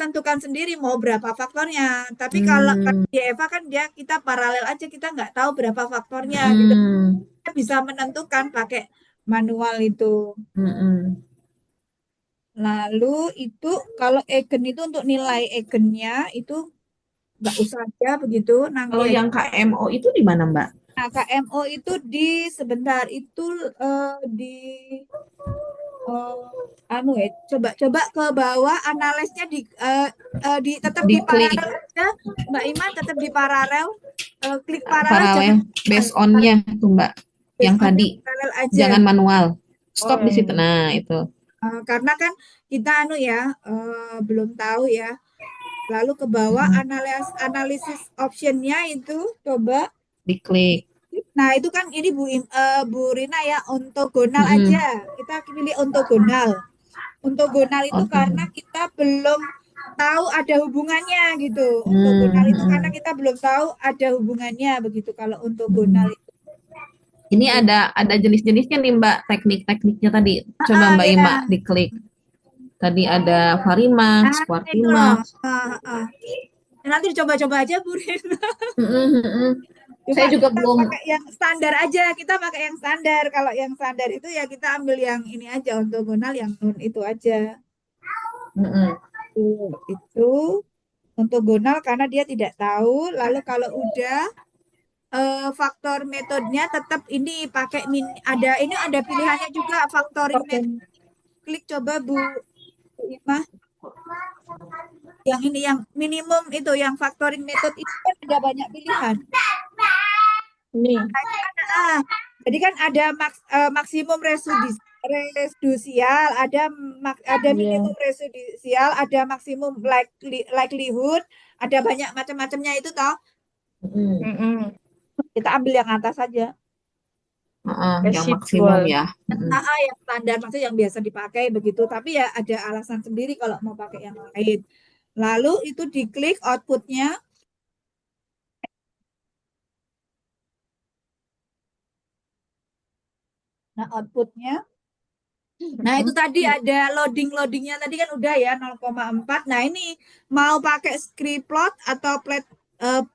tentukan sendiri mau berapa faktornya. Tapi kalau Hmm. di Eva kan kita paralel aja kita nggak tahu berapa faktornya gitu. Hmm. Kita bisa menentukan pakai manual itu. Hmm. Lalu itu kalau eigen itu untuk nilai eigennya itu nggak usah aja begitu nanti Kalau aja. yang KMO itu di mana Mbak? Nah, KMO itu sebentar itu di Oh, anu ya, coba ke bawah analesnya tetap di Diklik paralel aja, Mbak Iman tetap di paralel, klik paralel jangan paralel, manual, based on-nya tuh Mbak, based yang on-nya tadi, paralel aja. jangan manual. Oh Stop di yang situ. ini. Nah itu, Karena kan kita anu ya belum tahu ya. Lalu ke bawah mm-mm. analisis optionnya itu coba. Diklik. Nah itu kan ini Bu Rina ya ortogonal aja. Mm-mm. Kita pilih ortogonal. Ortogonal itu Oke. karena kita belum tahu ada hubungannya gitu. Untuk Hmm, gonal itu karena hmm, kita belum tahu ada hubungannya begitu kalau untuk gonal hmm. itu. Ini ada jenis-jenisnya nih Mbak, teknik-tekniknya tadi. Coba Ah, Mbak Ima ya. diklik. Tadi ada Varimax, Nah, itu loh. Quartimax. Nanti coba-coba aja Bu Rin. Mm-mm, mm-mm. Cuma Saya juga kita belum. pakai yang standar aja. Kita pakai yang standar. Kalau yang standar itu ya kita ambil yang ini aja untuk gonal yang nun itu aja. Mm-mm. Itu untuk gonal karena dia tidak tahu. Lalu kalau udah faktor metodenya tetap ini pakai ada ini ada pilihannya juga factoring method. Oke. Klik coba Bu Ima. Yang ini yang minimum itu yang factoring method itu kan ada banyak pilihan. Ini. Ah, jadi kan ada maksimum residusial, ada Iya. minimum residusial, ada maksimum likelihood, ada banyak macam-macamnya itu toh. Mm-mm. Mm-mm. Kita ambil yang atas saja. Yang maksimum Residual. ya. Mm-mm. Yang standar maksudnya yang biasa dipakai begitu. Tapi ya ada alasan sendiri kalau mau pakai yang lain. Lalu itu diklik outputnya. Nah outputnya. Nah itu Mm-mm. tadi ada loadingnya tadi kan udah ya 0,4. Nah ini mau pakai script plot atau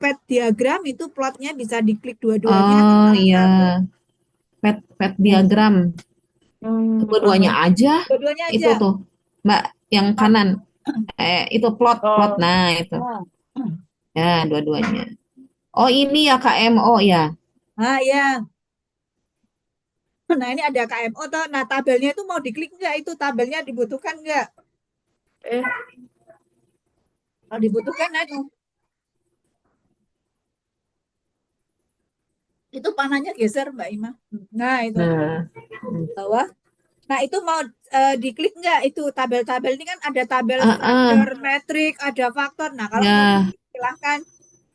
pet diagram itu plotnya bisa diklik dua-duanya atau Oh salah iya, satu. pet diagram. Dua-duanya Mm-mm. aja. Dua-duanya Itu aja. tuh, Mbak, yang kanan. Itu plot, plot. Oh, Nah, itu. Oh. Ya, dua-duanya. Oh, ini ya KMO ya. Ah ya. Nah ini ada KMO toh. Nah tabelnya itu mau diklik nggak? Itu tabelnya dibutuhkan nggak? eh, Kalau dibutuhkan aja. Itu panahnya geser Mbak Ima. Nah itu Nah, bawah. Nah, itu mau diklik nggak itu tabel-tabel ini kan ada tabel ah, standar, ah, metrik, ada faktor. Nah, kalau mau ya, diklik, silahkan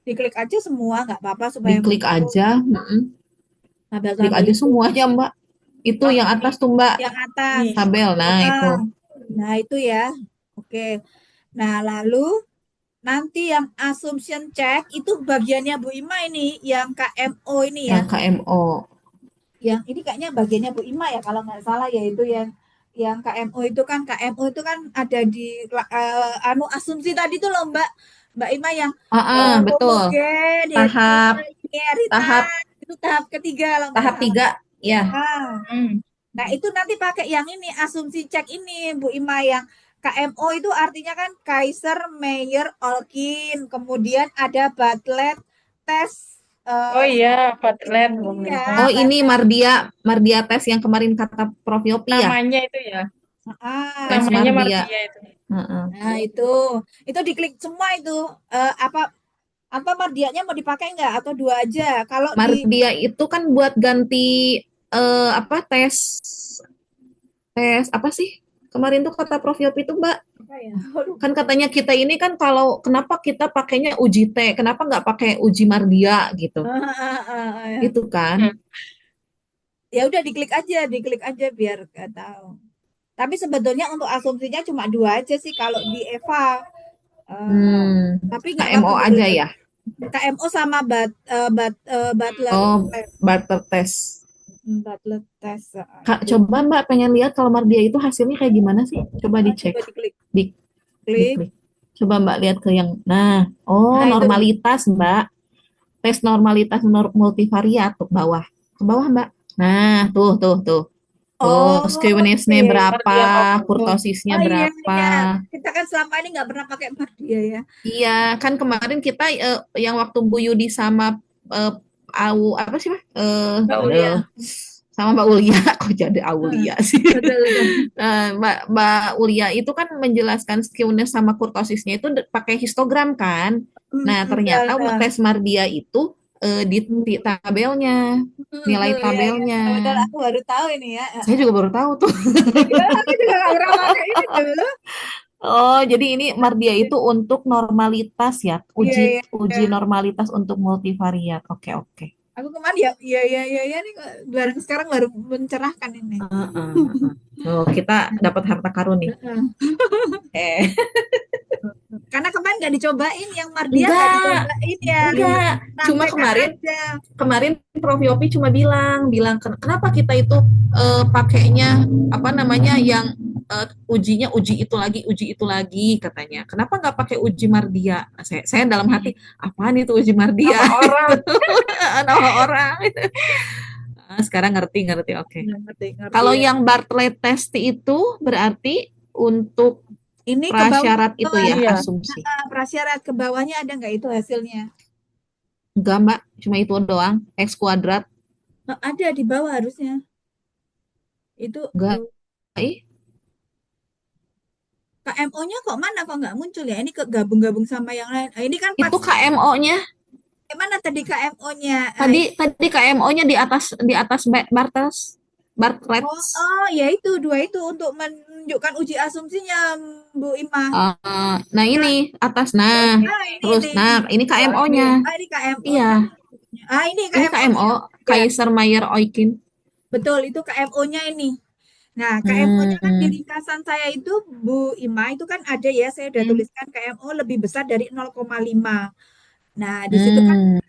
diklik aja semua nggak apa-apa supaya diklik muncul aja. Klik tabel-tabel aja itu. semuanya, Mbak. Itu oh yang ini, atas tuh, Mbak. Yang atas. ini. Tabel. Nah, Ah, itu. nah, itu ya. Oke. Nah, lalu nanti yang assumption check itu bagiannya Bu Ima ini, yang KMO ini ya. Yang KMO. Yang ini kayaknya bagiannya Bu Ima ya kalau nggak salah ya itu yang KMO itu kan ada di anu asumsi tadi tuh loh Mbak Ima yang Betul. homogen, Tahap, tahap, linearitas itu tahap ketiga kalau nggak tahap salah. 3. Ya. Ah, Hmm. nah itu nanti pakai yang ini asumsi cek ini Bu Ima yang KMO itu artinya kan Kaiser Meyer Olkin kemudian ada Bartlett test Oh eh, iya, Padlet. iya Oh, ini Bartlett. Mardia tes yang kemarin kata Prof Yopi ya. Namanya itu ya. Tes Namanya Mardia. Mardia itu. Heeh. Nah, itu diklik semua itu. Apa apa mardianya mau dipakai nggak atau dua aja? Kalau di Mardia itu kan buat ganti apa tes tes apa sih? Kemarin tuh kata Prof Yopi itu Mbak, apa ya? Aduh. kan katanya kita ini kan kalau kenapa kita pakainya uji T, kenapa nggak pakai uji Mardia gitu, Ya. gitu kan? Hmm. Ya udah diklik aja biar nggak tahu. Tapi sebetulnya untuk asumsinya cuma dua aja sih kalau di Eva. Eh, tapi nggak apa-apa KMO boleh aja ya. KMO sama Butler Oh, test. barter test. Butler test Kak, itu. coba Mbak pengen lihat kalau Mardia itu hasilnya kayak gimana sih? Coba dicek, Coba diklik. di Klik. diklik. Coba Mbak lihat ke yang, nah, oh Nah, itu. normalitas Mbak. Tes normalitas multivariat tuh bawah. Ke bawah, Mbak. Nah, tuh. Tuh, Oh, skewness-nya oke. berapa, Mardia Kopo. kurtosisnya Oh iya, berapa. iya. Kita kan selama ini nggak pernah pakai Mardia ya. Iya, kan kemarin kita yang waktu Bu Yudi sama eh, apa sih, Mbak? Mbak Aduh, Ulia. sama Mbak Ulia, kok jadi Heeh, Aulia sih? betul. Mbak Ulia itu kan menjelaskan skewness sama kurtosisnya itu pakai histogram kan. Nah, Betul, ternyata betul. tes Mardia itu di tabelnya, nilai Iya, iya. tabelnya. Betul, aku baru tahu ini ya. Saya juga baru tahu tuh. Iya, aku juga nggak pernah pakai ini dulu. Oh, jadi ini Mardia itu untuk normalitas ya, Iya, uji iya, uji iya. normalitas untuk multivariat. Oke, oke. Aku kemarin ya, iya, iya, iya, iya nih sekarang baru mencerahkan ini. Heeh, heeh. Oh, kita dapat harta karun nih. Heeh. Eh. Karena kemarin nggak dicobain, yang Mardia nggak Enggak, dicobain ya. enggak. Cuma Sampaikan kemarin aja. kemarin Prof Yopi cuma bilang kenapa kita itu pakainya apa namanya yang ujinya uji itu lagi katanya. Kenapa nggak pakai uji Mardia? Nah, saya dalam hati apaan itu uji Mardia? Nama orang. Nama orang. Sekarang ngerti oke. Ya, ngerti, ngerti Kalau ya. yang Bartlett test itu berarti untuk Ini ke bawah, prasyarat itu ya Iya. asumsi. prasyarat ke bawahnya ada nggak itu hasilnya? Enggak Mbak, cuma itu doang. X kuadrat Ada di bawah harusnya. Itu enggak. Ih, KMO-nya kok mana kok nggak muncul ya? Ini gabung-gabung sama yang lain. Ini kan pas itu KMO-nya. mana tadi KMO-nya? Tadi KMO-nya di atas Bartlett. Ya itu dua itu untuk menunjukkan uji asumsinya, Bu Imah. Nah ini atas. Nah, Ini terus ini KMO-nya. ini KMO-nya. Iya, Ini ini KMO-nya. KMO Ya, Kaiser Mayer Oikin. betul itu KMO-nya ini. Nah, KMO-nya kan di Hmm. ringkasan saya itu Bu Ima itu kan ada ya, saya udah Hmm. tuliskan KMO lebih besar dari 0,5. Nah, di situ kan Hmm.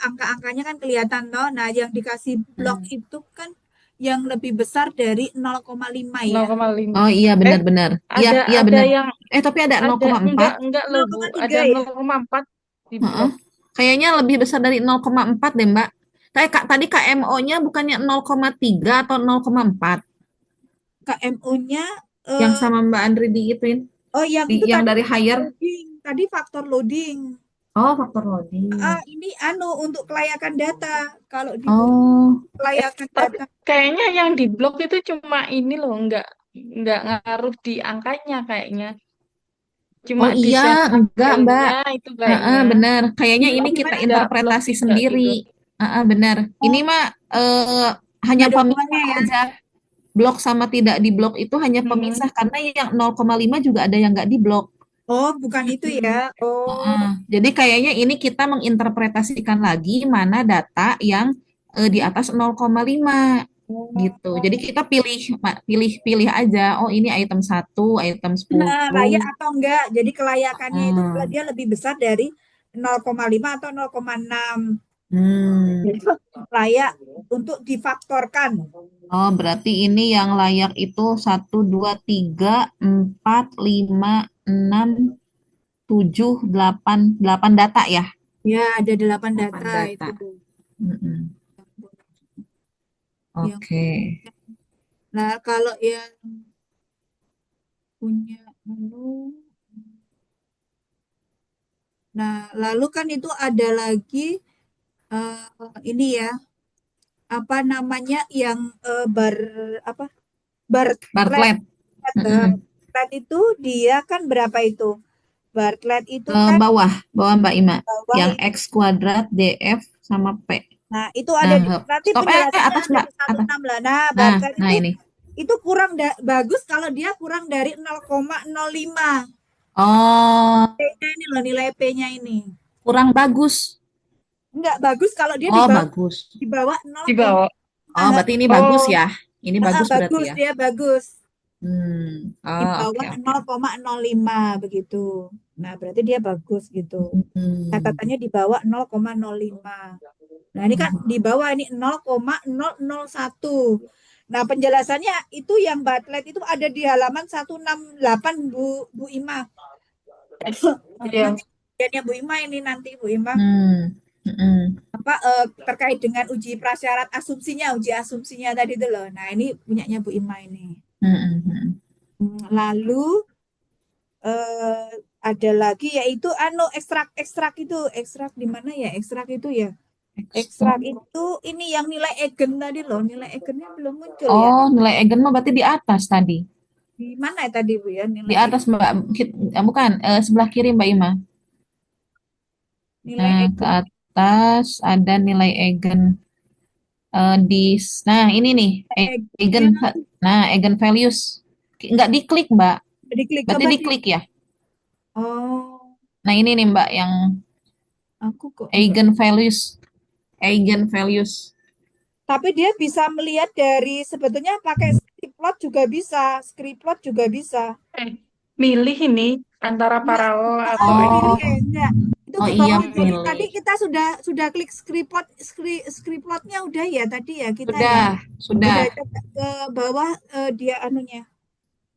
angka-angkanya kan kelihatan toh. Nah, yang dikasih blok Hmm. itu kan yang lebih besar dari 0,5 ya. 0,5. Oh iya benar-benar. Iya, iya Ada benar. yang Tapi ada ada 0,4. enggak loh Bu, ada 0,3 ya. 0,4 di Heeh. blok. Kayaknya lebih besar dari 0,4 deh, Mbak. Tadi KMO-nya bukannya 0,3 atau 0,4 KMO-nya yang eh, sama Mbak Andri diituin, yang itu yang tadi dari faktor higher. loading. Tadi faktor loading. Oh, faktor loading. Ini untuk kelayakan data. Kalau di Oh, kelayakan Tapi data. kayaknya yang di blok itu cuma ini loh, enggak ngaruh di angkanya kayaknya. Cuma oh di iya, enggak Mbak. sampelnya itu Heeh, kayaknya. benar. Kayaknya Oh, ini kita gimana? Ada blok interpretasi juga gitu. sendiri. Heeh, benar. Ini Oh, mah nggak hanya ada hubungannya pemisah ya. aja. Blok sama tidak di blok itu hanya Hmm. pemisah karena yang 0,5 juga ada yang nggak di blok. Oh, bukan itu ya. Mm-mm. Oh, Heeh. Jadi kayaknya ini kita menginterpretasikan lagi mana data yang di atas 0,5 gitu. Jadi kita pilih aja. Oh, ini item 1, item nah, layak 10. atau enggak. Jadi kelayakannya itu Hmm. dia lebih besar dari 0,5 atau 0,6. Hmm. Itu layak untuk difaktorkan. Oh, berarti ini yang layak itu 1, 2, 3, 4, 5, 6, 7, 8 data ya? Ya, ada 8 8 data data. itu. Mm-mm. Yang Oke. Nah, kalau yang punya nah, lalu kan itu ada lagi ini ya, apa namanya yang apa Bartlett. Bartlett. Mm-mm. Bartlett itu dia kan berapa itu? Bartlett itu Ke kan bawah Mbak Ima. bawah Yang itu. X kuadrat, DF, sama P. Nah, itu ada Nah, nanti stop. penjelasannya Atas ada Mbak. di Atas. 16 lah. Nah, Nah, Bartlett nah ini. itu kurang bagus kalau dia kurang dari 0,05. Oh, P-nya ini loh, nilai P-nya ini. kurang bagus. Enggak bagus kalau dia Oh, bagus. di bawah Di bawah. 0,5. Oh, berarti ini bagus Oh, ya. Ini bagus berarti Bagus, ya. dia bagus. Di Oh, oke bawah oke. 0,05 begitu. Nah, berarti dia bagus gitu. Hmm. Catatannya di bawah 0,05. Nah, ini kan di bawah ini 0,001. Nah, penjelasannya itu yang Bartlett itu ada di halaman 168 Bu Ima. iya. Nanti bagiannya Bu Ima ini nanti Bu Ima Hmm. Mm-mm. terkait dengan uji asumsinya tadi itu loh. Nah, ini punyanya Bu Ima ini. Mm-mm. Lalu eh, ada lagi yaitu ekstrak ekstrak di mana ya ekstrak itu ya ekstrak Oh, itu ini yang nilai eigen tadi loh, nilai eigennya belum muncul ya. oh, nilai eigen mah berarti di atas tadi. Di mana ya tadi Bu ya Di nilai atas Mbak, bukan, sebelah kiri Mbak Ima. nilai Nah, ke eigen atas ada nilai eigen di, nah ini nih, eigen, eigennya nah eigen values. Nggak diklik Mbak, diklik berarti coba di diklik ya. oh Nah ini nih Mbak yang aku kok enggak eigen values, eigen values. tapi dia bisa melihat dari sebetulnya pakai script plot juga bisa script plot juga bisa Eh, milih ini antara Enggak, paralel atau milih Oh, enggak. Itu oh ke iya bawah. Jadi milih. tadi kita sudah klik script plotnya udah ya tadi ya kita ya. Sudah, sudah. Udah coba ke bawah dia anunya.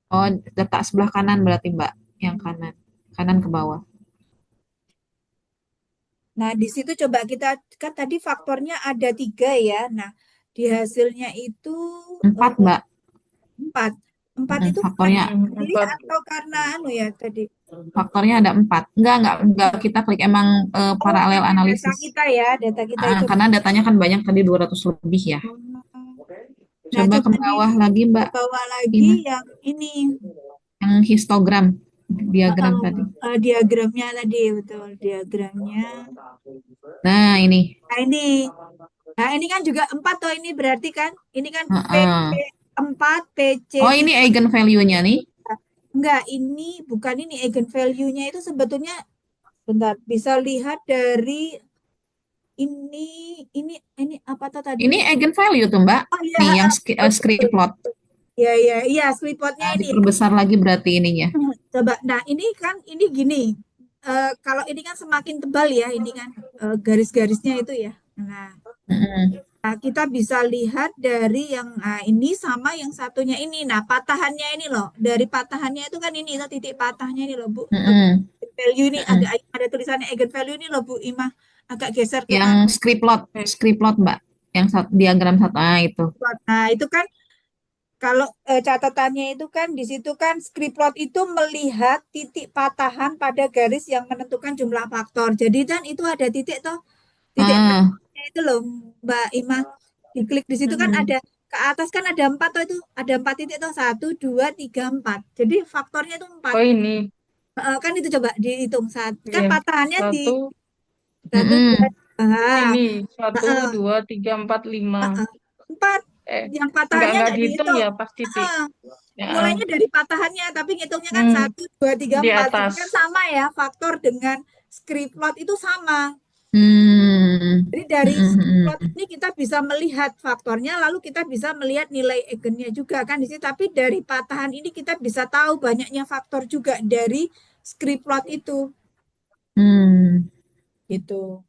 Oh, letak sebelah kanan berarti Mbak, yang kanan. Kanan ke bawah. Nah, di situ coba kita kan tadi faktornya ada 3 ya. Nah, di hasilnya itu 4 eh, Mbak. 4. 4 itu karena Faktornya pilih empat. atau karena anu ya tadi. faktornya ada 4. Enggak kita klik emang Oh, paralel karena data analisis. kita ya, data kita itu. Karena datanya kan banyak tadi 200 lebih ya. Nah, Coba ke coba di bawah lagi ke Mbak. bawah lagi Ini yang ini. yang histogram, diagram Heeh, tadi. diagramnya tadi betul diagramnya. Nah, ini. Nah ini, nah ini kan juga 4 toh ini berarti kan ini kan Heeh. 4 PC Oh, ini 3. eigen value-nya nih. Enggak, ini bukan ini eigen value-nya itu sebetulnya bentar bisa lihat dari ini ini apa tuh tadi? Ini eigen value tuh Mbak. Oh iya, Nih yang betul. screen plot. Iya iya iya sweetpotnya Nah, ini ya. diperbesar lagi berarti ininya. Coba, nah ini kan ini gini. Kalau ini kan semakin tebal ya, ini kan garis-garisnya itu ya. Nah, Mm-mm. kita bisa lihat dari yang ini sama yang satunya ini. Nah, patahannya ini loh. Dari patahannya itu kan ini loh, titik patahnya ini loh, Bu. Mm-mm. Eigen value ini agak Mm-mm. ada tulisannya eigen value ini loh, Bu Imah. Agak geser ke Yang kanan. script plot Mbak. Yang diagram satu. Ah, itu. Nah, itu kan kalau catatannya itu kan di situ kan script itu melihat titik patahan pada garis yang menentukan jumlah faktor. Jadi kan itu ada titik toh, titik Ah, patahnya itu loh Mbak Ima. Diklik di situ kan Hmm. ada ke atas kan ada 4 toh itu, ada 4 titik toh, 1, 2, 3, 4. Jadi faktornya itu 4. Oh ini, Kan itu coba dihitung saat kan ya patahannya di satu, 1, 2, mm-mm. ini satu, dua, tiga, empat, lima. 4. Eh, Yang patahannya nggak nggak dihitung dihitung. ya pas titik. Heeh. Ya, Mulainya dari patahannya, tapi ngitungnya kan hmm, 1, 2, 3, 4. di Jadi kan atas. sama ya, faktor dengan script plot itu sama. Hmm. Jadi dari script plot Mm-mm. ini kita bisa melihat faktornya, lalu kita bisa melihat nilai eigennya juga kan di sini. Tapi dari patahan ini kita bisa tahu banyaknya faktor juga dari script plot itu, Hmm. gitu.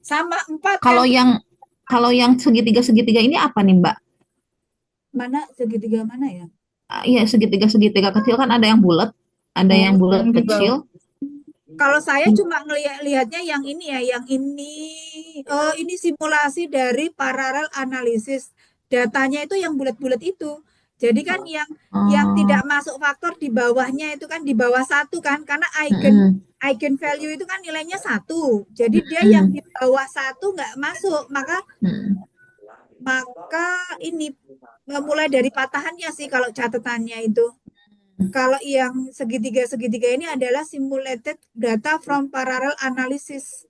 Sama 4 kan, Kalau yang kalau yang segitiga-segitiga ini apa nih Mbak? mana segitiga mana ya? Iya, segitiga-segitiga kecil kan ada yang bulat, ada Oh, yang bulat Yang di bawah. kecil. kalau saya cuma ngelihatnya yang ini ya, yang ini. Ini simulasi dari paralel analisis. Datanya itu yang bulat-bulat itu. Jadi kan yang tidak Oh, masuk faktor di bawahnya itu kan di bawah 1 kan, karena mm-mm, eigen value itu kan nilainya 1. Jadi dia yang mm-mm, di bawah 1 nggak masuk. Maka mm-mm. maka ini mulai dari patahannya sih kalau catatannya itu. Kalau yang segitiga-segitiga ini adalah simulated data from parallel analysis.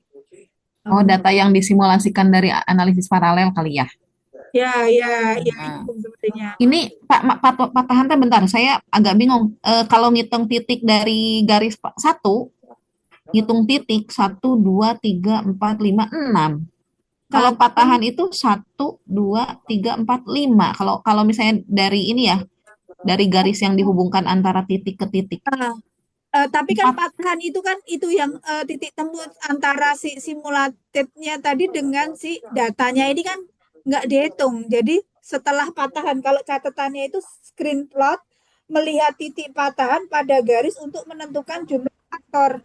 Oh, Oh, data yang disimulasikan dari analisis paralel kali ya. ya, ya, ya Nah, itu sepertinya. ini Pak patahan teh bentar, saya agak bingung. Kalau ngitung titik dari garis satu, ngitung titik 1, 2, 3, 4, 5, 6. Kalau Nah, patahan itu 1, 2, 3, 4, 5. Kalau kalau misalnya dari ini ya, dari garis yang dihubungkan antara titik ke titik. nah, tapi kan Empat. patahan itu kan itu yang titik temu antara si simulatednya tadi dengan si datanya ini kan nggak dihitung. Jadi setelah patahan, kalau catatannya itu screen plot melihat titik patahan pada garis untuk menentukan jumlah faktor.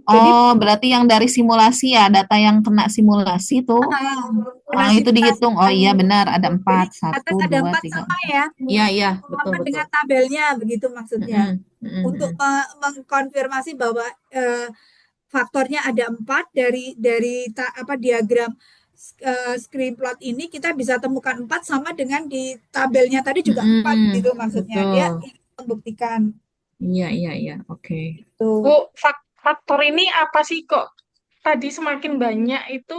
Jadi Oh, berarti yang dari simulasi ya, data yang kena simulasi tuh. kena Itu simulasi. dihitung. Oh iya benar, ada Jadi empat. atas Satu, ada dua, 4 tiga, sama empat. ya, Iya, iya, betul, sama betul. dengan tabelnya begitu maksudnya. Mm-mm, mm-mm, Untuk mm-mm. mengkonfirmasi bahwa faktornya ada 4 dari apa diagram screen plot ini kita bisa temukan 4 sama dengan di tabelnya tadi juga 4 Mm-mm, gitu maksudnya. Dia betul. membuktikan Iya, iya, iya. Oke. Bu, tuh. faktor ini apa sih kok tadi semakin banyak itu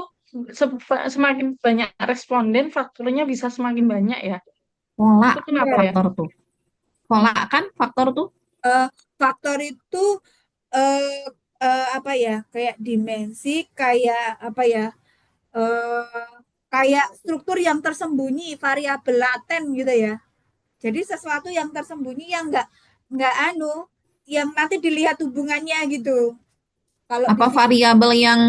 semakin banyak responden faktornya bisa semakin banyak ya? Pola Itu kenapa ya? Ya. faktor tuh. Pola kan faktor tuh. Eh, faktor itu eh, apa ya? Kayak dimensi, kayak apa ya? eh, Kayak struktur yang tersembunyi, variabel laten gitu ya. Jadi sesuatu yang tersembunyi yang nggak anu, yang nanti dilihat hubungannya gitu. Kalau di Apa sini, variabel yang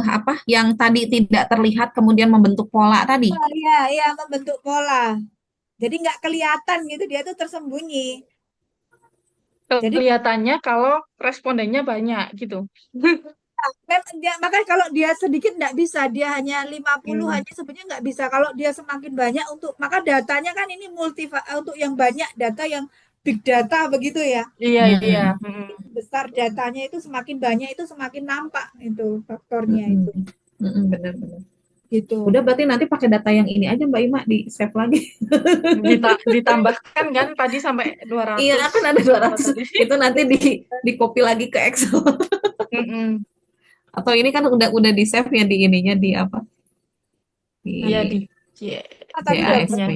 apa yang tadi tidak terlihat kemudian membentuk pola tadi? oh, ya, ya membentuk pola. Jadi nggak kelihatan gitu, dia tuh tersembunyi. Jadi Kelihatannya kalau respondennya banyak gitu. makanya kalau dia sedikit nggak bisa, dia hanya 50 Hmm. aja sebenarnya nggak bisa. Kalau dia semakin banyak maka datanya kan ini untuk yang banyak data yang big data begitu ya. Iya, iya. Mm-mm. Besar datanya itu semakin banyak itu semakin nampak itu faktornya Mm-mm. itu Mm-mm, benar-benar. gitu. Udah berarti nanti pakai data yang ini aja Mbak Ima di save lagi. Ditambahkan kan tadi sampai Iya 200 kan ada dua berapa ratus tadi? itu nanti di copy lagi ke Excel. Mm-mm. Atau ini kan udah di save ya di ininya di apa? Iya Di di Tadi udah JAS-nya. JASP.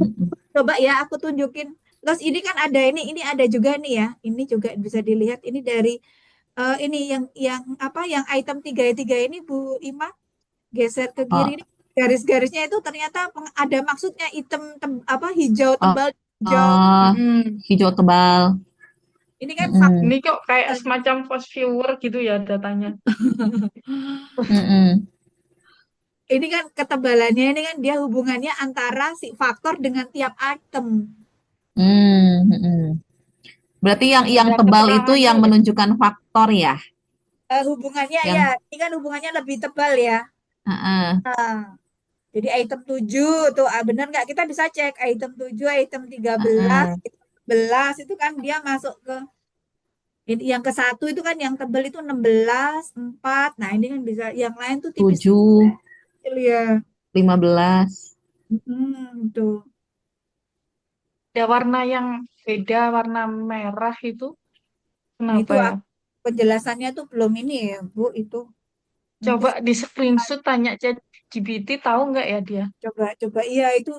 Mm-mm. coba ya aku tunjukin. Terus ini kan ada ini ada juga nih ya. Ini juga bisa dilihat ini dari ini yang apa yang item 3 ini Bu Ima geser ke kiri Oh, ini garis-garisnya itu ternyata ada maksudnya apa hijau oh, tebal hijau. oh, Mm-mm. hijau tebal. Ini kan Mm-mm. Ini kok kayak semacam fast viewer gitu ya datanya. Mm-mm. ini kan ketebalannya ini kan dia hubungannya antara si faktor dengan tiap item. Mm-mm. Berarti yang Ada tebal itu keterangannya yang nggak? menunjukkan faktor ya, Hubungannya ya, yang ini kan hubungannya lebih tebal ya. Heeh. Nah, jadi item 7 tuh benar nggak kita bisa cek item 7 item 13, Heeh. item 11 itu kan dia masuk ke ini yang ke satu itu kan yang tebal itu 16 4. Nah, ini kan bisa yang lain tuh tipis Tujuh, kecil ya. 15. Tuh. Ada warna yang beda, warna merah itu. Nah, Kenapa itu ya? penjelasannya tuh belum ini ya, Bu, itu. Nanti Coba di screenshot tanya ChatGPT tahu nggak ya dia? coba coba iya itu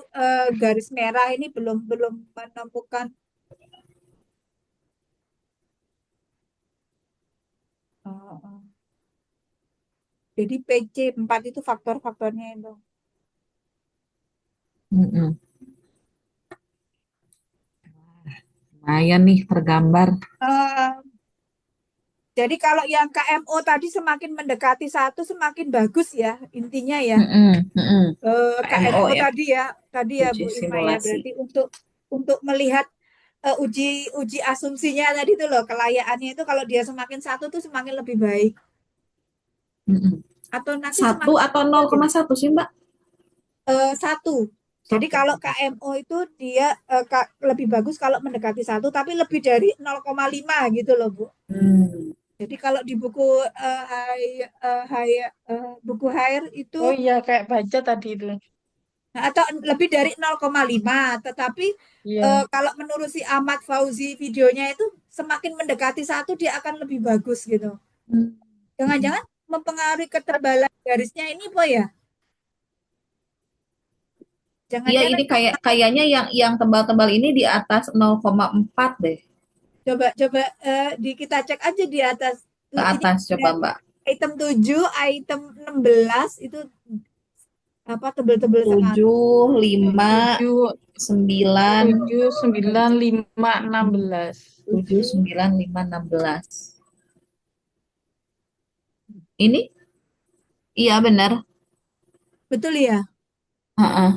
garis merah ini belum belum menemukan. uh, jadi PC 4 itu faktor-faktornya itu. Mm-mm. Lumayan nih tergambar. Eh, jadi kalau yang KMO tadi semakin mendekati satu semakin bagus ya intinya ya. Mm-mm. Mm-mm. KMO KMO ya, tadi ya Bu uji Ima ya simulasi. berarti untuk melihat uji uji asumsinya tadi itu loh kelayakannya itu kalau dia semakin satu tuh semakin lebih baik Mm-mm. atau nanti Satu semakin atau kecil nol ya. koma satu sih Mbak? Satu. Jadi Satu. kalau KMO itu dia lebih bagus kalau mendekati satu, tapi lebih dari 0,5 gitu loh, Bu. Hmm. Jadi kalau di buku buku higher itu Oh iya, kayak baca tadi itu. atau lebih dari 0,5, tetapi Iya. kalau menurut si Ahmad Fauzi videonya itu semakin mendekati satu dia akan lebih bagus gitu. Mm-mm. Jangan-jangan mempengaruhi ketebalan garisnya ini, Bu ya? Iya, Jangan-jangan ini kayaknya yang tebal-tebal ini di atas 0,4 deh. coba coba kita cek aja di atas Ke tuh ini atas ada coba Mbak. item 7 item 16 itu apa tebel-tebel sekali. 7, 5, Tujuh, 9, 7, 9, 5, 16. 7, 7 9, 5, 16. Ini? Iya benar. betul ya? Heeh.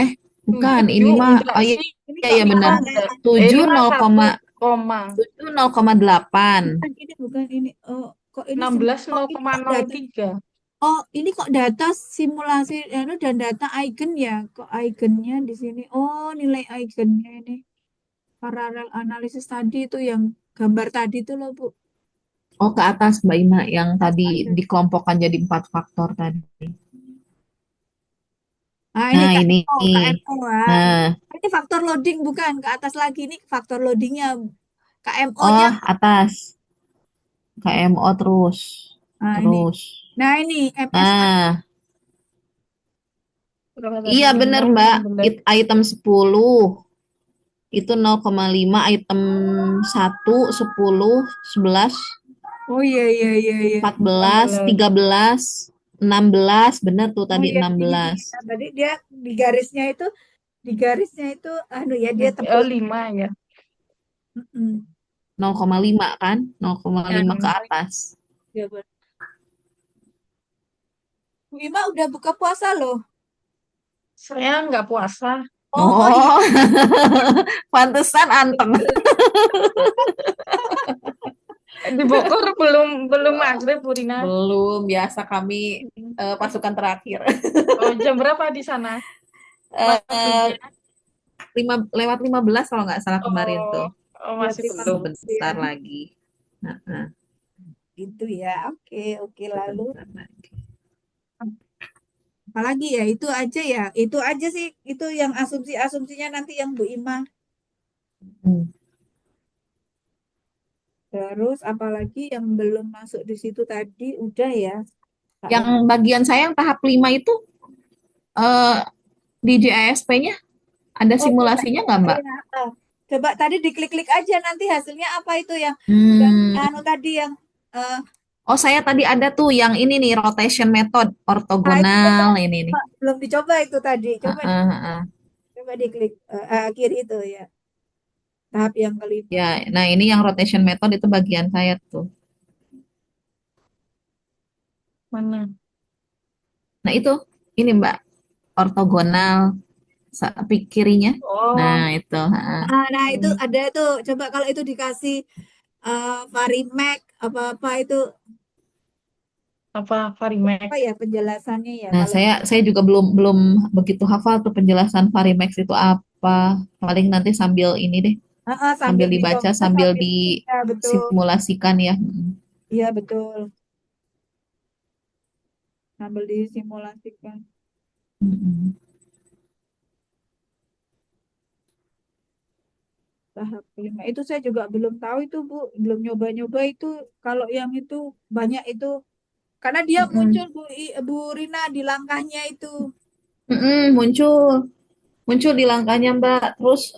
Eh, bukan. Ini 7 mah, enggak oh iya, sih? Ini iya kok iya, benar. lima Oh ya? enggak. 7, 5 1 koma. 0,8. Ini bukan ini. Oh, kok ini 16 oh, ini kok data. 0,03. Oh, ini kok data simulasi dan data icon ya? Kok iconnya di sini? Oh, nilai iconnya ini. Parallel analisis tadi itu yang gambar tadi itu loh, Bu. Oh, ke atas Mbak Ima yang tadi Ada. dikelompokkan jadi 4 faktor tadi. Ah, ini Nah, ini. KMO, KMO. Ah. Nah, Ini faktor loading bukan ke atas lagi ini faktor loadingnya KMO-nya. oh, atas. KMO terus. Nah, ini. Terus. Nah, ini MSI. Nah, Berapa tadi? iya benar 5, Mbak. 16. Item 10 itu 0,5, item 1, 10, 11, Oh iya iya iya iya. 14, 16. 13, 16, benar tuh Oh tadi iya ini. 16. Nah, tadi dia di garisnya itu di garisnya itu ya dia Oh, tembus. 5 ya. Mm-mm. 0,5 kan? Ya, 0,5 ke atas. Ya, benar. Bu Ima udah buka puasa loh. saya nggak puasa. Oh iya. Oh, pantesan anteng. Di Bogor belum belum maghrib, Bu Rina. Belum, biasa kami pasukan terakhir. Oh, jam berapa di sana Eh, maghribnya? lewat 15 kalau nggak salah kemarin Oh, tuh. oh, Ya, masih terima belum. kasih ya. Sebentar lagi. Heeh, Itu ya. Oke, oke lalu. sebentar lagi. Apalagi ya itu aja ya. Itu aja sih. Itu yang asumsi-asumsinya nanti yang Bu Ima. Hmm. Terus apalagi yang belum masuk di situ tadi udah ya. Yang Kalau bagian saya yang tahap 5 itu eh, di JASP-nya ada oh coba simulasinya nggak, Mbak? ya. Coba tadi diklik-klik aja nanti hasilnya apa itu yang Hmm. anu tadi yang eh Oh, saya tadi ada tuh yang ini nih, rotation method, itu coba ortogonal ini nih. belum dicoba itu tadi. Heeh, heeh. Coba diklik kiri itu ya. Tahap yang kelima. Ya, nah ini yang rotation method itu bagian saya tuh. Mana? Nah itu, ini Mbak, ortogonal kirinya. Nah Oh, itu, heeh. Nah itu hmm, ada tuh. Coba kalau itu dikasih Varimac apa-apa itu apa Varimax? apa ya penjelasannya ya Nah kalau saya juga belum belum begitu hafal tuh penjelasan Varimax itu apa. Paling nanti sambil ini deh, sambil sambil dibaca, dicoba sambil sambil ya betul. disimulasikan ya. Iya betul. Sambil disimulasikan. Mm-mm. Tahap kelima itu saya juga belum tahu itu Bu, belum nyoba-nyoba itu kalau yang itu banyak itu karena dia muncul Mm-mm. Bu Rina di langkahnya itu. Mm-mm, muncul di langkahnya Mbak. Terus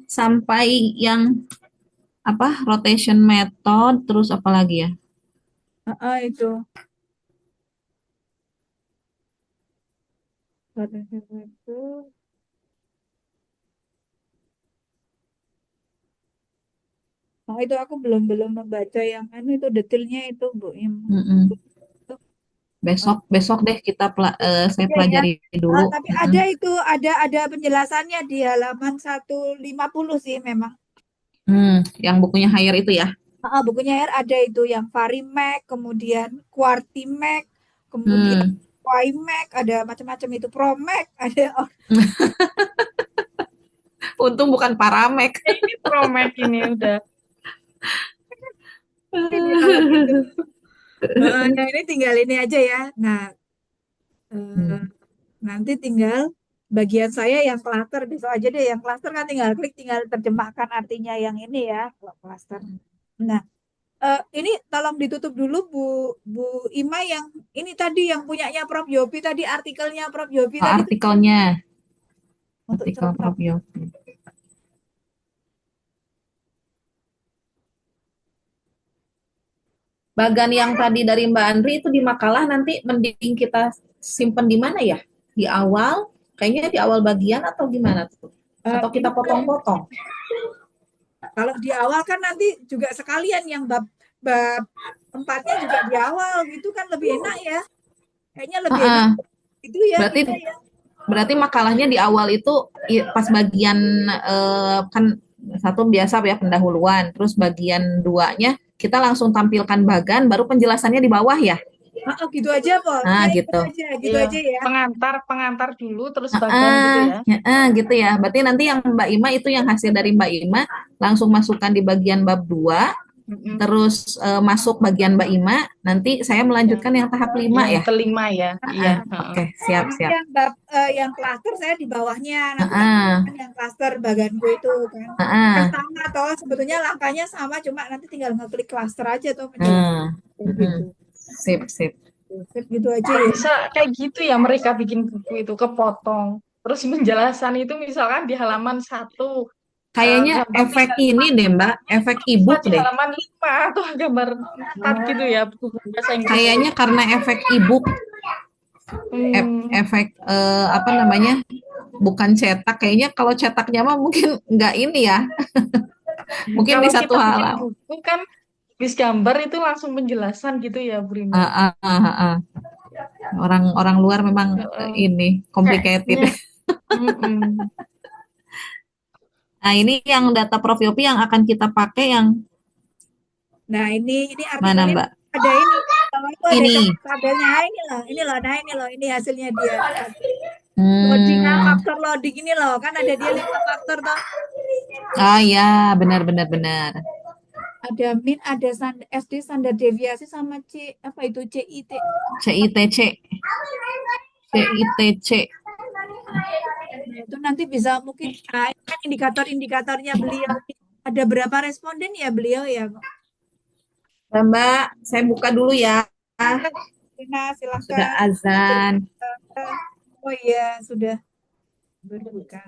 sampai yang apa rotation method, terus apa lagi ya? Itu itu. Oh, itu aku belum belum membaca yang itu detailnya itu Bu Im. Mm-mm. Itu, Besok besok deh kita saya aja ya. pelajari dulu. Tapi Mm-mm. ada itu ada penjelasannya di halaman 150 sih memang. Yang bukunya higher itu ya. Bukunya ada itu yang Varimac, kemudian Quartimac, kemudian Hmm. Wimac, ada macam-macam itu Promac, ada Untung bukan Paramek. Ini Promax ini udah. ini kalau gitu. Nah ini tinggal ini aja ya. Nah eh, Hmm. nanti tinggal bagian saya yang klaster besok aja deh. Yang klaster kan tinggal klik, tinggal terjemahkan artinya yang ini ya kalau klaster. Nah ini tolong ditutup dulu Bu Bu Ima yang ini tadi yang punyanya Prof Yopi tadi artikelnya Prof Yopi Oh, tadi tuh artikelnya, untuk artikel contoh. Prof Yopi. Bagan yang tadi dari Mbak Andri itu di makalah nanti mending kita simpen di mana ya? Di awal? Kayaknya di awal bagian atau gimana tuh? Atau Ini kita potong-potong? kalau di awal kan nanti juga sekalian yang bab bab empatnya juga di awal gitu kan lebih enak ya. Kayaknya lebih enak Heeh. itu ya Berarti kita ya. berarti makalahnya di awal itu pas bagian kan satu biasa ya pendahuluan, terus bagian duanya kita langsung tampilkan bagan, baru penjelasannya di bawah ya. Gitu aja Pol. Nah, Ya gitu. gitu Iya, aja ya. pengantar dulu terus bagan gitu Heeh, ya. heeh, gitu ya. Berarti nanti yang Mbak Ima itu yang hasil dari Mbak Ima langsung masukkan di bagian bab 2, Mm-mm. terus masuk bagian Mbak Ima, nanti saya Ya, melanjutkan yang tahap 5 yang ya. kelima ya. Iya, Heeh, heeh. oke, siap, Nanti siap. yang bab yang klaster saya di bawahnya nanti tak Heeh, kan yang klaster baganku itu kan. Kan heeh, sama toh sebetulnya langkahnya sama cuma nanti tinggal ngeklik klaster aja tuh heeh, penjelasan heeh. gitu. Sip, sip. Sip, gitu aja Kok ya. bisa kayak gitu ya mereka bikin buku itu kepotong. Terus penjelasan itu misalkan di halaman 1, Kayaknya gambarnya efek ini deh, Mbak, efek bisa ebook di deh. halaman 5 atau gambar 4 gitu ya buku bahasa Inggris itu. Kayaknya karena efek ebook, Hmm, efek apa namanya? bukan cetak. Kayaknya kalau cetaknya mah mungkin nggak ini ya. Mungkin di Kalau satu kita bikin halaman. buku kan bis gambar itu langsung penjelasan gitu ya, Bu Rina. Orang-orang luar memang Heeh. ini complicated. Kayaknya, mm-mm. Nah, ini yang data profil yang akan kita pakai yang Nah, ini mana, artikelnya Mbak? ada ini. Kalau itu ada Ini. tabelnya. Ah, ini loh. Nah, ini loh. Ini hasilnya dia. Loading, Hmm. faktor loading ini loh. Kan ada dia 5 faktor toh. Ah ya, benar benar benar. Ada min, ada SD standar deviasi sama apa itu CIT. CITC. CITC. Nah, itu nanti bisa mungkin ini kan indikator-indikatornya beliau. Ada berapa responden ya beliau ya? Nah, Mbak, saya buka dulu ya. Nah, Sudah silahkan. azan. Oh iya, sudah berbuka.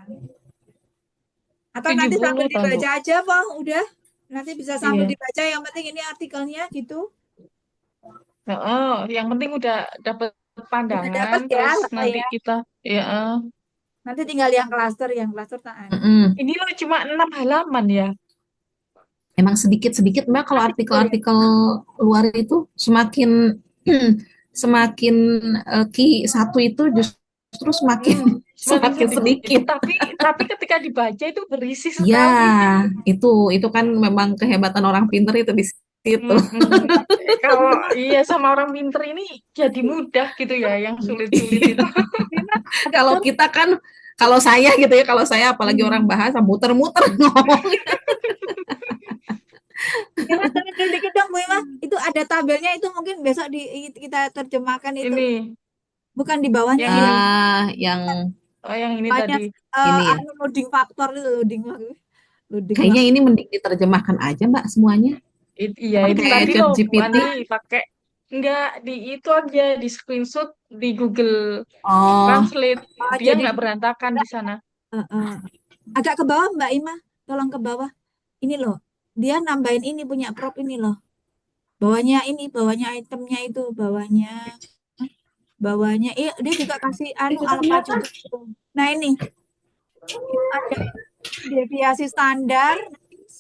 Atau nanti sambil 70 tahu. dibaca aja, Pak. Udah. Nanti bisa sambil Iya. dibaca. Yang penting ini artikelnya gitu. Oh, yang penting udah dapat Udah pandangan, dapat ya, terus lah nanti ya. kita, ya, Nanti tinggal yang klaster tak anu. Mm-mm. ini loh cuma 6 halaman ya. Emang sedikit-sedikit Mbak kalau Artikel ya. artikel-artikel luar itu semakin semakin Q1 itu justru semakin Hmm, semakin semakin sedikit. sedikit. Tapi ketika dibaca itu berisi Ya, sekali. itu kan memang kehebatan orang pinter itu di situ. Mm-mm. Kalau iya sama orang pinter ini jadi mudah gitu ya, yang sulit-sulit itu. Memang agak Kalau sulit. kita kan kalau saya gitu ya, kalau saya apalagi orang bahasa muter-muter ngomong. Memang turun dulu dikit dong, Bu Ima. Itu ada tabelnya itu mungkin besok kita terjemahkan itu. Ini Bukan di bawahnya yang ini. ini, Yang yang ini Banyak tadi. ini ya. loading faktor itu loading Kayaknya waktu. ini mending diterjemahkan aja Mbak semuanya. Iya Apa itu kayak tadi chat loh Bu GPT? Andri pakai enggak di itu aja di screenshot di Google Oh, Translate. Dia Jadi nggak berantakan di sana. eh, eh, agak ke bawah Mbak Ima. Tolong ke bawah. Ini loh. Dia nambahin ini punya prop ini loh. Bawahnya itemnya itu bawahnya. Iya, dia juga kasih alpha juga. Nah, ini ada deviasi standar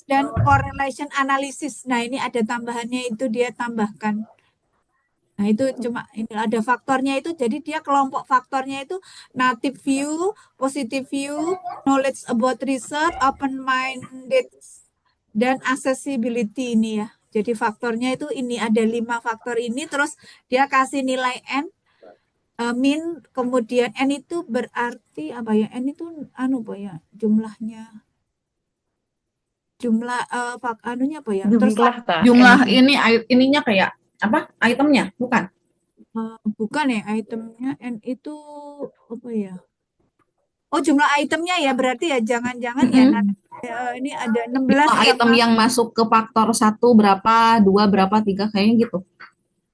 dan correlation analysis. Nah, ini ada tambahannya itu dia tambahkan. Nah, itu cuma ini ada faktornya itu. Jadi dia kelompok faktornya itu native view, positive view, knowledge about research, open-minded, dan accessibility ini ya. Jadi faktornya itu ini ada 5 faktor ini. Terus dia kasih nilai N, min, kemudian N itu berarti apa ya? N itu apa ya? Jumlah anunya apa ya? Terus Jumlah tak jumlah NG. ini ininya kayak apa? Itemnya, bukan? bukan ya itemnya N itu apa ya? Oh, jumlah itemnya ya berarti ya jangan-jangan ya Mm-mm. ini ada 16 Jumlah yang item yang masuk ke faktor 1 berapa, 2 berapa, 3 kayaknya gitu.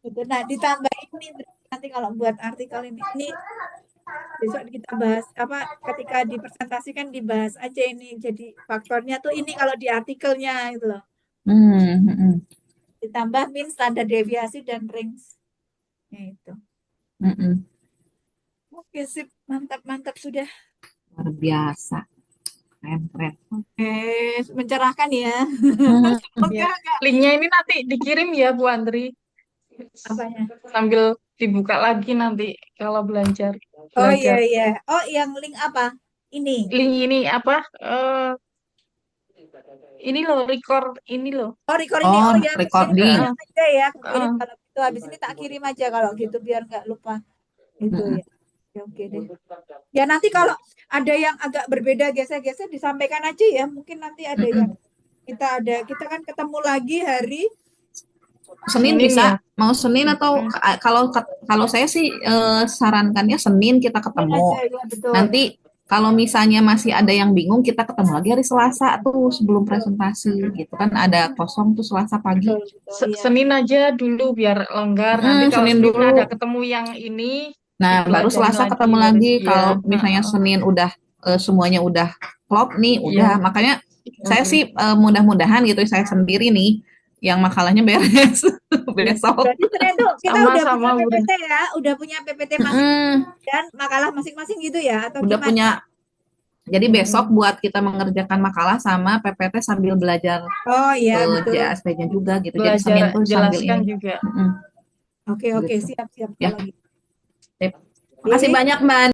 gitu. Nah, ditambah ini nanti kalau buat artikel ini besok kita bahas apa ketika dipresentasikan dibahas aja ini. Jadi faktornya tuh ini kalau di artikelnya gitu loh. Mm-mm. Ditambah min standar deviasi dan range. Ya, itu. Mm-mm. Oke, sip. Mantap sudah. Luar biasa. Keren. Oke, mencerahkan ya. Hmm. Semoga Ya. agak Linknya ini nanti dikirim ya Bu Andri. apanya? Sambil dibuka lagi nanti kalau belajar. Oh iya Belajar. iya. Oh, yang link apa? Ini. Link ini apa? Ini loh record ini loh. Oh, record ini. Oh, Oh ya, kirim recording. aja ya. Kirim Heeh. kalau gitu. Habis ini tak kirim aja kalau gitu biar nggak lupa. Itu Mm-mm. ya. Ya, oke deh. Ya nanti kalau ada yang agak berbeda geser-geser disampaikan aja ya. Mungkin nanti ada yang Mm-mm. kita kan ketemu lagi hari Senin Senin ya. bisa? Mau Senin atau Hmm. kalau saya sih sarankannya Senin kita Senin ketemu. aja ya betul. Nanti kalau misalnya masih ada yang bingung, kita ketemu lagi hari Selasa tuh sebelum presentasi gitu kan ada kosong tuh Selasa pagi. Betul, iya. Senin aja dulu biar longgar. Nanti kalau Senin Senin ada dulu. ketemu yang ini Nah, baru dipelajarin Selasa lagi ketemu baru lagi. ya. Kalau misalnya Senin udah semuanya udah klop nih, Iya. udah. Makanya saya Mm-mm. sih mudah-mudahan gitu saya sendiri nih yang makalahnya beres Ya. besok. Berarti Senin tuh kita udah Sama-sama punya Bu. PPT ya, udah punya PPT masing Mm-mm. dan makalah masing-masing gitu ya atau Udah gimana? punya Jadi besok buat kita mengerjakan makalah sama PPT sambil belajar Oh iya, betul. JASP-nya juga gitu. Jadi Belajar Senin tuh sambil jelaskan ini. juga. Mm-mm, Oke, gitu. siap Ya, kalau gitu. sip. Makasih Oke. banyak Mbak